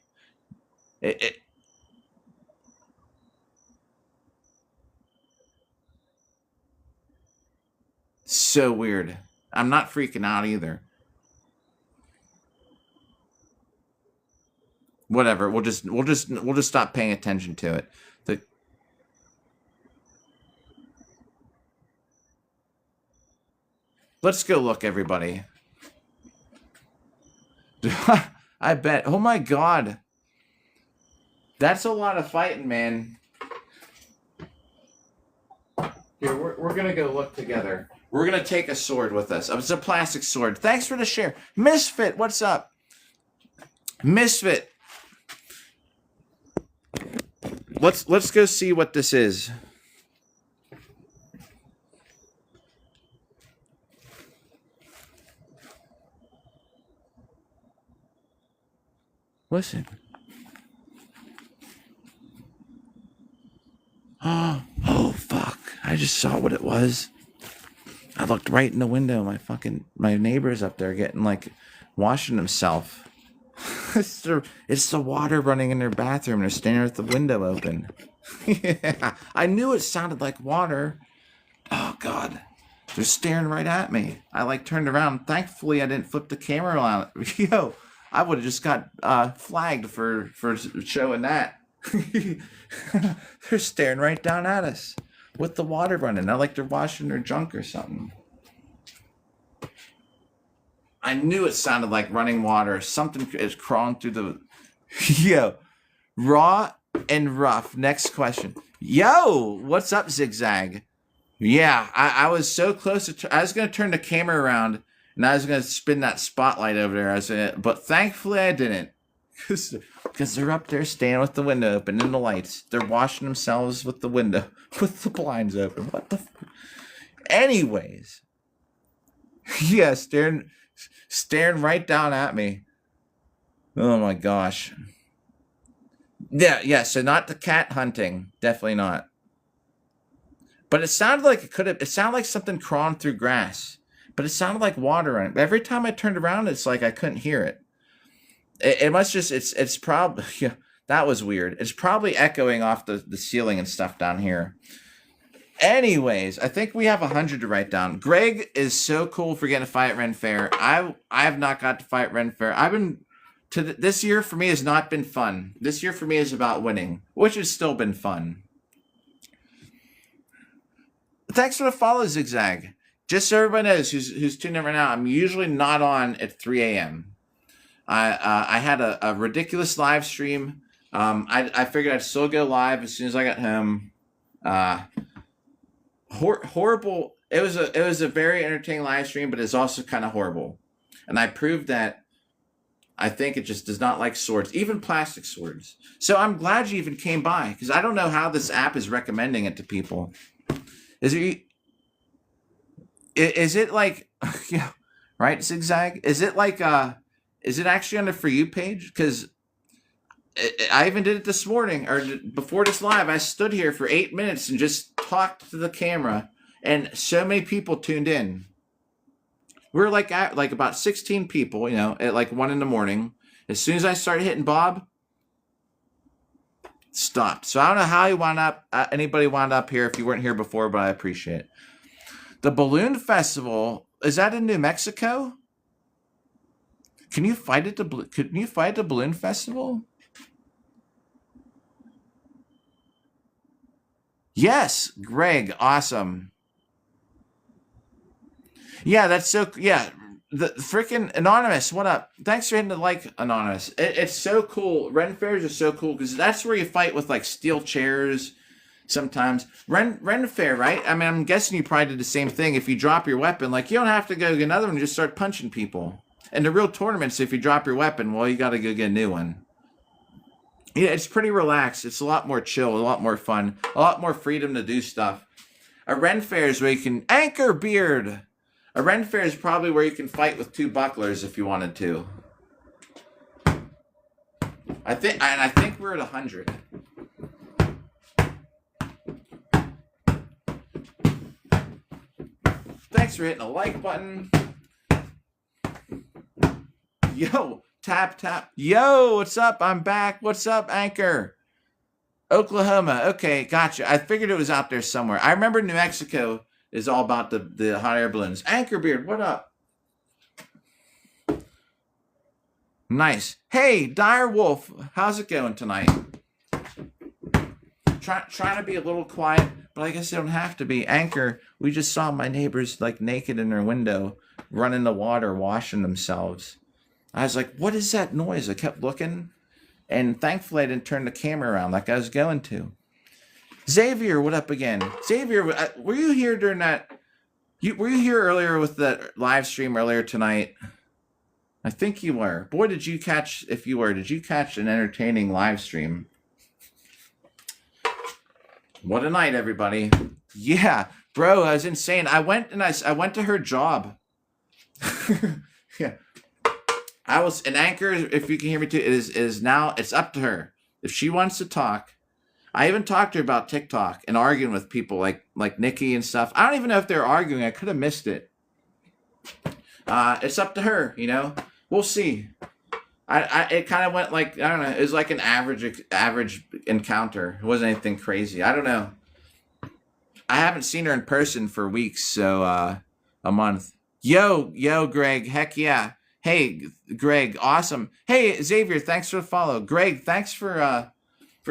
So weird. I'm not freaking out either. Whatever. We'll just stop paying attention to it. Let's go look, everybody. I bet. Oh my God. That's a lot of fighting, man. Here, we're going to go look together. We're going to take a sword with us. It's a plastic sword. Thanks for the share. Misfit, what's up? Misfit. Let's go see what this is. Listen. Oh, fuck. I just saw what it was. I looked right in the window. My neighbor's up there getting washing himself. It's the water running in their bathroom. They're standing with the window open. Yeah, I knew it sounded like water. Oh, God. They're staring right at me. I turned around. Thankfully, I didn't flip the camera on. Yo, I would have just got flagged for showing that. They're staring right down at us with the water running. Not like they're washing their junk or something. I knew it sounded like running water. Something is crawling through the... Yo, raw and rough. Next question. Yo, what's up, Zigzag? Yeah, I was so close to... I was going to turn the camera around, and I was going to spin that spotlight over there. But thankfully, I didn't. Because they're up there staying with the window open and the lights. They're washing themselves with the window, with the blinds open. What the... Anyways. Yeah, staring right down at me. Oh my gosh. Yeah, so not the cat hunting. Definitely not. But it sounded like it sounded like something crawling through grass. But it sounded like water on it. Every time I turned around, it's like I couldn't hear it. It must just, it's probably, yeah, that was weird. It's probably echoing off the ceiling and stuff down here. Anyways, I think we have 100 to write down. Greg is so cool for getting to fight Ren Fair. I have not got to fight Ren Fair. This year for me has not been fun. This year for me is about winning, which has still been fun. Thanks for the follow, Zigzag. Just so everybody knows who's tuning in right now, I'm usually not on at 3 a.m. I had a ridiculous live stream. I figured I'd still go live as soon as I got home. Horrible. It was a very entertaining live stream, but it's also kind of horrible. And I proved that I think it just does not like swords, even plastic swords. So I'm glad you even came by, because I don't know how this app is recommending it to people. Is it like, yeah, right, Zigzag? Is it like is it actually on the For You page? Because I even did it this morning, or before this live. I stood here for 8 minutes and just talked to the camera, and so many people tuned in. We were at about 16 people, at 1 in the morning. As soon as I started hitting Bob, stopped. So I don't know how you wound up, anybody wound up here if you weren't here before, but I appreciate it. The Balloon Festival, is that in New Mexico? Can you fight at the Balloon Festival? Yes, Greg, awesome. Yeah, that's so... Yeah, the freaking Anonymous, what up? Thanks for hitting the like, Anonymous. It's so cool. Ren Fairs are so cool, because that's where you fight with, steel chairs sometimes. Ren Fair, right? I mean, I'm guessing you probably did the same thing. If you drop your weapon, you don't have to go get another one, just start punching people. And the real tournaments, if you drop your weapon, well, you got to go get a new one. Yeah, it's pretty relaxed. It's a lot more chill, a lot more fun, a lot more freedom to do stuff. A Ren Fair is where you can... Anchor Beard! A Ren Fair is probably where you can fight with 2 bucklers if you wanted to. I think we're at 100. Thanks for hitting the like button. Yo, tap. Yo, what's up? I'm back. What's up, Anchor? Oklahoma. Okay, gotcha. I figured it was out there somewhere. I remember New Mexico is all about the hot air balloons. Anchor Beard, what up? Nice. Hey, Dire Wolf, how's it going tonight? Trying trying to be a little quiet, but I guess they don't have to be. Anchor, we just saw my neighbors like naked in their window, running the water, washing themselves. I was like, what is that noise? I kept looking, and thankfully I didn't turn the camera around like I was going to. Xavier, what up again? Xavier, were you here during that? Were you here earlier with that live stream earlier tonight? I think you were. Boy, did you catch, if you were, did you catch an entertaining live stream? What a night, everybody. Yeah, bro, I was insane. I went to her job. Yeah. I was an Anchor, if you can hear me too, is now, it's up to her. If she wants to talk. I even talked to her about TikTok and arguing with people like Nikki and stuff. I don't even know if they're arguing. I could have missed it. It's up to her, you know. We'll see. It kind of went like, I don't know. It was like an average encounter. It wasn't anything crazy. I don't know. I haven't seen her in person for weeks, so a month. Yo, Greg. Heck yeah. Hey, Greg. Awesome. Hey, Xavier. Thanks for the follow. Greg, thanks for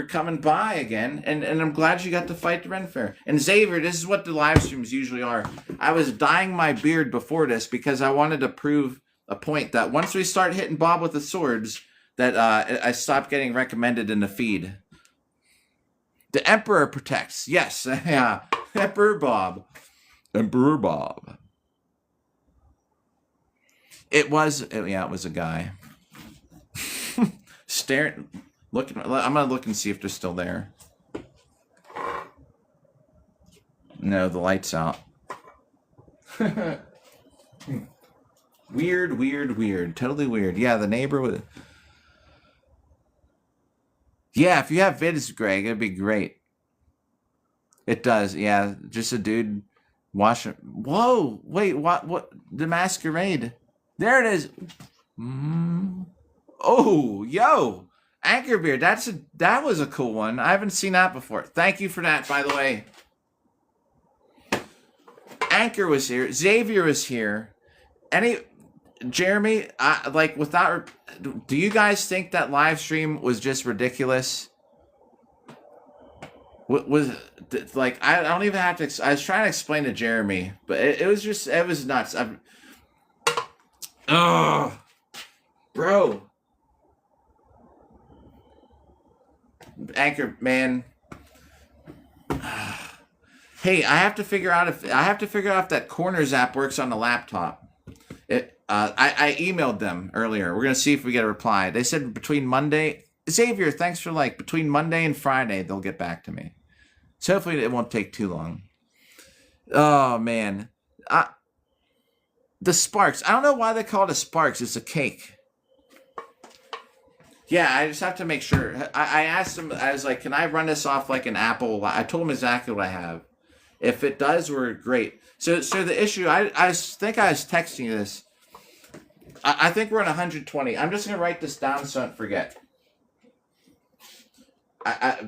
coming by again, and I'm glad you got to fight the Ren Fair. And Xavier, this is what the live streams usually are. I was dyeing my beard before this because I wanted to prove a point that once we start hitting Bob with the swords, that I stopped getting recommended in the feed. The Emperor protects. Yes, yeah, Emperor Bob. It was a guy. Staring. I'm gonna look and see if they're still there. No, the light's out. Weird. Totally weird. Yeah, the neighbor would. Yeah, if you have vids, Greg, it'd be great. It does. Yeah, just a dude washing. Whoa! Wait, what? The masquerade. There it is. Oh, yo. Anchor beard, that was a cool one. I haven't seen that before. Thank you for that, by the way. Anchor was here. Xavier was here. Jeremy, do you guys think that live stream was just ridiculous? I don't even have to. I was trying to explain to Jeremy, but it was nuts. Bro. Anchor, man. Hey, I have to figure out if that Corners app works on the laptop. I emailed them earlier. We're gonna see if we get a reply. They said between Monday. Xavier, thanks for between Monday and Friday they'll get back to me. So hopefully it won't take too long. Oh man, the Sparks. I don't know why they call it a Sparks. It's a cake. Yeah, I just have to make sure. I asked him, I was like, can I run this off like an Apple? I told him exactly what I have. If it does, we're great. So the issue, I think I was texting you this. I think we're on 120. I'm just going to write this down so I don't forget.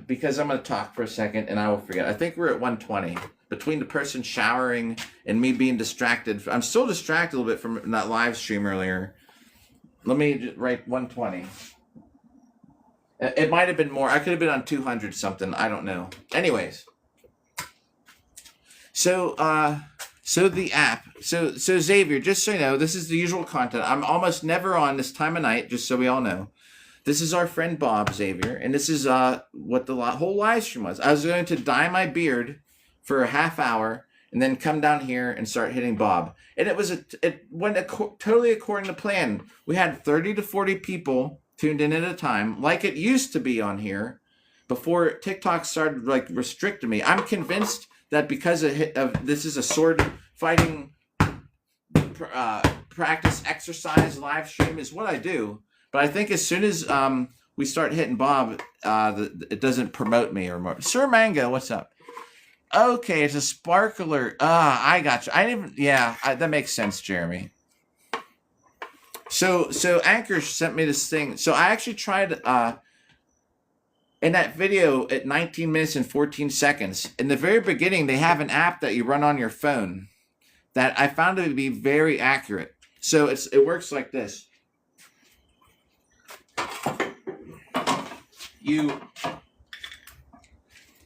Because I'm going to talk for a second and I will forget. I think we're at 120. Between the person showering and me being distracted. I'm still distracted a little bit from that live stream earlier. Let me just write 120. It might have been more. I could have been on 200 something. I don't know. Anyways. So the app. So Xavier, just so you know, this is the usual content. I'm almost never on this time of night, just so we all know. This is our friend Bob, Xavier, and this is what the whole live stream was. I was going to dye my beard for a half hour and then come down here and start hitting Bob. And it went totally according to plan. We had 30 to 40 people tuned in at a time, like it used to be on here before TikTok started restricting me. I'm convinced that because of this is a sword fighting practice exercise live stream is what I do. But I think as soon as we start hitting Bob, it doesn't promote me or more. Sir Mango, what's up? Okay, it's a sparkler. I got you. That makes sense, Jeremy. So Anchor sent me this thing. So I actually tried in that video at 19 minutes and 14 seconds. In the very beginning, they have an app that you run on your phone that I found to be very accurate. So it works like this.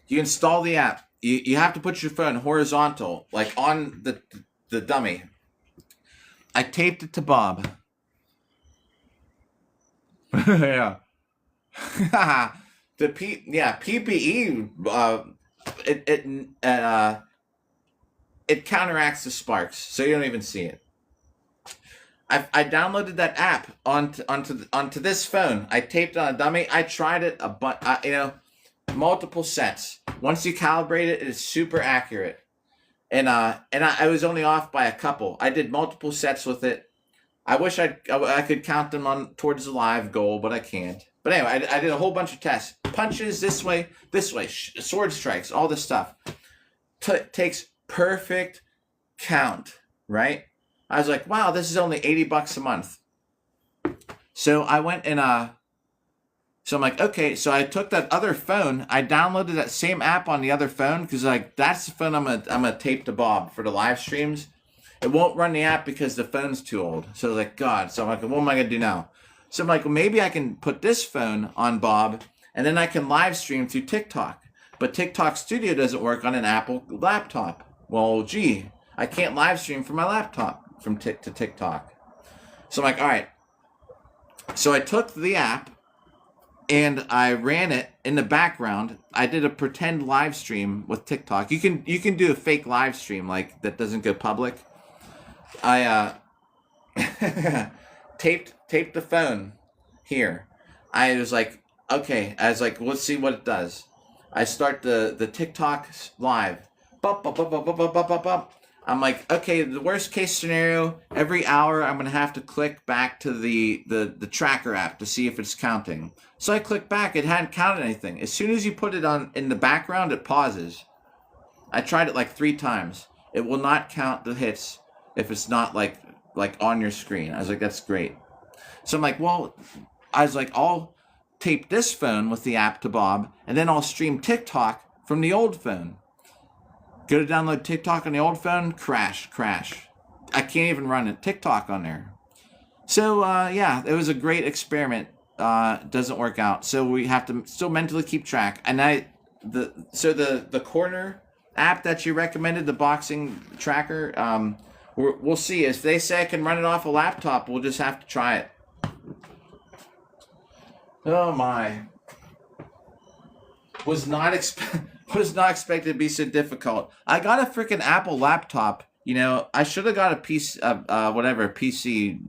You install the app. You have to put your phone horizontal, like on the dummy. I taped it to Bob. Yeah. PPE. It counteracts the sparks, so you don't even see it. I downloaded that app onto this phone. I taped it on a dummy. I tried it multiple sets. Once you calibrate it, it's super accurate. And I was only off by a couple. I did multiple sets with it. I wish I could count them on towards the live goal, but I can't. But anyway, I did a whole bunch of tests. Punches this way, sword strikes, all this stuff. Takes perfect count, right? I was like, wow, this is only $80 a month. So I went and so I'm like, okay. So I took that other phone. I downloaded that same app on the other phone because like that's the phone I'm gonna tape to Bob for the live streams. It won't run the app because the phone's too old. So I was like, God. So I'm like, what am I gonna do now? So I'm like, well, maybe I can put this phone on Bob, and then I can live stream through TikTok. But TikTok Studio doesn't work on an Apple laptop. Well, gee, I can't live stream from my laptop from to TikTok. So I'm like, all right. So I took the app and I ran it in the background. I did a pretend live stream with TikTok. You can do a fake live stream like that doesn't go public. I taped the phone here. I was like, okay. I was like, let's see what it does. I start the TikTok live. I'm like, okay, the worst case scenario, every hour I'm going to have to click back to the tracker app to see if it's counting. So I click back, it hadn't counted anything. As soon as you put it on in the background, it pauses. I tried it like 3 times. It will not count the hits if it's not like on your screen. I was like, that's great. So I'm like, well, I'll tape this phone with the app to Bob, and then I'll stream TikTok from the old phone. Go to download TikTok on the old phone, crash. I can't even run a TikTok on there. So, it was a great experiment. Doesn't work out. So we have to still mentally keep track. And the corner app that you recommended, the boxing tracker, we'll see. If they say I can run it off a laptop, we'll just have to try it. Oh my. Was not expected to be so difficult. I got a freaking Apple laptop. You know, I should have got a piece of PC,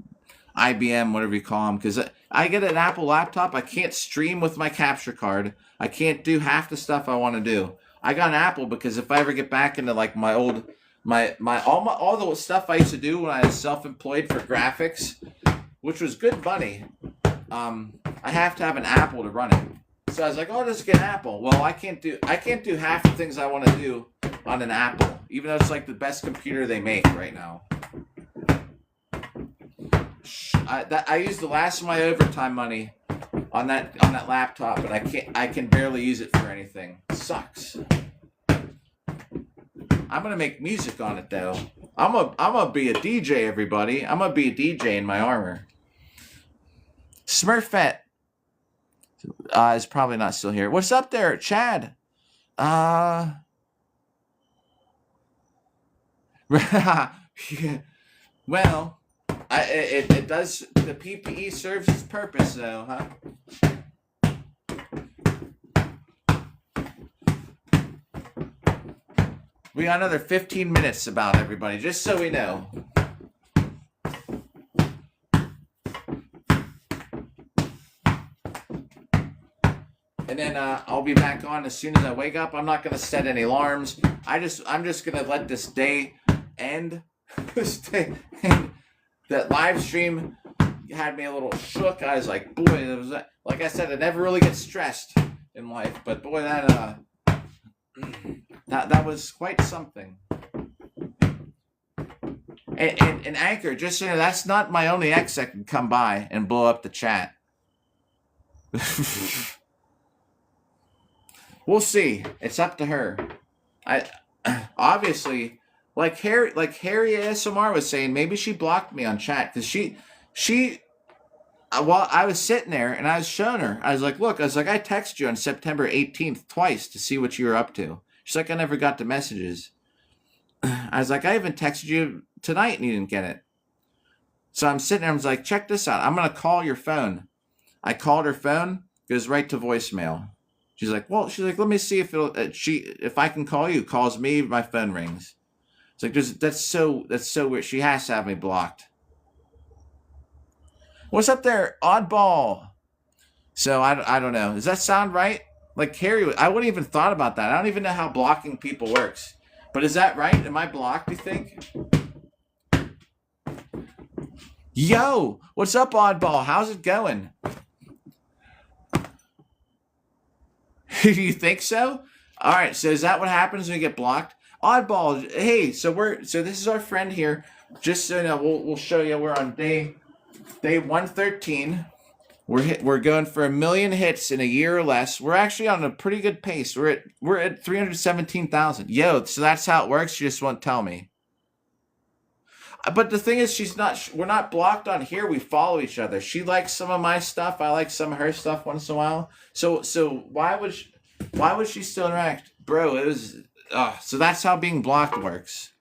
IBM, whatever you call them, because I get an Apple laptop. I can't stream with my capture card. I can't do half the stuff I want to do. I got an Apple because if I ever get back into like my old all the stuff I used to do when I was self-employed for graphics, which was good money, I have to have an Apple to run it. So I was like, oh, I'll just get an Apple. Well, I can't do half the things I want to do on an Apple, even though it's like the best computer they make right now. I used the last of my overtime money on that laptop, but I can barely use it for anything. Sucks. I'm gonna make music on it though. I'm gonna be a DJ, everybody. I'm gonna be a DJ in my armor. Smurfette is probably not still here. What's up there, Chad? Well, it does. The PPE serves its purpose, though, huh? We got another 15 minutes about everybody, just so we know. And then I'll be back on as soon as I wake up. I'm not going to set any alarms. I'm just going to let this day end. That live stream had me a little shook. I was like, boy, it was like I said, I never really get stressed in life, but boy, that was quite something. And Anchor, just so you know, that's not my only ex that can come by and blow up the chat. We'll see. It's up to her. I obviously, like Harry ASMR was saying, maybe she blocked me on chat because Well, I was sitting there and I was showing her. I was like, look, I texted you on September 18th twice to see what you were up to. She's like, I never got the messages. I was like, I even texted you tonight and you didn't get it. So I'm sitting there. I was like, check this out. I'm going to call your phone. I called her phone. Goes right to voicemail. She's like, let me see if I can call you. Calls me. My phone rings. It's like, that's so weird. She has to have me blocked. What's up there, oddball? So I don't know. Does that sound right? Like Harry, I wouldn't even thought about that. I don't even know how blocking people works. But is that right? Am I blocked, you think? Yo, what's up, oddball? How's it going? You think so? All right. So is that what happens when you get blocked? Oddball. Hey, so this is our friend here. Just so you know, we'll show you. We're on day 113. We're going for 1 million hits in a year or less. We're actually on a pretty good pace. We're at 317,000. Yo, so that's how it works. She just won't tell me. But the thing is, we're not blocked on here. We follow each other. She likes some of my stuff. I like some of her stuff once in a while. So why would she still interact? Bro, it was, so that's how being blocked works.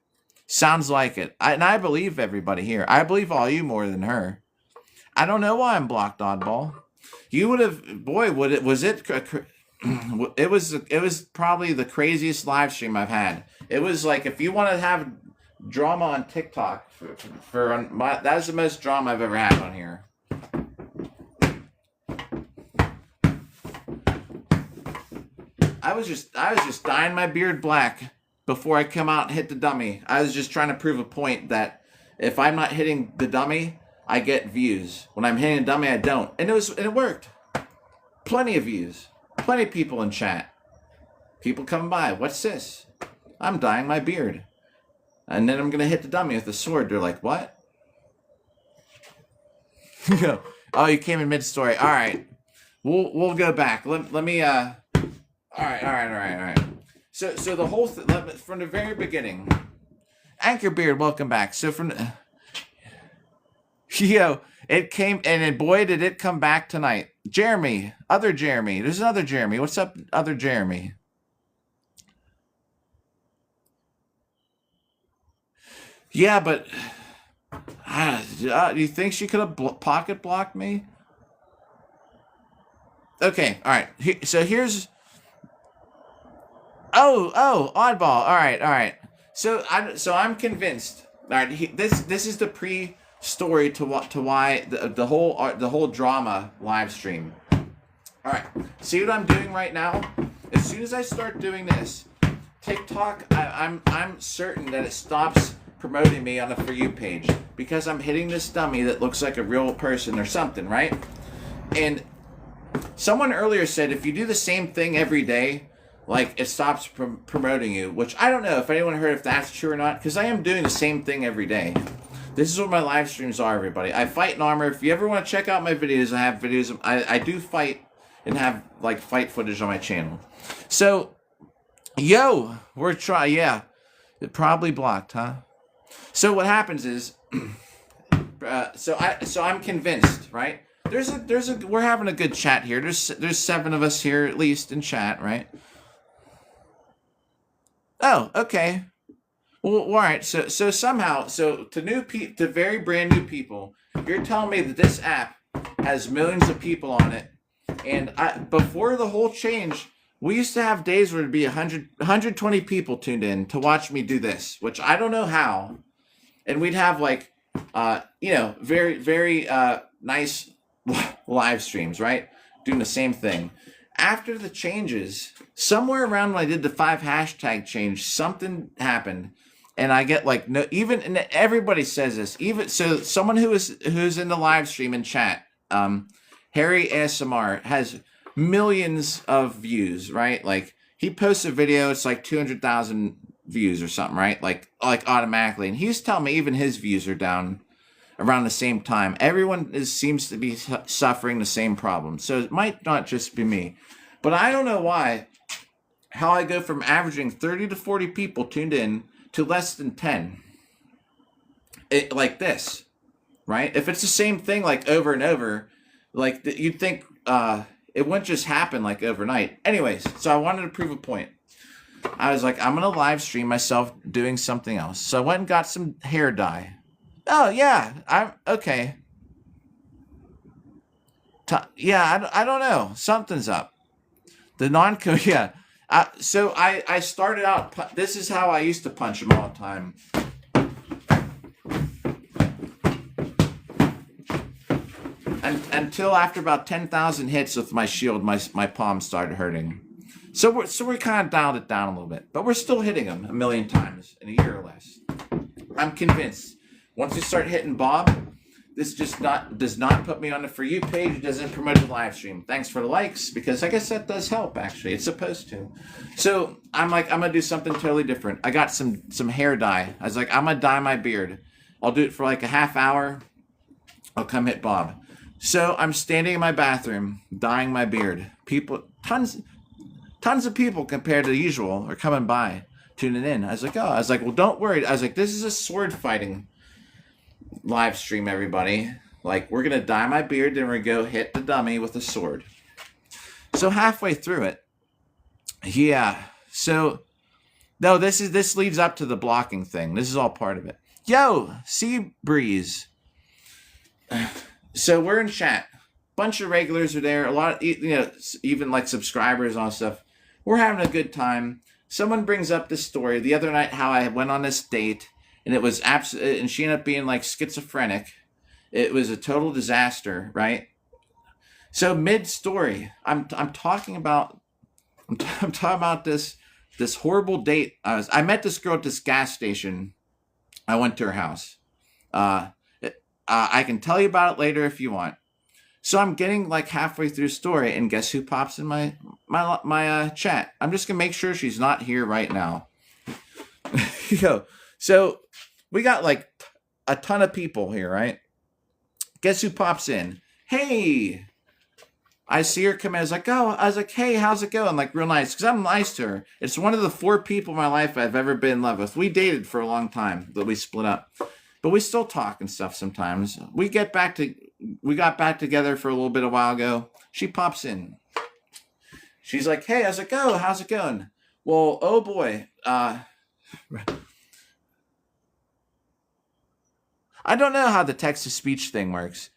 Sounds like it. I believe everybody here. I believe all you more than her. I don't know why I'm blocked, oddball. You would have, boy, it was probably the craziest live stream I've had. It was like, if you want to have drama on TikTok, that was the most drama I've ever had on here. I was just dyeing my beard black before I come out and hit the dummy. I was just trying to prove a point that if I'm not hitting the dummy, I get views. When I'm hitting a dummy, I don't. And it worked. Plenty of views. Plenty of people in chat. People coming by. What's this? I'm dyeing my beard. And then I'm going to hit the dummy with the sword. They're like, what? Oh, you came in mid-story. All right. We'll go back. Let me, all right. So the whole from the very beginning. Anchorbeard, welcome back. So from it came, and boy, did it come back tonight. Jeremy, other Jeremy. There's another Jeremy. What's up, other Jeremy? Yeah, but do you think she could have pocket blocked me? Okay, all right. So here's. Oh, oddball. All right. So I'm convinced. All right, this is the pre-story to why the whole drama live stream. All right, see what I'm doing right now? As soon as I start doing this, TikTok, I'm certain that it stops promoting me on a For You page because I'm hitting this dummy that looks like a real person or something, right? And someone earlier said if you do the same thing every day, like it stops promoting you, which I don't know if anyone heard if that's true or not, because I am doing the same thing every day. This is what my live streams are, everybody. I fight in armor. If you ever want to check out my videos, I have videos. I do fight and have like fight footage on my channel. So, yo, we're trying. Yeah, it probably blocked, huh? So what happens is, so I'm convinced, right? We're having a good chat here. There's 7 of us here at least in chat, right? Oh, okay. Well, all right. So somehow, to very brand new people, you're telling me that this app has millions of people on it, and before the whole change, we used to have days where it'd be 120 people tuned in to watch me do this, which I don't know how. And we'd have like, very, very nice live streams, right? Doing the same thing. After the changes, somewhere around when I did the 5 hashtag change, something happened. And I get like, no, even, and everybody says this, even, so someone who's in the live stream in chat, Harry ASMR has millions of views, right? Like he posts a video, it's like 200,000 views or something, right? Like automatically. And he's telling me even his views are down around the same time. Everyone seems to be suffering the same problem. So it might not just be me. But I don't know how I go from averaging 30 to 40 people tuned in to less than 10. Like this, right? If it's the same thing like over and over, Like you'd think it wouldn't just happen like overnight. Anyways, so I wanted to prove a point. I was like, I'm gonna live stream myself doing something else. So I went and got some hair dye. Oh yeah, I'm okay. Yeah, I don't know. Something's up. The non-co, yeah. So I started out. This is how I used to punch him all the time. Until after about 10,000 hits with my shield, my palms started hurting. So we're kind of dialed it down a little bit, but we're still hitting him a million times in a year or less. I'm convinced. Once we start hitting Bob, this just does not put me on the For You page. It doesn't promote the live stream. Thanks for the likes, because I guess that does help, actually. It's supposed to. So I'm like, I'm going to do something totally different. I got some hair dye. I was like, I'm going to dye my beard. I'll do it for like a half hour. I'll come hit Bob. So I'm standing in my bathroom, dyeing my beard. People, tons of people compared to the usual are coming by, tuning in. I was like, well, don't worry. I was like, this is a sword fighting live stream, everybody. Like, we're going to dye my beard, then we're going to go hit the dummy with a sword. So halfway through it, yeah. So, no, this leads up to the blocking thing. This is all part of it. Yo, Sea Breeze. So we're in chat. Bunch of regulars are there. A lot of, even like subscribers and all stuff. We're having a good time. Someone brings up this story the other night, how I went on this date, and it was and she ended up being like schizophrenic. It was a total disaster, right? So mid-story, I'm talking about this horrible date. I met this girl at this gas station. I went to her house. I can tell you about it later if you want. So I'm getting like halfway through the story, and guess who pops in my chat? I'm just gonna make sure she's not here right now. So we got like a ton of people here, right? Guess who pops in? Hey, I see her come in. I was like, hey, how's it going? Like real nice, because I'm nice to her. It's one of the 4 people in my life I've ever been in love with. We dated for a long time, but we split up. But we still talk and stuff sometimes. We got back together for a little bit a while ago. She pops in. She's like, hey, I was like, oh, how's it going? Well, oh boy. I don't know how the text-to-speech thing works.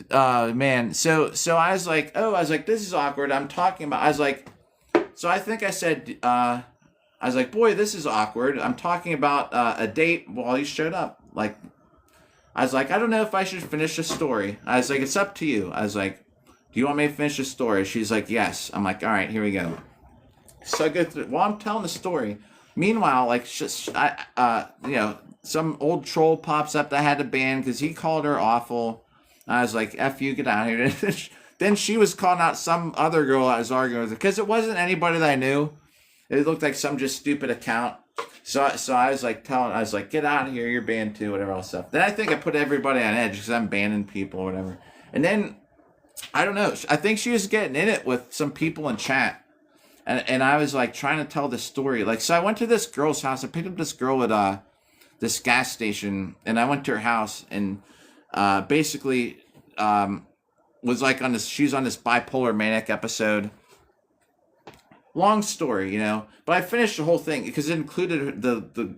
Man. So I was like, this is awkward. I'm talking about, so I think I said, I was like, boy, this is awkward. I'm talking about a date while you showed up. Like, I was like, I don't know if I should finish the story. I was like, it's up to you. I was like, do you want me to finish the story? She's like, yes. I'm like, all right, here we go. So I go through, while I'm telling the story, meanwhile, like, some old troll pops up that I had to ban because he called her awful. I was like, F you, get out of here. Then she was calling out some other girl I was arguing with, because it wasn't anybody that I knew. It looked like some just stupid account. So I was like get out of here, you're banned too, whatever else stuff. Then I think I put everybody on edge because I'm banning people or whatever. And then, I don't know, I think she was getting in it with some people in chat. And I was like trying to tell the story. Like, so I went to this girl's house. I picked up this girl at this gas station, and I went to her house, and basically was like she's on this bipolar manic episode. Long story, but I finished the whole thing because it included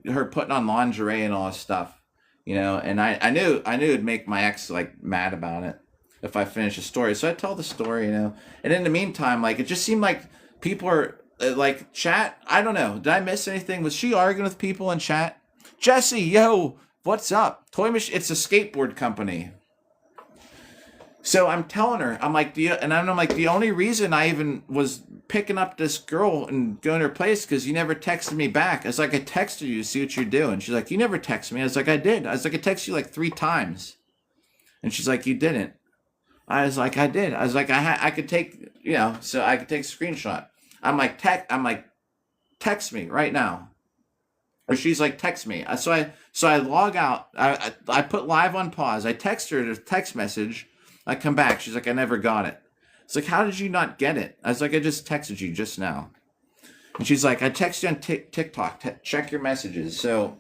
her putting on lingerie and all this stuff, and I knew it'd make my ex like mad about it if I finished the story. So I tell the story, and in the meantime, like, it just seemed like people are like chat. I don't know. Did I miss anything? Was she arguing with people in chat? Jesse, yo, what's up? Toy Machine, it's a skateboard company. So I'm telling her, I'm like, the only reason I even was picking up this girl and going to her place because you never texted me back. I was like, I texted you to see what you're doing. She's like, you never texted me. I was like, I did. I was like, I texted you like 3 times. And she's like, you didn't. I was like, I did. I was like, I could take, so I could take a screenshot. I'm like, text me right now. Or she's like, text me. So I log out. I put live on pause. I text her a text message. I come back. She's like, I never got it. It's like, how did you not get it? I was like, I just texted you just now. And she's like, I texted you on TikTok. Check your messages. So,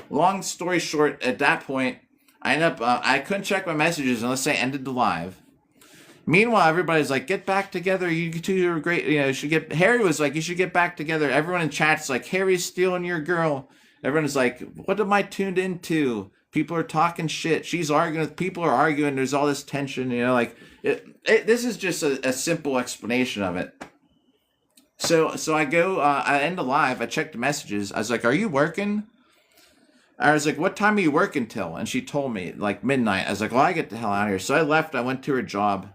long story short, at that point, I end up, I couldn't check my messages unless I ended the live. Meanwhile, everybody's like, get back together. You two are great. You know, you should get, Harry was like, you should get back together. Everyone in chat's like, Harry's stealing your girl. Everyone's like, what am I tuned into? People are talking shit. She's arguing. People are arguing. There's all this tension, you know, like this is just a simple explanation of it. So I go, I end the live. I check the messages. I was like, are you working? I was like, what time are you working till? And she told me like midnight. I was like, well, I get the hell out of here. So I left. I went to her job.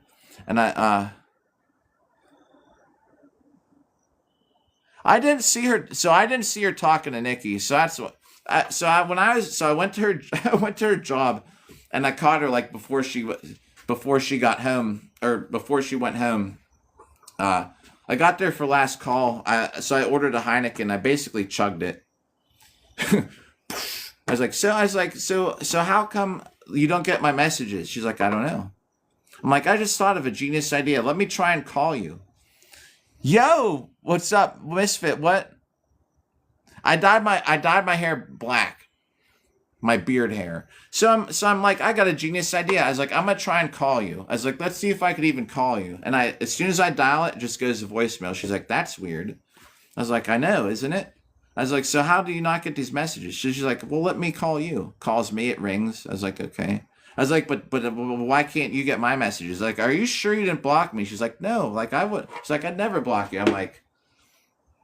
And I didn't see her. So I didn't see her talking to Nikki. So that's what. I went to her. I went to her job, and I caught her like before she got home or before she went home. I got there for last call. So I ordered a Heineken. I basically chugged it. I was like, so how come you don't get my messages? She's like, I don't know. I'm like, I just thought of a genius idea. Let me try and call you. Yo, what's up, Misfit? What? I dyed my hair black, my beard hair. So I'm like, I got a genius idea. I was like, I'm gonna try and call you. I was like, let's see if I could even call you. And as soon as I dial it, it just goes to voicemail. She's like, that's weird. I was like, I know, isn't it? I was like, so how do you not get these messages? She's like, well, let me call you. Calls me, it rings. I was like, okay. I was like, but why can't you get my messages? Like, are you sure you didn't block me? She's like, no, like I would. She's like, I'd never block you. I'm like,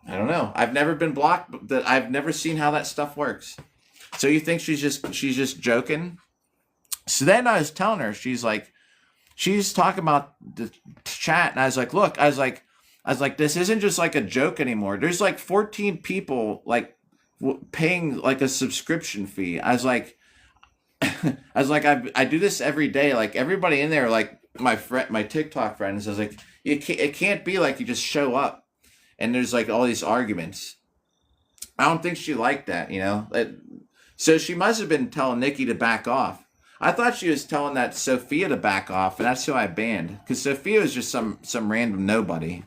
I don't know. I've never been blocked. But I've never seen how that stuff works. So you think she's just joking? So then I was telling her, she's talking about the chat, and I was like, look, I was like, this isn't just like a joke anymore. There's like 14 people like paying like a subscription fee. I was like, I do this every day. Like everybody in there, like my TikTok friends, I was like, it can't be like you just show up and there's like all these arguments. I don't think she liked that, you know? So she must have been telling Nikki to back off. I thought she was telling that Sophia to back off, and that's who I banned. Because Sophia was just some random nobody.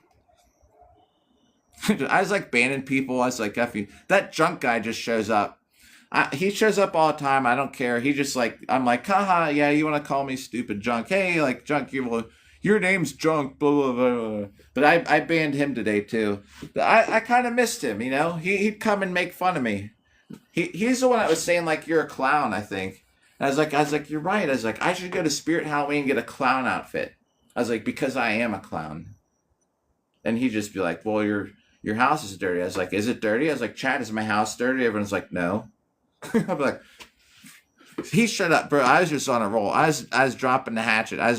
I was like banning people. I was like, F you. That junk guy just shows up. He shows up all the time. I don't care. He just like, I'm like, haha, yeah, you want to call me stupid junk? Hey, like junk, your name's junk, blah, blah, blah. But I banned him today too. I kind of missed him, you know? He'd come and make fun of me. He's the one that was saying like, you're a clown, I think. And I was like, you're right. I was like, I should go to Spirit Halloween and get a clown outfit. I was like, because I am a clown. And he'd just be like, well, your house is dirty. I was like, is it dirty? I was like, Chad, is my house dirty? Everyone's like, no. I'm like, he shut up, bro. I was just on a roll. I was dropping the hatchet. I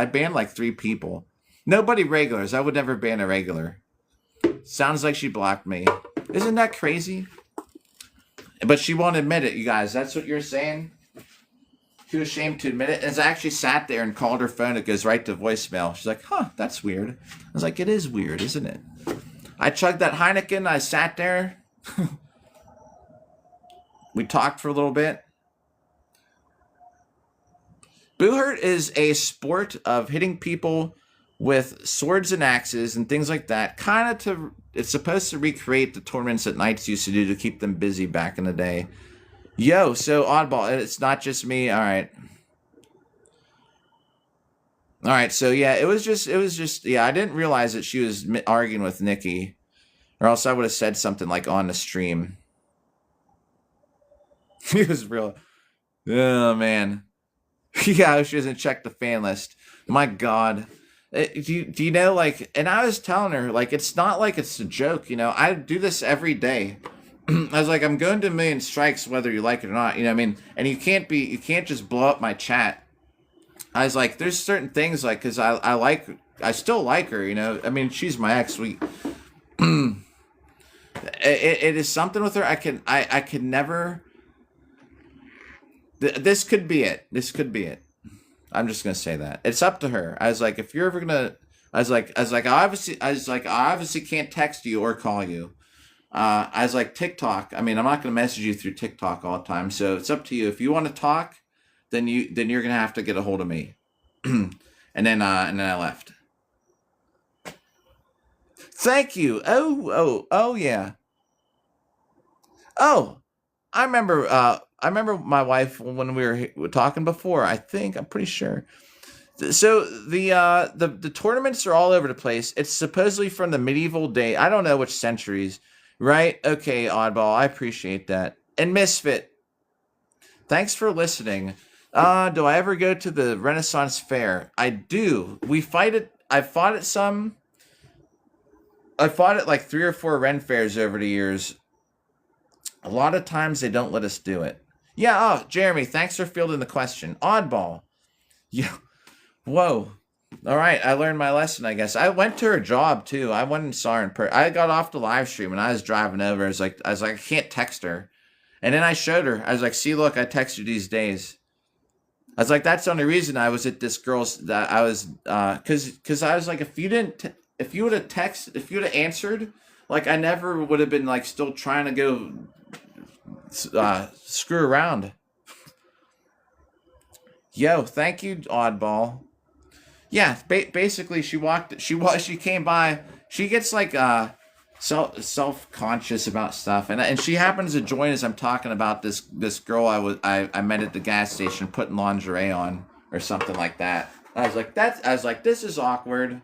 banned like 3 people. Nobody regulars. I would never ban a regular. Sounds like she blocked me. Isn't that crazy? But she won't admit it, you guys. That's what you're saying? Too ashamed to admit it. And I actually sat there and called her phone. It goes right to voicemail. She's like, huh, that's weird. I was like, it is weird, isn't it? I chugged that Heineken. I sat there. We talked for a little bit. Boohurt is a sport of hitting people with swords and axes and things like that. It's supposed to recreate the tournaments that knights used to do to keep them busy back in the day. Yo, so Oddball, it's not just me. All right. So yeah, it was just, yeah, I didn't realize that she was arguing with Nikki, or else I would have said something like on the stream. He was real. Oh, man. Yeah, she doesn't check the fan list. My God. Do you know, like, and I was telling her, like, it's not like it's a joke, you know. I do this every day. I was like, I'm going to 1,000,000 strikes whether you like it or not, you know what I mean? And you can't just blow up my chat. I was like, there's certain things, like, because I still like her, you know. I mean, she's my ex. It is something with her. I can never. This could be it. I'm just gonna say that it's up to her. I was like, if you're ever gonna, I obviously can't text you or call you. I was like, TikTok. I mean, I'm not gonna message you through TikTok all the time. So it's up to you. If you want to talk, then you're gonna have to get a hold of me. and then I left. Thank you. Oh yeah. Oh. I remember my wife when we were talking before. I'm pretty sure. So the tournaments are all over the place. It's supposedly from the medieval day. I don't know which centuries, right? Okay, Oddball, I appreciate that. And Misfit, thanks for listening. Do I ever go to the Renaissance Fair? I do. We fight it. I fought at some. I fought at like 3 or 4 Ren fairs over the years. A lot of times they don't let us do it. Yeah. Oh, Jeremy, thanks for fielding the question. Oddball. Yeah. Whoa. All right, I learned my lesson, I guess. I went to her job too. I went and saw her in person. I got off the live stream and I was driving over. I can't text her. And then I showed her. I was like, see, look, I text you these days. I was like, that's the only reason I was at this girl's that I was because I was like, if you would have answered, like I never would have been like still trying to go screw around. Yo, thank you, Oddball. Yeah, basically she came by. She gets like self conscious about stuff, and she happens to join as I'm talking about this girl I met at the gas station putting lingerie on or something like that. I was like this is awkward.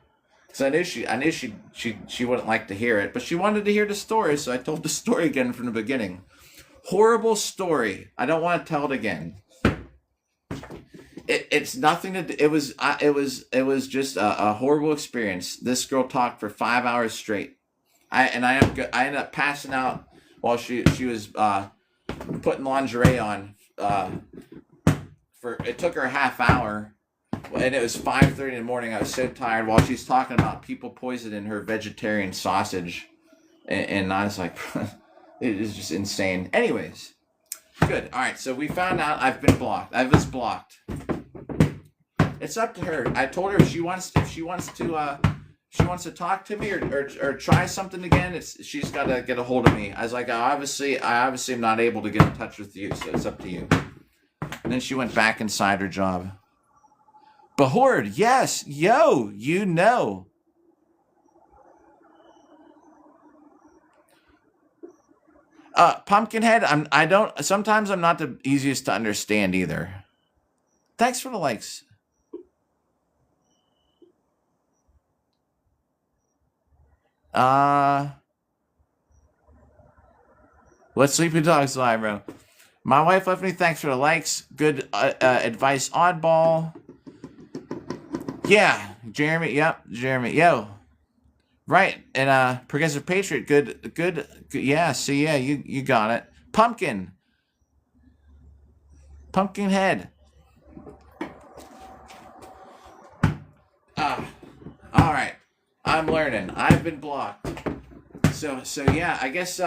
So I knew she wouldn't like to hear it, but she wanted to hear the story, so I told the story again from the beginning. Horrible story. I don't want to tell it again. It's nothing to do. It was just a horrible experience. This girl talked for 5 hours straight. I ended up passing out while she was putting lingerie on. It took her a half hour, and it was 5:30 in the morning. I was so tired while she's talking about people poisoning her vegetarian sausage, and I was like, it is just insane. Anyways, good. All right, so we found out I've been blocked. I was blocked. It's up to her. I told her if she wants to talk to me or try something again, she's got to get a hold of me. I was like, I obviously am not able to get in touch with you, so it's up to you. And then she went back inside her job. Behord, yes, yo, you know. Pumpkinhead, sometimes I'm not the easiest to understand either. Thanks for the likes. Let's Sleepy Dogs live, bro. My wife left me. Thanks for the likes. Good advice, Oddball. Yeah, Jeremy. Yep, Jeremy. Yo, right. And Progressive Patriot. Good. Yeah. See, yeah, you got it. Pumpkinhead. All right. I'm learning. I've been blocked. So yeah. I guess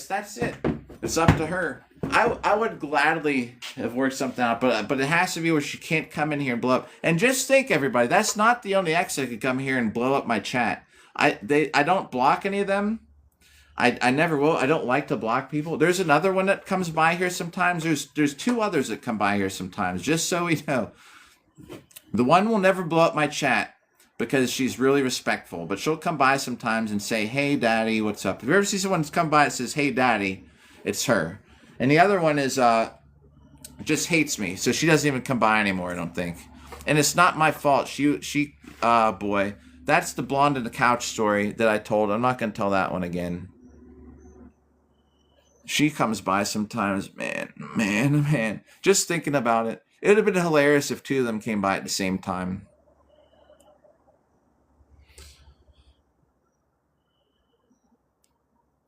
that's it. It's up to her. I would gladly have worked something out, but it has to be where she can't come in here and blow up. And just think, everybody, that's not the only ex that could come here and blow up my chat. I don't block any of them. I never will. I don't like to block people. There's another one that comes by here sometimes. There's 2 others that come by here sometimes, just so we know. The one will never blow up my chat because she's really respectful, but she'll come by sometimes and say, hey, daddy, what's up? If you ever see someone come by that says, hey, daddy, it's her. And the other one is just hates me, so she doesn't even come by anymore, I don't think. And it's not my fault. She boy, that's the blonde in the couch story that I told. I'm not going to tell that one again. She comes by sometimes, man. Just thinking about it. It would have been hilarious if 2 of them came by at the same time.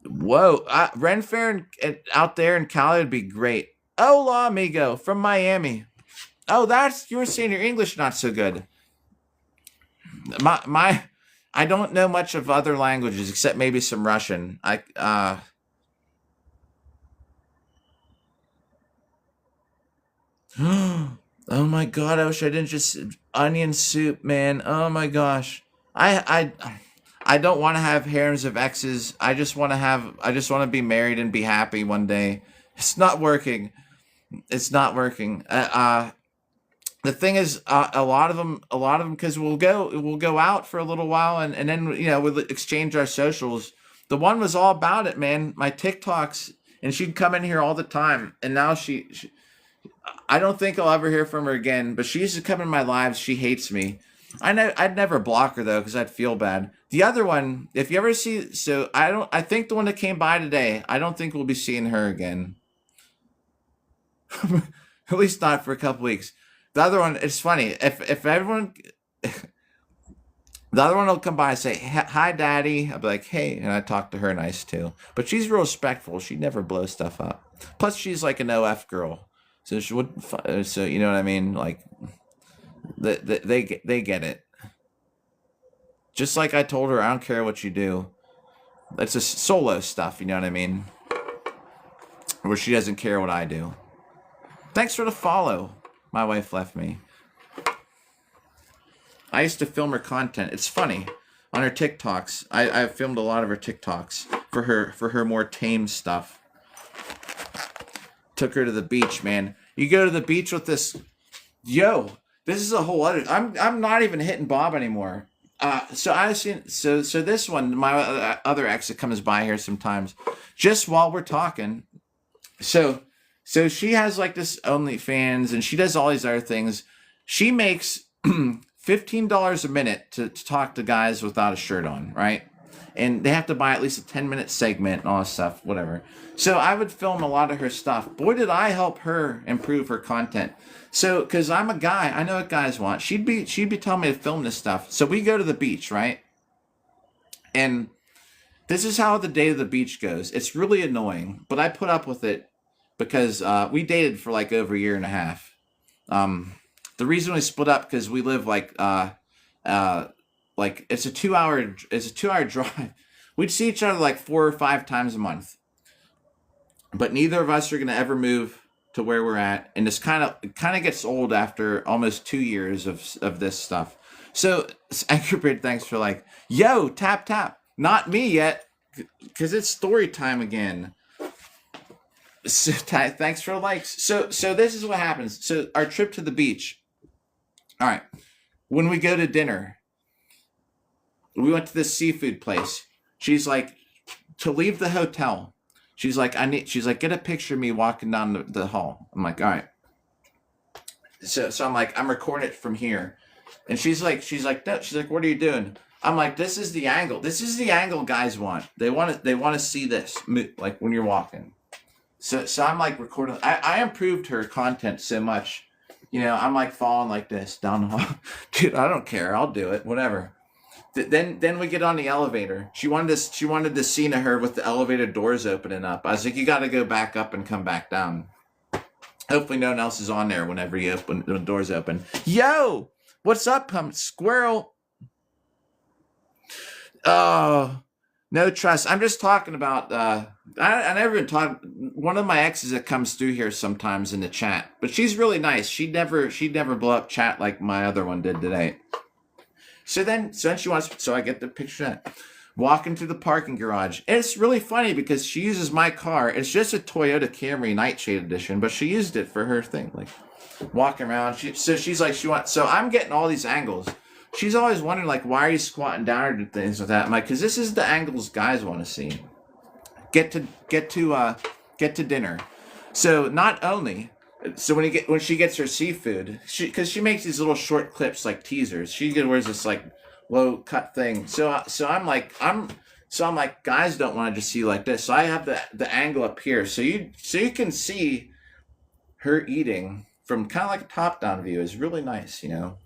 Whoa, Ren Fair out there in Cali would be great. Hola, amigo, from Miami. Oh, you were saying your English not so good. I don't know much of other languages except maybe some Russian. Oh my god, I wish I didn't just onion soup, man. Oh my gosh. I don't want to have harems of exes. I just want to be married and be happy one day. It's not working. The thing is, a lot of them, because we'll go out for a little while and then, we'll exchange our socials. The one was all about it, man. My TikToks and she'd come in here all the time. And now she I don't think I'll ever hear from her again. But she used to come in my lives. She hates me. I know I'd never block her though because I'd feel bad. The other one, if you ever see, so I don't. I think the one that came by today. I don't think we'll be seeing her again. At least not for a couple weeks. The other one, it's funny. If everyone, the other one will come by and say, "Hi, Daddy." I'll be like, "Hey," and I talk to her nice too. But she's real respectful. She never blows stuff up. Plus, she's like an OF girl, so she would. So you know what I mean? Like, they get it. Just like I told her, I don't care what you do. It's a solo stuff. You know what I mean? Where she doesn't care what I do. Thanks for the follow. My wife left me. I used to film her content. It's funny. On her TikToks. I filmed a lot of her TikToks for her more tame stuff. Took her to the beach, man. You go to the beach with this. Yo, this is a whole other. I'm not even hitting Bob anymore. So I've seen so this one, my other ex that comes by here sometimes, just while we're talking. So she has like this OnlyFans and she does all these other things. She makes $15 a minute to talk to guys without a shirt on, right? And they have to buy at least a 10-minute segment and all this stuff, whatever. So I would film a lot of her stuff. Boy, did I help her improve her content. So, because I'm a guy, I know what guys want. She'd be telling me to film this stuff. So we go to the beach, right? And this is how the day of the beach goes. It's really annoying, but I put up with it because we dated for like over a year and a half. The reason we split up because we live like it's a 2-hour drive. We'd see each other like 4 or 5 times a month, but neither of us are gonna ever move to where we're at, and it kind of gets old after almost 2 years of this stuff. So Anchor Bridge, thanks for like, yo, tap, not me yet, because it's story time again. So, thanks for likes. So this is what happens. So our trip to the beach. All right, when we go to dinner, we went to this seafood place. She's like, to leave the hotel. She's like, get a picture of me walking down the hall. I'm like, all right. So I'm like, I'm recording it from here. And she's like, no. She's like, what are you doing? I'm like, this is the angle. This is the angle guys want. They want to see this, like when you're walking. So I'm like recording. I improved her content so much. You know, I'm like falling like this down the hall. Dude, I don't care. I'll do it. Whatever. Then we get on the elevator. She wanted the scene of her with the elevator doors opening up. I was like, you got to go back up and come back down. Hopefully no one else is on there whenever the doors open. Yo, what's up, squirrel? Oh, no trust. I'm just talking about. I never even talked. One of my exes that comes through here sometimes in the chat, but she's really nice. She'd never blow up chat like my other one did today. So then she wants, so I get the picture of that. Walking through the parking garage. And it's really funny because she uses my car. It's just a Toyota Camry Nightshade Edition, but she used it for her thing. Like walking around. She's like, so I'm getting all these angles. She's always wondering like, why are you squatting down or things like that? I'm like, because this is the angles guys want to see. Get to dinner. So not only, so when she gets her seafood, because she makes these little short clips like teasers. She wears this like low cut thing. So I'm like guys don't want to just see like this. So I have the angle up here. So you can see her eating from kind of like a top down view. Is really nice, you know.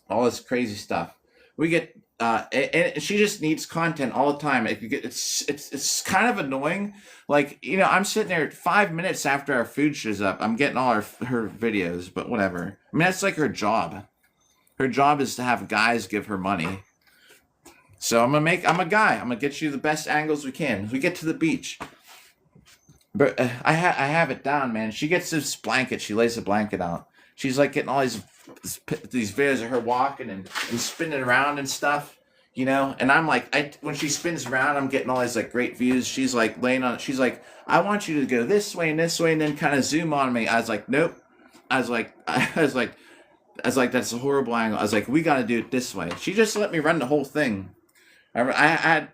All this crazy stuff. We get and she just needs content all the time. It's kind of annoying. Like, you know, I'm sitting there 5 minutes after our food shows up. I'm getting all her videos, but whatever. I mean, that's like her job. Her job is to have guys give her money. So I'm a guy. I'm gonna get you the best angles we can. We get to the beach. But I have it down, man. She gets this blanket. She lays the blanket out. She's like getting all these videos of her walking and spinning around and stuff, you know. And I'm like, when she spins around, I'm getting all these like great views. She's like laying on. She's like, I want you to go this way, and then kind of zoom on me. I was like, nope. I was like, that's a horrible angle. I was like, we got to do it this way. She just let me run the whole thing. I had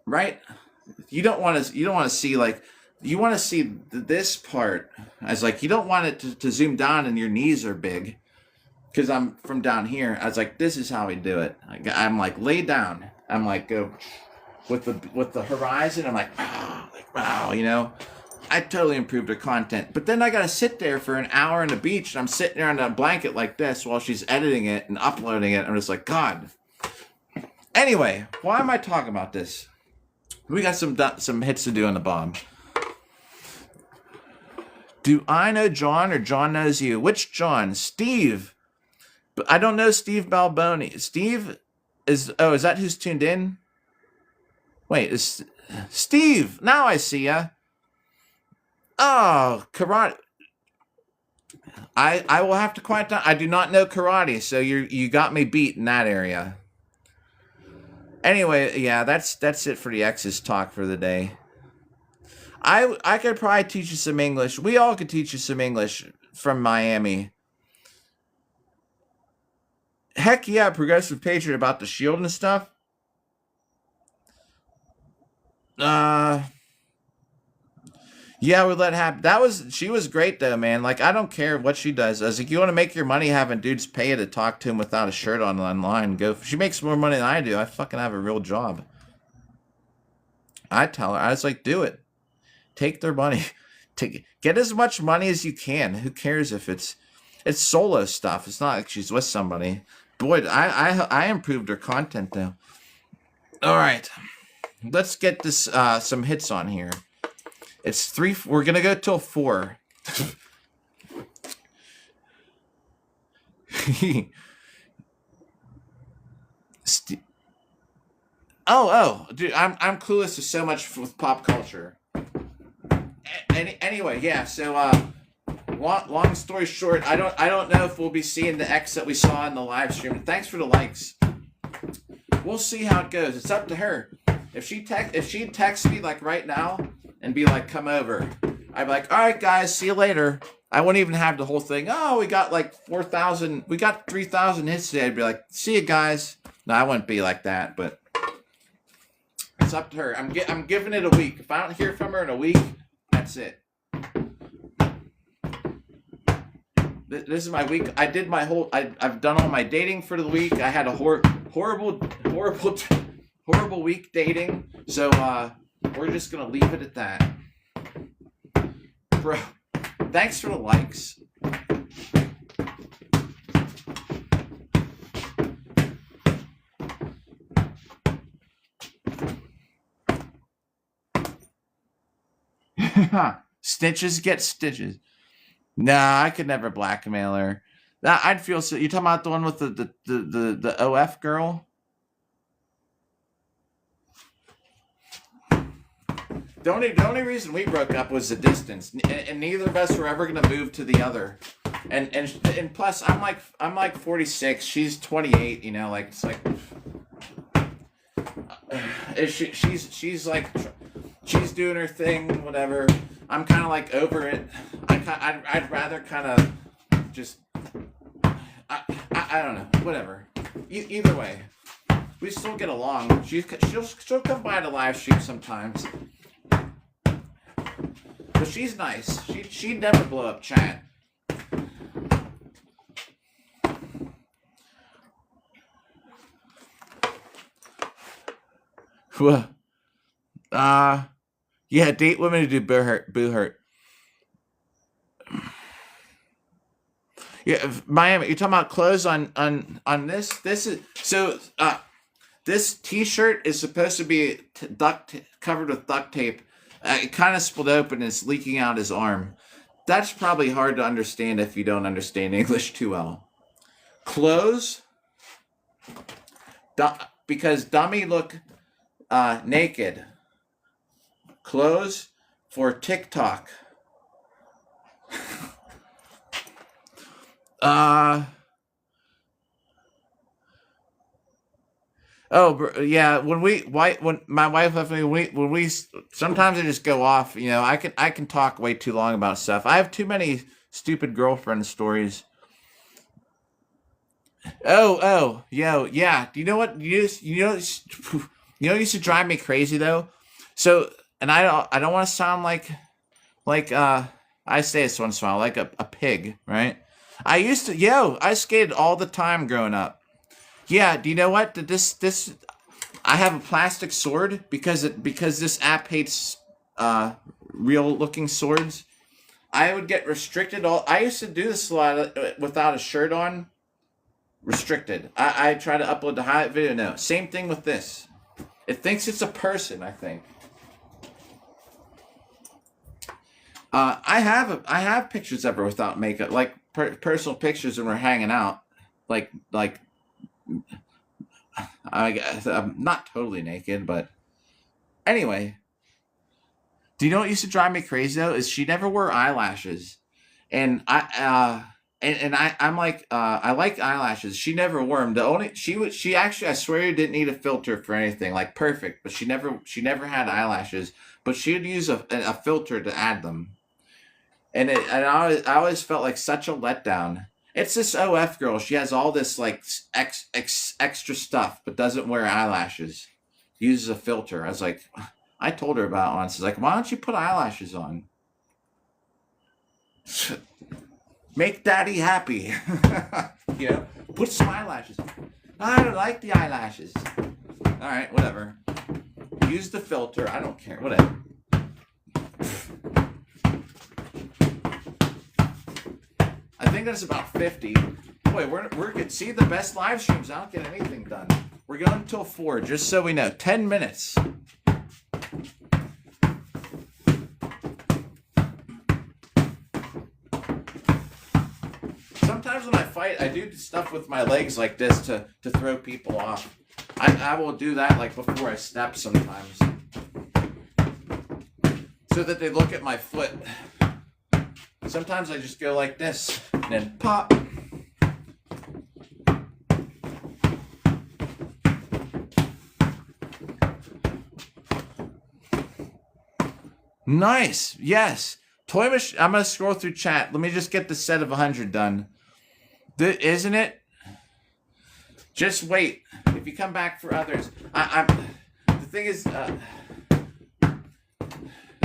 right. You don't want to see like you want to see this part. I was like, you don't want it to zoom down and your knees are big. Because I'm from down here. I was like, this is how we do it. I'm like, lay down. I'm like, go with the horizon. I'm like, wow, you know. I totally improved her content. But then I got to sit there for an hour on the beach, and I'm sitting there on a blanket like this while she's editing it and uploading it. I'm just like, God. Anyway, why am I talking about this? We got some hits to do on the bomb. Do I know John or John knows you? Which John? Steve. But I don't know Steve Balboni. Steve is that who's tuned in? Wait, is Steve? Now I see ya. Oh, karate. I will have to quiet down. I do not know karate, so you got me beat in that area. Anyway, yeah, that's it for the X's talk for the day. I could probably teach you some English. We all could teach you some English from Miami. Heck yeah, Progressive Patriot about the shield and stuff. Yeah, we let happen. She was great though, man. Like, I don't care what she does. I was like, you want to make your money having dudes pay you to talk to him without a shirt on online? Go. She makes more money than I do. I fucking have a real job. I tell her, I was like, do it. Take their money. Get as much money as you can. Who cares if it's solo stuff? It's not like she's with somebody. Boy, I improved her content though. All right, let's get this some hits on here. It's 3. We're gonna go till 4. Dude, I'm clueless to so much with pop culture. Anyway, yeah. So, long story short, I don't know if we'll be seeing the X that we saw in the live stream. Thanks for the likes. We'll see how it goes. It's up to her. If she texts me like right now and be like, come over, I'd be like, all right, guys, see you later. I wouldn't even have the whole thing. Oh, we got like 4,000. We got 3,000 hits today. I'd be like, see you guys. No, I wouldn't be like that, but it's up to her. I'm giving it a week. If I don't hear from her in a week, that's it. This is my week. I did my whole. I've done all my dating for the week. I had a horrible week dating. So we're just gonna leave it at that, bro. Thanks for the likes. Snitches get stitches. Nah, I could never blackmail her. I'd feel so. You talking about the one with the OF girl? The only reason we broke up was the distance, and neither of us were ever gonna move to the other. And plus, I'm like 46. She's 28. You know, like it's like she's like she's doing her thing, whatever. I'm kind of like over it. I'd rather kind of just I don't know, whatever. Either way, we still get along. She'll come by the live stream sometimes. But she's nice. She'd never blow up chat. Yeah, date women who do boo hurt. Yeah, Miami. You're talking about clothes on this. This is so. This T-shirt is supposed to be covered with duct tape. It kind of split open and it's leaking out his arm. That's probably hard to understand if you don't understand English too well. Clothes, because dummy look naked. Clothes for TikTok. Oh yeah, when my wife left me, when we sometimes I just go off. You know, I can talk way too long about stuff. I have too many stupid girlfriend stories. Yo, yeah. Do you know what you know used to drive me crazy though? So, and I don't want to sound like like I say this once in a while, like a pig, right? I skated all the time growing up. Yeah, do you know what? This I have a plastic sword because this app hates uh real looking swords. I would get restricted all. I used to do this a lot without a shirt on. Restricted. I try to upload the highlight video. No, same thing with this. It thinks it's a person. I think. I have pictures of her without makeup, like personal pictures when we're hanging out, like I guess I'm not totally naked, but anyway. Do you know what used to drive me crazy though? Is she never wore eyelashes, and I'm like I like eyelashes. She never wore them. The only she actually I swear didn't need a filter for anything, like perfect, but she never had eyelashes, but she would use a filter to add them. And I always felt like such a letdown. It's this OF girl. She has all this like extra stuff, but doesn't wear eyelashes. Uses a filter. I was like, I told her about it once. She's like, why don't you put eyelashes on? Make daddy happy. You know, put some eyelashes. I don't like the eyelashes. All right, whatever. Use the filter. I don't care. Whatever. I think that's about 50. Boy, we're good. See the best live streams. I don't get anything done. We're going until 4, just so we know. 10 minutes. Sometimes when I fight, I do stuff with my legs like this to throw people off. I will do that like before I step sometimes, so that they look at my foot. Sometimes I just go like this and then pop. Nice. Yes. Toy machine. I'm gonna scroll through chat. Let me just get the set of 100 done. Isn't it? Just wait. If you come back for others, I'm. The thing is,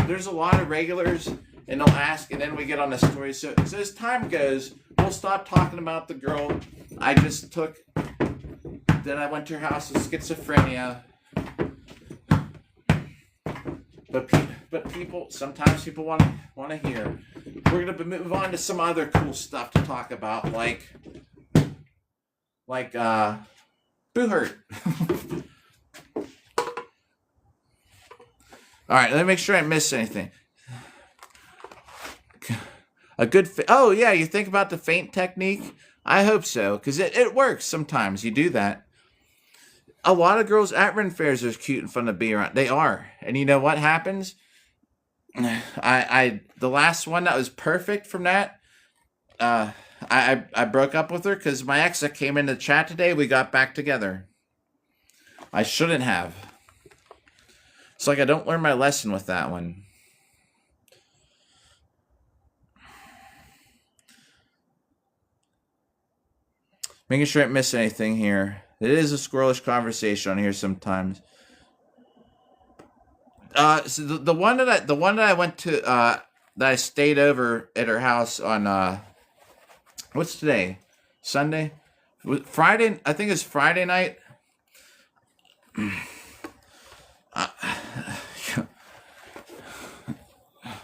there's a lot of regulars, and they'll ask, and then we get on the story. So as time goes, we'll stop talking about the girl I just took. Then I went to her house with schizophrenia. But people, sometimes people want to hear. We're gonna move on to some other cool stuff to talk about, like Boo Hurt. All right, let me make sure I miss anything. A good oh yeah, you think about the feint technique? I hope so, because it works sometimes. You do that. A lot of girls at Ren fairs are cute and fun to be around. They are. And you know what happens? The last one that was perfect from that, I broke up with her because my ex that came into the chat today, we got back together. I shouldn't have. It's like I don't learn my lesson with that one. Making sure I don't miss anything here. It is a squirrelish conversation on here sometimes. So the one that I went to that I stayed over at her house on what's today? Sunday? Friday, I think it's Friday night.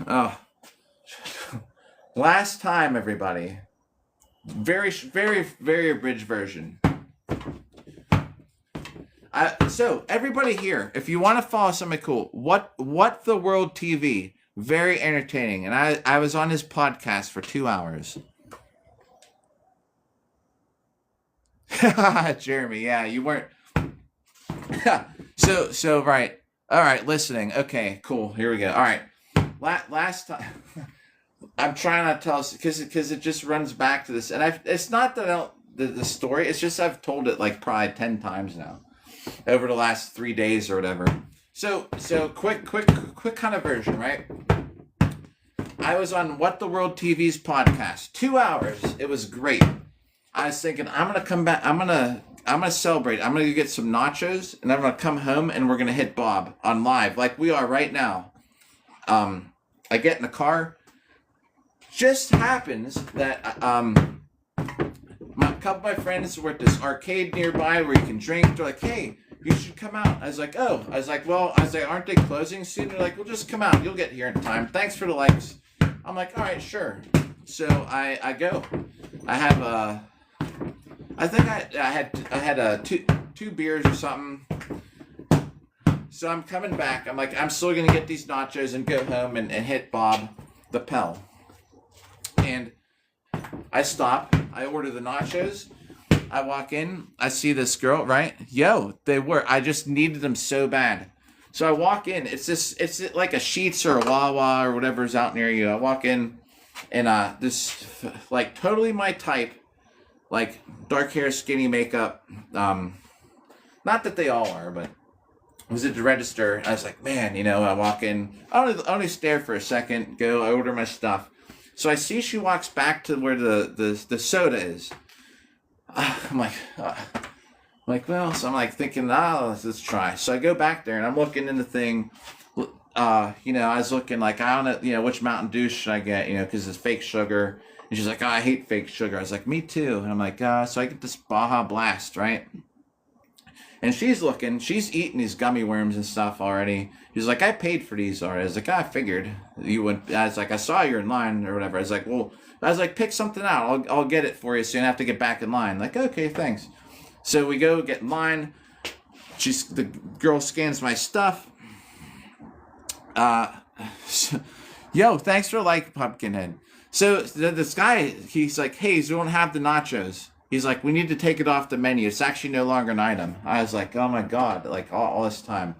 Oh. Last time, everybody. Very, very, very abridged version. So everybody here, if you want to follow somebody cool, what the World TV, very entertaining, and I was on his podcast for 2 hours. Jeremy, yeah, you weren't. so right, all right, listening. Okay, cool. Here we go. All right, last time. I'm trying not to tell us because it just runs back to this, and it's not that I don't the story. It's just I've told it like probably 10 times now over the last 3 days or whatever. So quick kind of version, right? I was on What the World TV's podcast, 2 hours. It was great. I was thinking I'm gonna come back. I'm gonna celebrate. I'm gonna go get some nachos, and I'm gonna come home and we're gonna hit Bob on live like we are right now. I get in the car. Just happens that a couple of my friends were at this arcade nearby where you can drink. They're like, hey, you should come out. I was like, oh. I was like, aren't they closing soon? They're like, well, just come out. You'll get here in time. Thanks for the likes. I'm like, all right, sure. So I go. I have I think I had two beers or something. So I'm coming back. I'm like, I'm still gonna get these nachos and go home and hit Bob the Pell. And I stop. I order the nachos. I walk in. I see this girl, right? Yo, they were. I just needed them so bad. So I walk in. It's like a Sheetz or a Wawa or whatever's out near you. I walk in, and this like totally my type, like dark hair, skinny makeup. Not that they all are, but I was at the register. I was like, man, I walk in. I only stare for a second. Go. I order my stuff. So I see she walks back to where the soda is. I'm like, well, so I'm like thinking, let's try. So I go back there and I'm looking in the thing. I was looking like, I don't know, which Mountain Dew should I get, because it's fake sugar. And she's like, I hate fake sugar. I was like, me too. And I'm like, so I get this Baja Blast, right? And she's eating these gummy worms and stuff already. She's like, I paid for these already. I was like, I figured you would. I was like, I saw you're in line or whatever. I was like, pick something out. I'll get it for you so you don't have to get back in line. Like, okay, thanks. So we go get in line. The girl scans my stuff. Yo, thanks for Pumpkinhead. So this guy, he's like, hey, we don't have the nachos. He's like, we need to take it off the menu. It's actually no longer an item. I was like, oh my God, like all this time.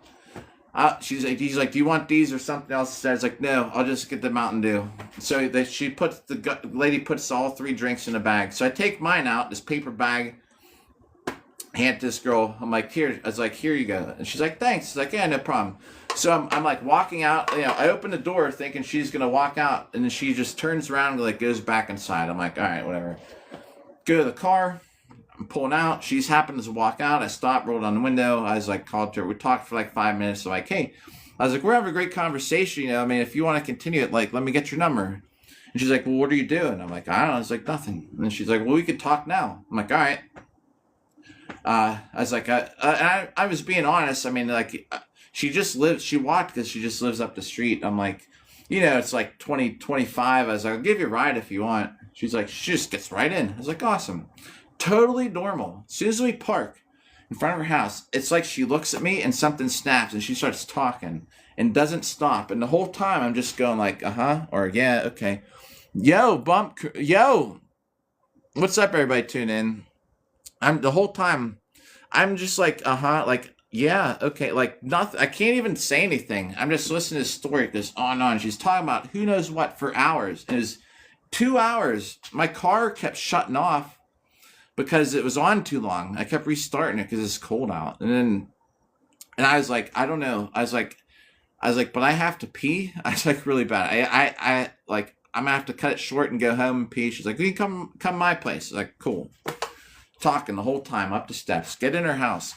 He's like, do you want these or something else? I was like, no, I'll just get the Mountain Dew. So the lady puts all 3 drinks in a bag. So I take mine out, this paper bag, hand this girl. I'm like, here. I was like, here you go. And she's like, thanks. She's like, yeah, no problem. So I'm like walking out. I open the door thinking she's gonna walk out, and then she just turns around and like goes back inside. I'm like, all right, whatever. Go to the car. I'm pulling out. She's happened to walk out. I stopped, rolled on the window. I was like, called to her. We talked for like 5 minutes. So like, hey, I was like, we're having a great conversation. If you want to continue it, like, let me get your number. And she's like, well, what are you doing? I'm like, I don't know. It's like nothing. And she's like, well, we could talk now. I'm like, all right. I was like, I was being honest. She walked because she just lives up the street. I'm like, it's like 2025. I was like, I'll give you a ride if you want. She's like, she just gets right in. I was like, awesome. Totally normal. As soon as we park in front of her house, it's like she looks at me and something snaps and she starts talking and doesn't stop. And the whole time I'm just going like, or yeah, okay. Yo, what's up, everybody? Tune in. The whole time I'm just like, like, yeah, okay, like nothing. I can't even say anything. I'm just listening to the story. It goes on and on. She's talking about who knows what for hours. It was 2 hours. My car kept shutting off because it was on too long. I kept restarting it because it's cold out. And I was like, I don't know. I was like, but I have to pee. I was like, really bad. I like, I'm gonna have to cut it short and go home and pee. She's like, you can come my place. I was like, cool. Talking the whole time up the steps. Get in her house.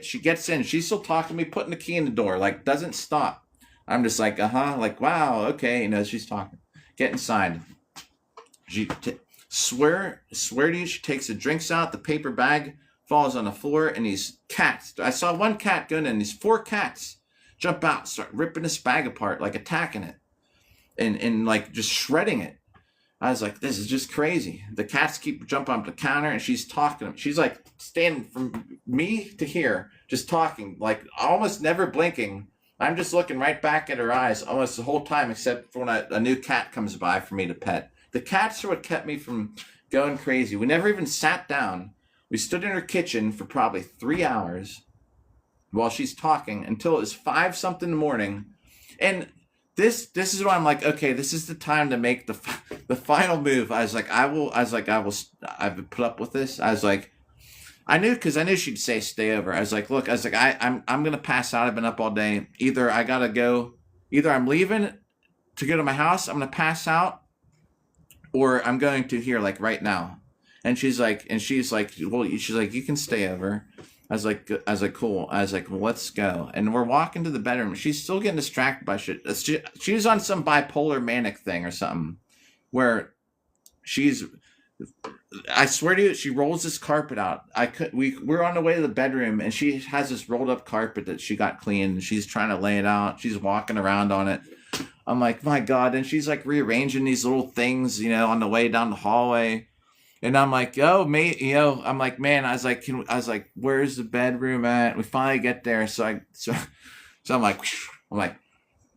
She gets in. She's still talking to me, putting the key in the door. Like, doesn't stop. I'm just like, like, wow, okay. She's talking. Get inside. She swear to you, she takes the drinks out. The paper bag falls on the floor, and these cats. I saw one cat going in. These 4 cats jump out, start ripping this bag apart, like attacking it, and like just shredding it. I was like, this is just crazy. The cats keep jumping up the counter, and she's talking. She's like standing from me to here, just talking, like almost never blinking. I'm just looking right back at her eyes almost the whole time, except for when a new cat comes by for me to pet. The cats are what kept me from going crazy. We never even sat down. We stood in her kitchen for probably 3 hours while she's talking until it was 5 something in the morning. And this is why I'm like, okay, this is the time to make the final move. I was like, I will put up with this. I was like, I knew she'd say stay over. I was like, look, I'm gonna pass out. I've been up all day. Either I'm leaving to go to my house, I'm gonna pass out, or I'm going to here like right now. And she's like, well, you can stay over. I was like, cool. I was like, well, let's go. And we're walking to the bedroom. She's still getting distracted by shit. She was on some bipolar manic thing or something where she's, I swear to you, she rolls this carpet out. We're on the way to the bedroom and she has this rolled up carpet that she got cleaned and she's trying to lay it out. She's walking around on it. I'm like, my God. And she's like rearranging these little things, on the way down the hallway. And I'm like, yo, mate, I'm like, man, I was like, where's the bedroom at? We finally get there. So I'm like,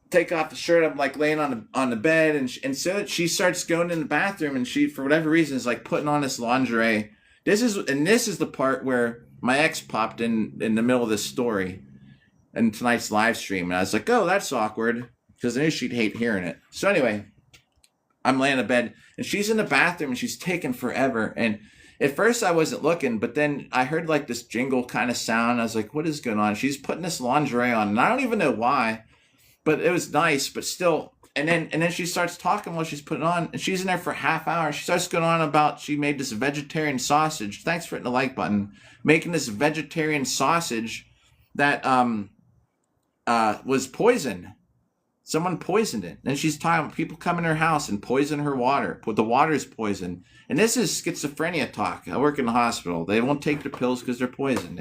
take off the shirt. I'm like laying on the bed. And so she starts going in the bathroom and she, for whatever reason, is like putting on this lingerie. This is the part where my ex popped in the middle of this story in tonight's live stream. And I was like, oh, that's awkward. Because I knew she'd hate hearing it. So anyway, I'm laying in bed and she's in the bathroom and she's taking forever. And at first I wasn't looking, but then I heard like this jingle kind of sound. I was like, what is going on? She's putting this lingerie on and I don't even know why, but it was nice, but still. And then she starts talking while she's putting it on and she's in there for a half hour. She starts going on about she made this vegetarian sausage. Thanks for hitting the like button. Making this vegetarian sausage that was poison. Someone poisoned it. And she's talking people come in her house and poison her water. The water's poison. And this is schizophrenia talk. I work in the hospital. They won't take their pills because they're poisoned.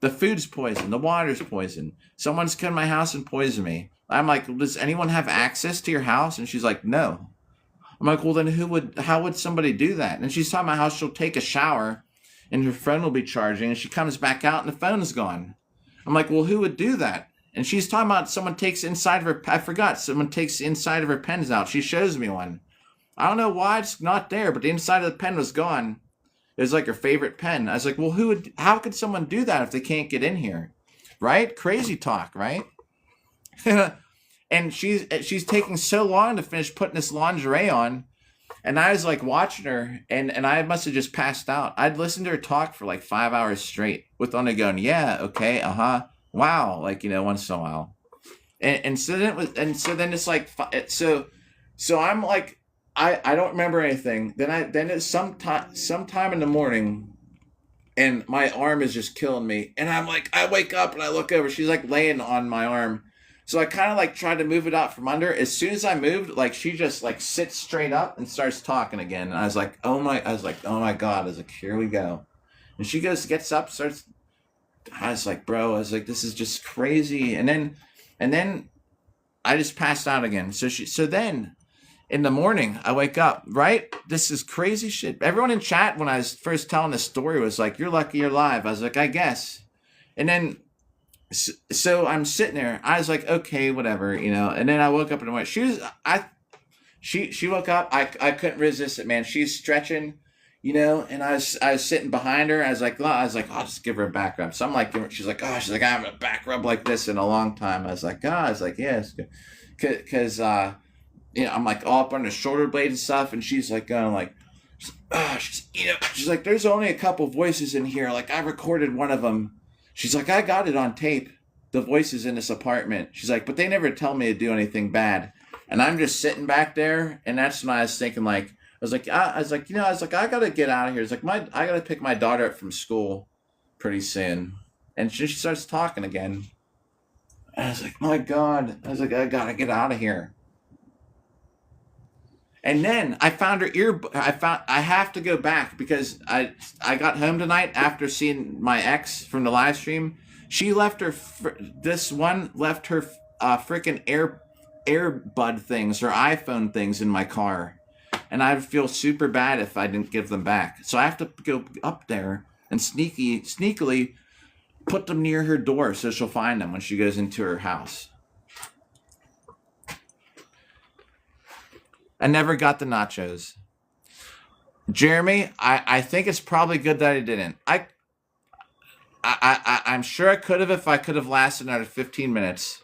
The food's poison. The water's poison. Someone's come to my house and poisoned me. I'm like, does anyone have access to your house? And she's like, no. I'm like, well, then how would somebody do that? And she's talking about how she'll take a shower and her phone will be charging and she comes back out and the phone's gone. I'm like, well, who would do that? And she's talking about someone takes inside of her, I forgot, someone takes the inside of her pens out. She shows me one. I don't know why it's not there, but the inside of the pen was gone. It was like her favorite pen. I was like, well, how could someone do that if they can't get in here? Right? Crazy talk, right? And she's taking so long to finish putting this lingerie on. And I was like watching her and I must have just passed out. I'd listened to her talk for like 5 hours straight with only going, yeah, okay, wow, like, once in a while. And so then it's like, so I'm like, I don't remember anything. Then it's sometime in the morning and my arm is just killing me. And I'm like, I wake up and I look over, she's like laying on my arm. So I kind of like tried to move it out from under. As soon as I moved, like she just like sits straight up and starts talking again. And I was like, oh my God. I was like, here we go. And she gets up, starts. I was like, bro, this is just crazy. And then I just passed out again. So then in the morning I wake up, right? This is crazy shit. Everyone in chat when I was first telling this story was like, you're lucky you're alive. I was like, I guess. And then, so I'm sitting there. I was like, okay, whatever, And then I woke up in the morning. She woke up. I couldn't resist it, man. She's stretching, And I was sitting behind her. I was like, I'll just give her a back rub. So I'm like, she's like, I haven't a back rub like this in a long time. I was like, yes, because I'm like all up on the shoulder blade and stuff, and she's like going like, she's like, there's only a couple voices in here. Like I recorded one of them. She's like, I got it on tape, the voices in this apartment. She's like, but they never tell me to do anything bad. And I'm just sitting back there. And that's when I was thinking like, I was like, I got to get out of here. It's like, I got to pick my daughter up from school pretty soon. And she starts talking again. And I was like, my God. I was like, I got to get out of here. And then I found her I have to go back because I got home tonight after seeing my ex from the live stream. She left her, freaking AirBud things, her iPhone things in my car. And I'd feel super bad if I didn't give them back. So I have to go up there and sneakily put them near her door so she'll find them when she goes into her house. I never got the nachos. Jeremy, I think it's probably good that I didn't. I'm sure I could have if I could have lasted another 15 minutes.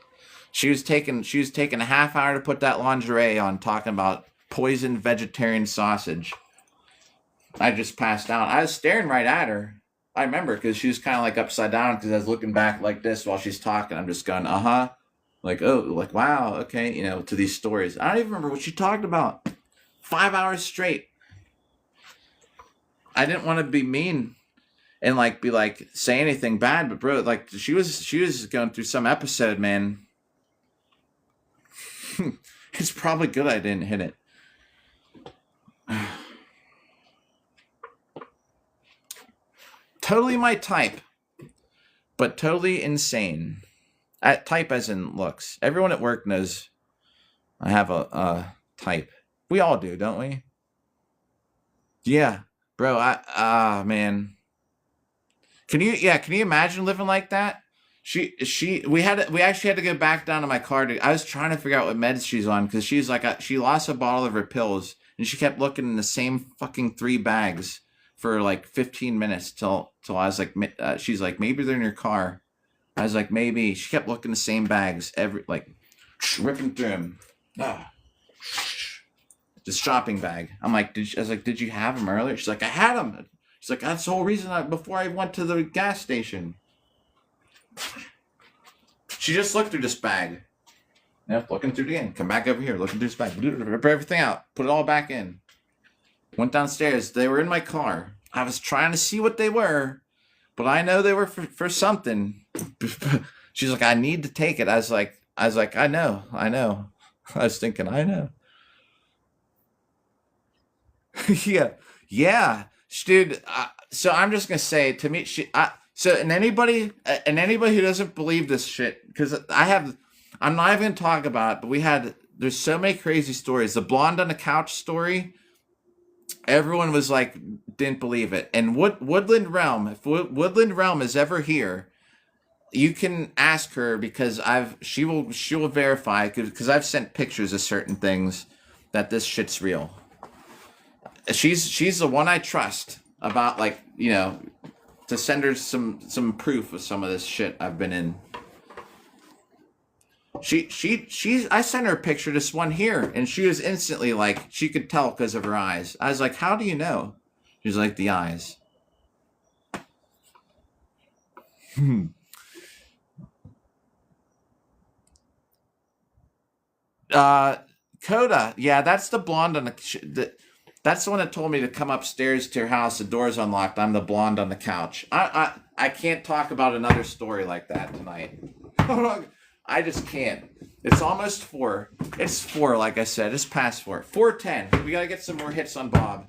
She was taking a half hour to put that lingerie on, talking about poisoned vegetarian sausage. I just passed out. I was staring right at her. I remember because she was kind of like upside down because I was looking back like this while she's talking. I'm just going, like, oh, like, wow, okay, to these stories. I don't even remember what she talked about. 5 hours straight. I didn't want to be mean. and like be like say anything bad, but bro, like she was going through some episode, man. It's probably good I didn't hit it. Totally my type, but totally insane. At type as in looks. Everyone at work knows I have a type. We all do, don't we? Yeah, bro. Man. Can you imagine living like that? We actually had to go back down to my car. I was trying to figure out what meds she's on because she's like she lost a bottle of her pills and she kept looking in the same fucking 3 bags for like 15 minutes till I was like, she's like, maybe they're in your car. I was like, maybe. She kept looking the same bags like ripping through them. The shopping bag. I'm like, did you have them earlier? She's like, I had them. She's like, that's the whole reason before I went to the gas station. She just looked through this bag. Yep, looking through it again. Come back over here, looking through this bag. Rip everything out. Put it all back in. Went downstairs. They were in my car. I was trying to see what they were, but I know they were for something. She's like, I need to take it. I was like, I know. I was thinking, I know. yeah, dude. So I'm just gonna say to me, and anybody who doesn't believe this shit, because I'm not even gonna talk about it, but there's so many crazy stories. The blonde on the couch story. Everyone was like, didn't believe it. And Woodland Realm, if Woodland Realm is ever here, you can ask her because she will verify because I've sent pictures of certain things that this shit's real. She's the one I trust about, like, you know, to send her some proof of some of this shit I've been in. I sent her a picture, this one here, and she was instantly like, she could tell because of her eyes. I was like, how do you know? She's like, the eyes. Coda, yeah, that's the blonde on that's the one that told me to come upstairs to her house. The door's unlocked. I'm the blonde on the couch. I can't talk about another story like that tonight. I just can't. It's almost 4. It's 4, like I said. It's past 4. 4:10. We gotta get some more hits on Bob.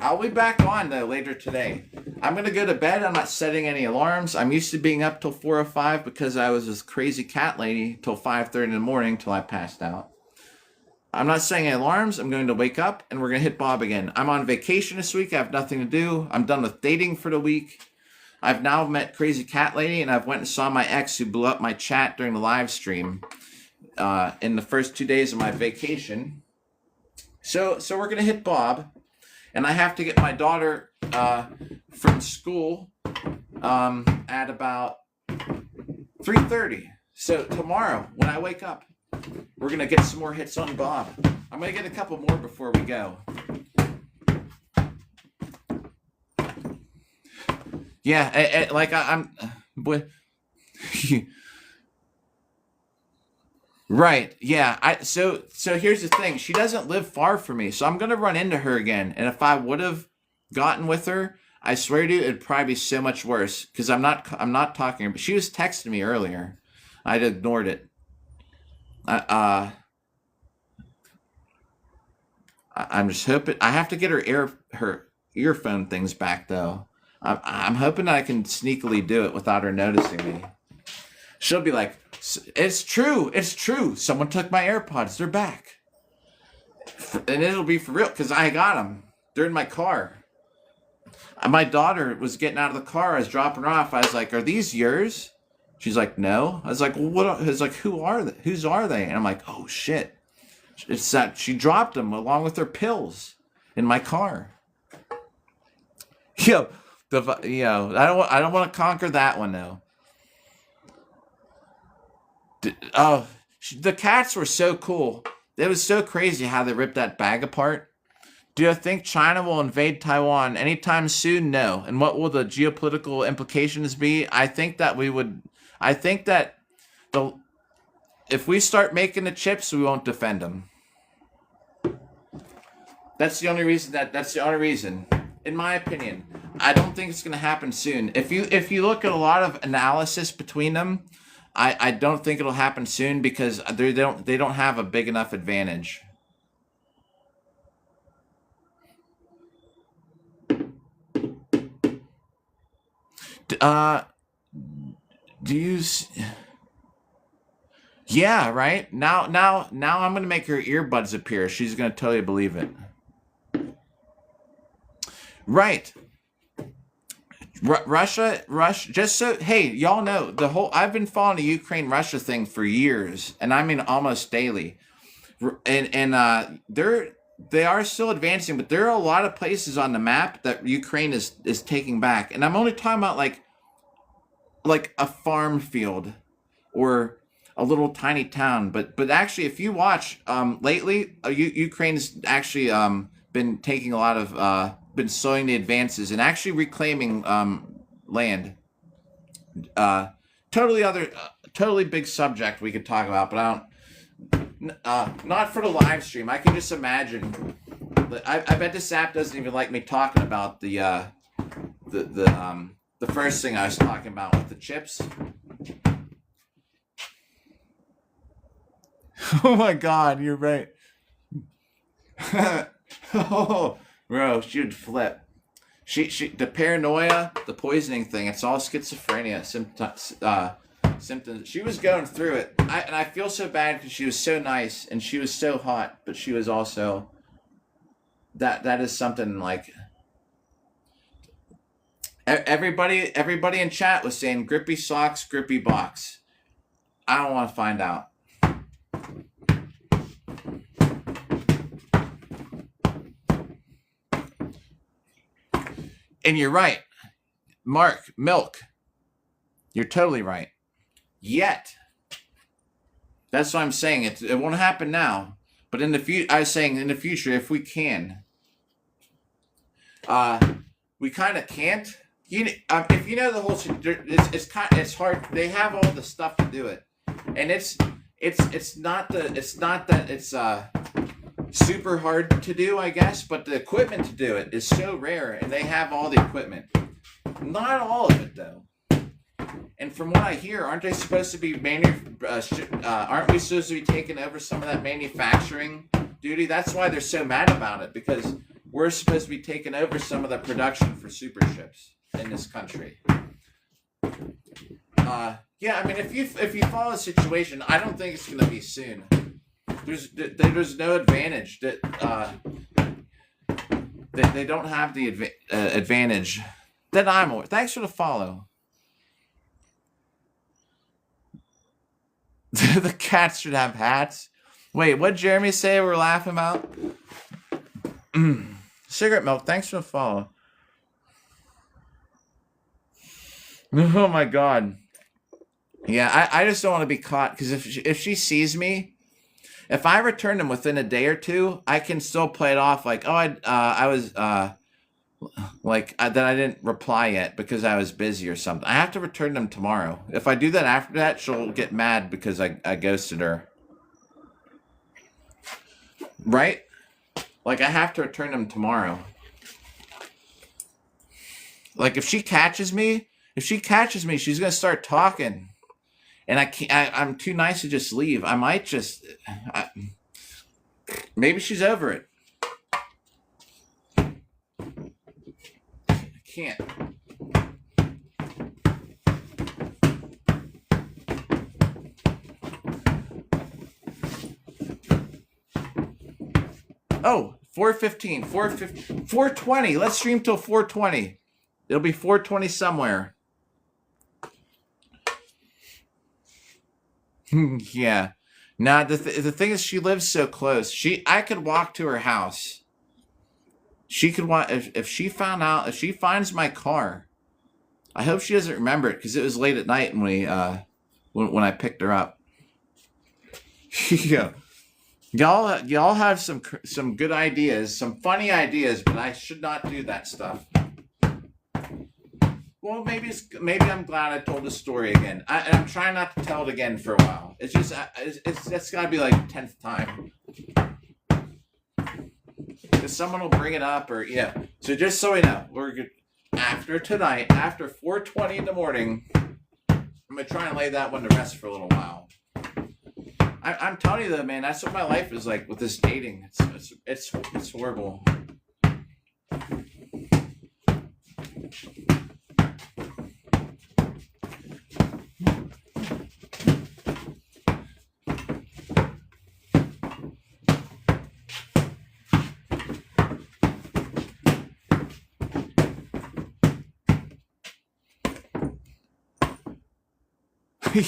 I'll be back on, though, later today. I'm gonna go to bed. I'm not setting any alarms. I'm used to being up till 4 or 5 because I was this crazy cat lady till 5:30 in the morning till I passed out. I'm not setting any alarms. I'm going to wake up, and we're gonna hit Bob again. I'm on vacation this week. I have nothing to do. I'm done with dating for the week. I've now met Crazy Cat Lady, and I've went and saw my ex who blew up my chat during the live stream in the first 2 days of my vacation. So we're going to hit Bob, and I have to get my daughter from school at about 3:30. So tomorrow, when I wake up, we're going to get some more hits on Bob. I'm going to get a couple more before we go. Yeah, I'm right. Yeah, so here's the thing. She doesn't live far from me, so I'm gonna run into her again. And if I would have gotten with her, I swear to you, it'd probably be so much worse. Because I'm not talking. But she was texting me earlier. I'd ignored it. I'm just hoping. I have to get her earphone things back though. I'm hoping I can sneakily do it without her noticing me. She'll be like, it's true. Someone took my AirPods. They're back. And it'll be for real because I got them. They're in my car. My daughter was getting out of the car. I was dropping her off. I was like, are these yours? She's like, no. I was like, well, what? I was like, who are they? Whose are they? And I'm like, oh, shit. It's that she dropped them along with her pills in my car. Yo. I don't want to conquer that one though. The cats were so cool. It was so crazy how they ripped that bag apart. Do you think China will invade Taiwan anytime soon? No. And what will the geopolitical implications be? I think that if we start making the chips, we won't defend them. That's the only reason. In my opinion, I don't think it's going to happen soon. If you look at a lot of analysis between them, I don't think it'll happen soon because they don't have a big enough advantage. Uh, do you? Yeah, right. Now I'm gonna make her earbuds appear. She's gonna totally believe it. Right. Russia. Just so hey, y'all know the whole. I've been following the Ukraine Russia thing for years, and I mean almost daily. And they are still advancing, but there are a lot of places on the map that Ukraine is taking back, and I'm only talking about like a farm field or a little tiny town. But actually, if you watch lately, Ukraine's actually been taking a lot of been slowing the advances and actually reclaiming land. Uh, totally big subject we could talk about, but not for the live stream. I can just imagine. I bet this app doesn't even like me talking about the first thing I was talking about with the chips. Oh my God, you're right. Oh, bro, she would flip. She the paranoia, the poisoning thing. It's all schizophrenia symptoms. Symptoms. She was going through it. And I feel so bad because she was so nice and she was so hot, but she was also that is something like everybody in chat was saying grippy socks, grippy box. I don't want to find out. And you're right. Mark, milk. You're totally right. Yet. That's what I'm saying. It won't happen now. But in the future, I was saying in the future, if we can. We kind of can't. If you know the whole, it's hard. They have all the stuff to do it, and it's not that it's super hard to do, I guess, but the equipment to do it is so rare, and they have all the equipment. Not all of it though. And from what I hear, aren't they supposed to be aren't we supposed to be taking over some of that manufacturing duty? That's why they're so mad about it, because we're supposed to be taking over some of the production for super ships in this country. Yeah, I mean, if you follow the situation, I don't think it's going to be soon. There's no advantage that they don't have the advantage that I'm aware. Thanks for the follow. The cats should have hats. Wait, what did Jeremy say we're laughing about? Cigarette milk, thanks for the follow. Oh my God. Yeah, I just don't want to be caught, because if she sees me, if I return them within a day or two, I can still play it off like, oh, I was that I didn't reply yet because I was busy or something. I have to return them tomorrow. If I do that after that, she'll get mad because I ghosted her. Right? Like, I have to return them tomorrow. Like, if she catches me, she's gonna start talking, and I'm too nice to just leave. I might just, maybe she's over it. I can't. Oh, 4:15, 4:20. Let's stream till 4:20. It'll be 4:20 somewhere. Yeah. Now the thing is, she lives so close. I could walk to her house. She could want if she finds my car. I hope she doesn't remember it because it was late at night when I picked her up. Yeah. Y'all have some good ideas, some funny ideas, but I should not do that stuff. Well, maybe I'm glad I told the story again. I'm trying not to tell it again for a while. It's just that's got to be like 10th time. Because someone will bring it up, or So just so we know, we're good. after tonight, after 4:20 in the morning, I'm gonna try and lay that one to rest for a little while. I'm telling you though, man, that's what my life is like with this dating. It's horrible.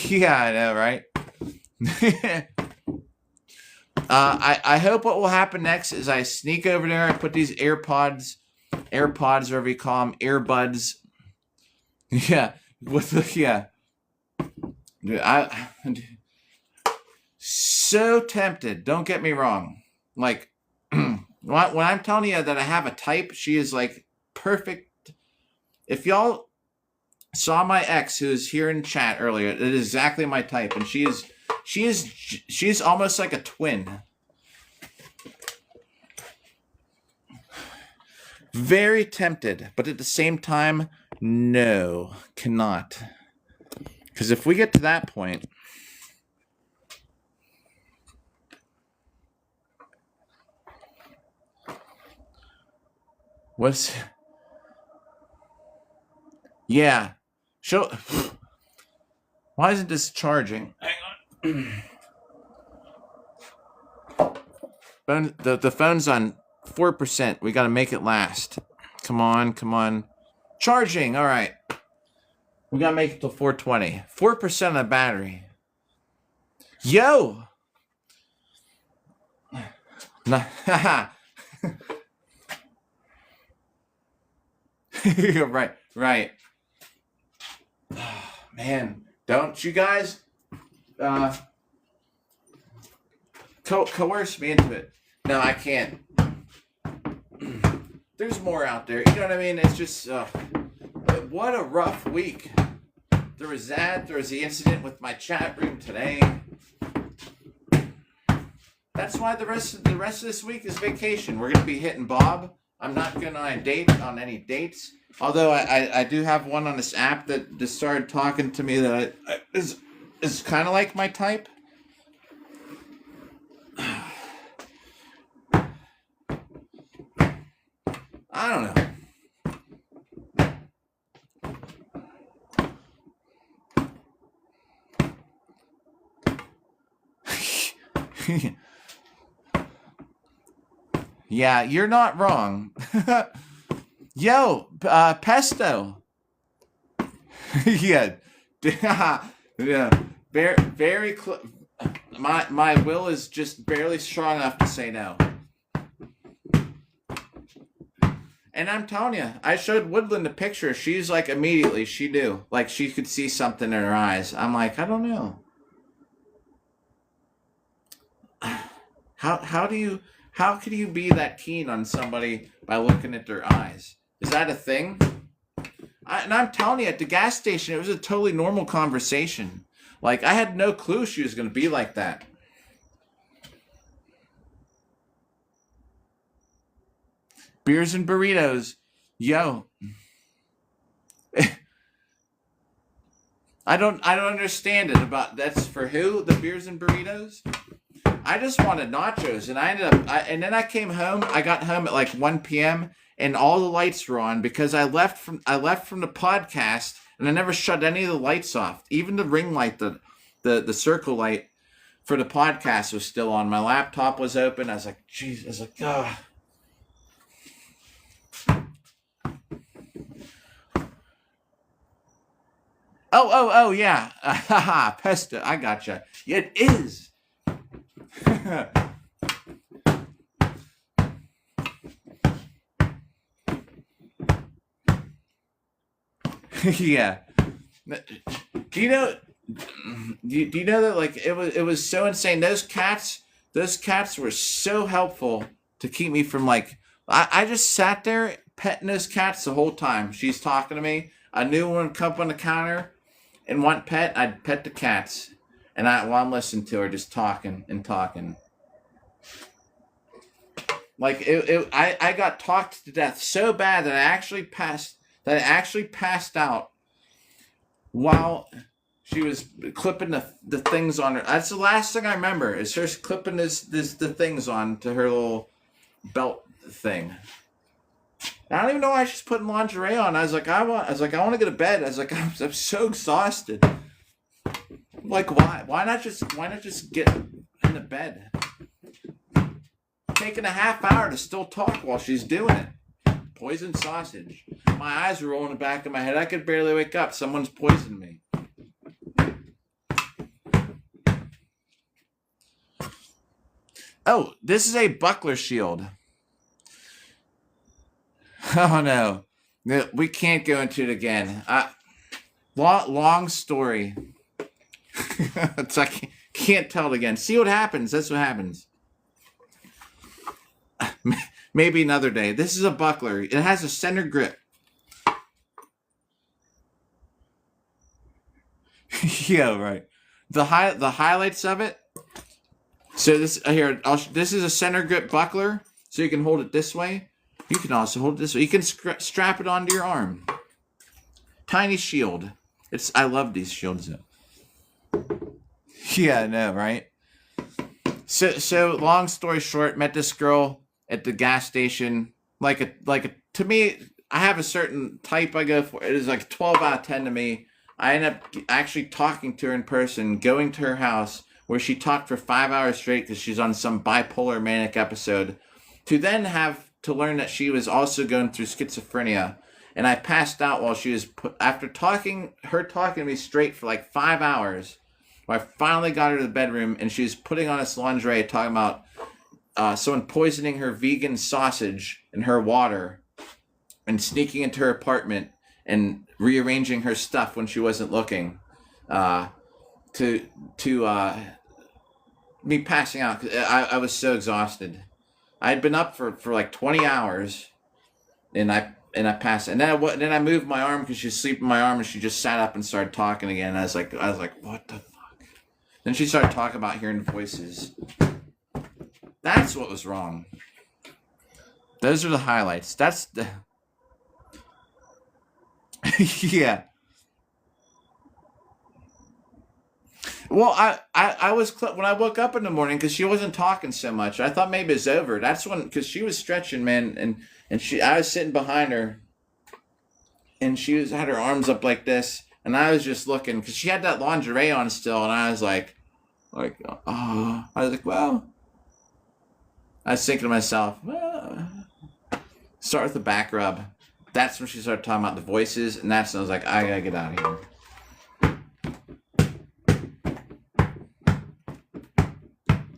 Yeah, I know, right? I hope what will happen next is I sneak over there, I put these AirPods, whatever you call them, earbuds. Yeah, Dude, so tempted. Don't get me wrong. Like, when I'm telling you that I have a type, she is like perfect. If y'all saw my ex who was here in chat earlier, it is exactly my type, and she's almost like a twin. Very tempted, but at the same time, no, cannot. Because if we get to that point, yeah, why isn't this charging? Hang on. The phone's on 4%. We got to make it last. Come on. Charging. All right. We got to make it till 4:20. 4% of the battery. Yo. Right. Oh, man, don't you guys coerce me into it. No, I can't. There's more out there. You know what I mean? It's just, what a rough week. There was that. There was the incident with my chat room today. That's why the rest of this week is vacation. We're going to be hitting Bob. I'm not going to date on any dates. Although I do have one on this app that just started talking to me that is kind of like my type. I don't know. Yeah, you're not wrong. Yo, pesto. Yeah. Yeah. Very close. My will is just barely strong enough to say no. And I'm telling you, I showed Woodland a picture. She's like, immediately, she knew. Like, she could see something in her eyes. I'm like, I don't know. How could you be that keen on somebody by looking at their eyes? Is that a thing? And I'm telling you, at the gas station, it was a totally normal conversation. Like, I had no clue she was going to be like that. Beers and burritos. Yo. I don't understand it. That's for who? The beers and burritos? I just wanted nachos, and and then I came home. I got home at like 1 p.m. and all the lights were on because I left from the podcast, and I never shut any of the lights off. Even the ring light, the circle light for the podcast was still on. My laptop was open. I was like, jeez. I was like, ah. Oh, yeah. Pesto. I gotcha. It is. Yeah. Do you know that, like, it was so insane. Those cats were so helpful to keep me from, like, I just sat there petting those cats the whole time. She's talking to me. I knew when come up on the counter and want pet, I'd pet the cats. And while I'm listening to her, just talking and talking. Like, I got talked to death so bad that I actually passed that I actually passed out while she was clipping the things on her. That's the last thing I remember is her clipping the things on to her little belt thing. I don't even know why she's putting lingerie on. I was like, I want to go to bed. I was like, I'm so exhausted. Like, why not just get in the bed? Taking a half hour to still talk while she's doing it. Poison sausage. My eyes were rolling in the back of my head. I could barely wake up. Someone's poisoned me. Oh, this is a buckler shield. Oh no, we can't go into it again. Long story. It's like can't tell it again. See what happens. That's what happens. Maybe another day. This is a buckler. It has a center grip. Yeah, right. The highlights of it. So this here, this is a center grip buckler, so you can hold it this way. You can also hold it this way. You can strap it onto your arm. Tiny shield. I love these shields though. Yeah, I know, right? So long story short, met this girl at the gas station. To me, I have a certain type I go for. It is like 12 out of 10 to me. I end up actually talking to her in person, going to her house where she talked for 5 hours straight because she's on some bipolar manic episode, to then have to learn that she was also going through schizophrenia. And I passed out while she was after talking to me straight for like 5 hours. I finally got her to the bedroom, and she was putting on this lingerie talking about someone poisoning her vegan sausage in her water and sneaking into her apartment and rearranging her stuff when she wasn't looking to me passing out. I was so exhausted. I had been up for like 20 hours, and I passed. And then I moved my arm because she was sleeping on my arm, and she just sat up and started talking again. And I was like, what the fuck? Then she started talking about hearing voices. That's what was wrong. Those are the highlights. That's the yeah. Well, I was when I woke up in the morning because she wasn't talking so much. I thought maybe it's over. That's when because she was stretching, man, and I was sitting behind her, and she had her arms up like this, and I was just looking because she had that lingerie on still, and I was like, oh, I was like, well, I was thinking to myself, well, start with the back rub. That's when she started talking about the voices, and that's when I was like, I gotta get out of here.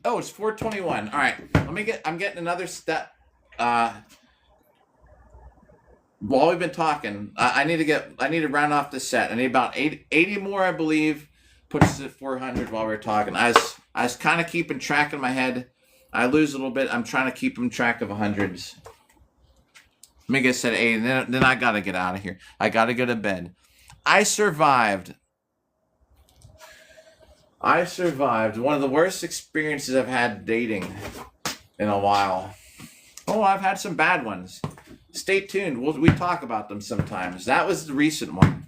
Oh, it's 4:21. All right, I'm getting another step. While we've been talking, I need to round off the set. I need about 80 more, I believe. Puts us at 400 while we're talking. I was kind of keeping track in my head. I lose a little bit. I'm trying to keep them track of hundreds. Let me get set at 80. Then I gotta get out of here. I gotta go to bed. I survived one of the worst experiences I've had dating in a while. Oh, I've had some bad ones. Stay tuned. We talk about them sometimes. That was the recent one.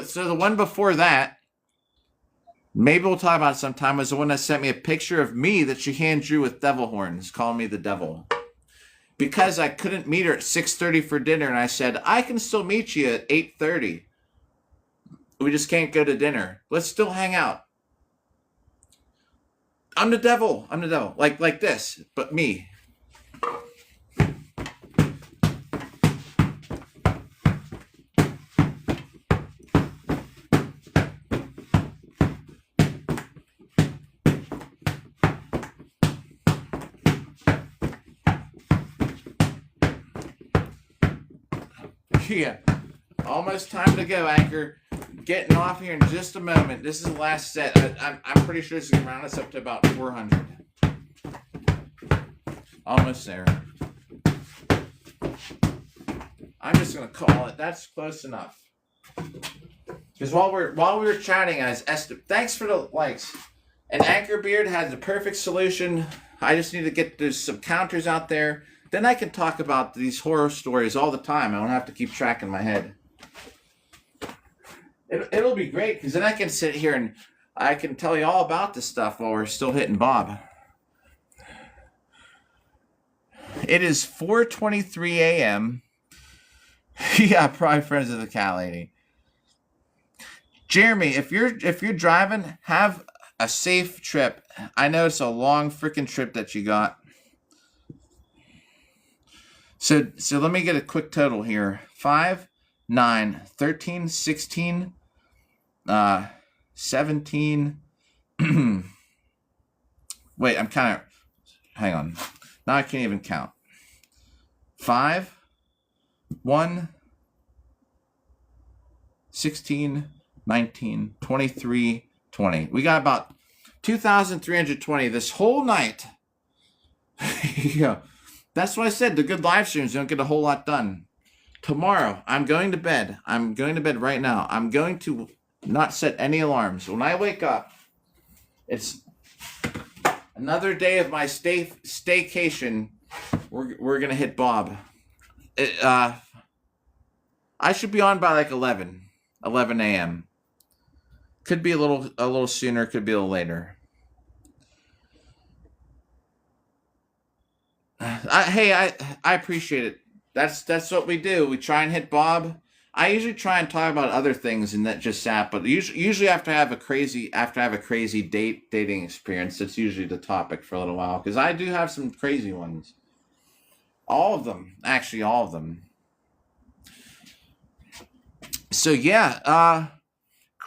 So the one before that, maybe we'll talk about it sometime, was the one that sent me a picture of me that she hand drew with devil horns, calling me the devil. Because I couldn't meet her at 6:30 for dinner, and I said, I can still meet you at 8:30. We just can't go to dinner. Let's still hang out. I'm the devil. Like this, but me. Yeah, almost time to go, Anchor. Getting off here in just a moment. This is the last set. I'm pretty sure this is going to round us up to about 400. Almost there. I'm just going to call it. That's close enough. Because while we were chatting, thanks for the likes. And Anchor Beard has the perfect solution. I just need to get there's some counters out there. Then I can talk about these horror stories all the time. I don't have to keep track in my head. It'll be great because then I can sit here and I can tell you all about this stuff while we're still hitting Bob. It is 4:23 a.m. Yeah, probably friends of the cat lady. Jeremy, if you're driving, have a safe trip. I know it's a long freaking trip that you got. So let me get a quick total here. 5, 9, 13, 16, 17. Wait, I'm kind of... Hang on. Now I can't even count. 5, 1, 16, 19, 23, 20. We got about 2,320 this whole night. Yeah. That's what I said. The good live streams don't get a whole lot done. Tomorrow, I'm going to bed. I'm going to bed right now. I'm going to not set any alarms. When I wake up, it's another day of my staycation. We're going to hit Bob. I should be on by like 11 a.m. Could be a little sooner, could be a little later. I appreciate it. That's what we do. We try and hit Bob. I usually try and talk about other things and that just sat, but usually after I have a crazy dating experience, that's usually the topic for a little while because I do have some crazy ones. All of them, actually, all of them. So yeah,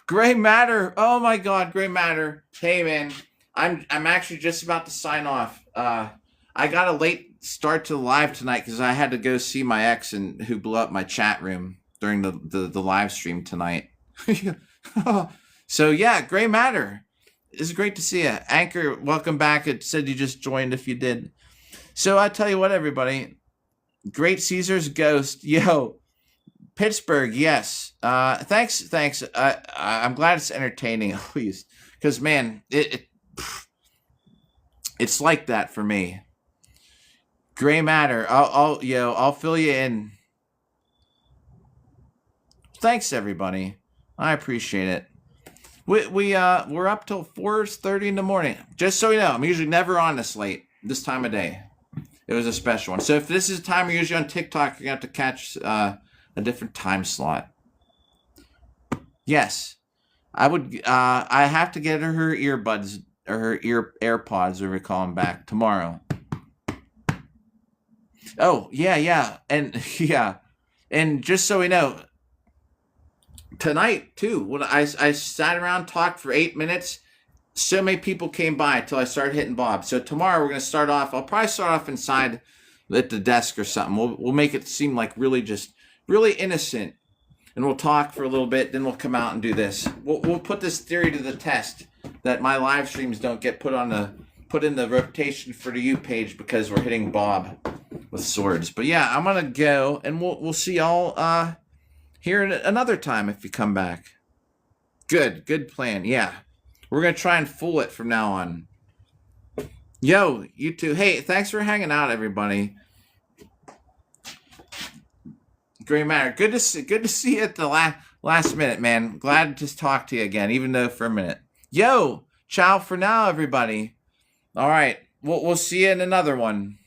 Gray Matter. Oh my God, Gray Matter. Hey man, I'm actually just about to sign off. I got a late start to the live tonight because I had to go see my ex who blew up my chat room during the live stream tonight. So yeah, Gray Matter. It's great to see you. Anchor, welcome back. It said you just joined if you did. So I tell you what, everybody. Great Caesar's Ghost. Yo. Pittsburgh, yes. Thanks. I'm glad it's entertaining, at least. Because, man, it's like that for me. Gray Matter. I'll fill you in. Thanks, everybody. I appreciate it. We're up till 4:30 in the morning. Just so you know, I'm usually never on this late, this time of day. It was a special one. So if this is the time you're usually on TikTok, you're going to have to catch a different time slot. Yes. I have to get her earbuds, or her AirPods, or we call them back, tomorrow. Oh, yeah. And, yeah. And just so we know, tonight, too, when I sat around, talked for 8 minutes, so many people came by until I started hitting Bob. So tomorrow we're going to start off, I'll probably start off inside at the desk or something. We'll make it seem like really innocent. And we'll talk for a little bit, then we'll come out and do this. We'll put this theory to the test that my live streams don't get put in the rotation for the You page because we're hitting Bob with swords. But yeah, I'm gonna go and we'll see y'all here another time if you come back. Good plan. Yeah. We're gonna try and fool it from now on. Yo, you too. Hey, thanks for hanging out, everybody. Great Matter. Good to see you at the last minute, man. Glad to talk to you again, even though for a minute. Yo, ciao for now, everybody. All right, we'll see you in another one.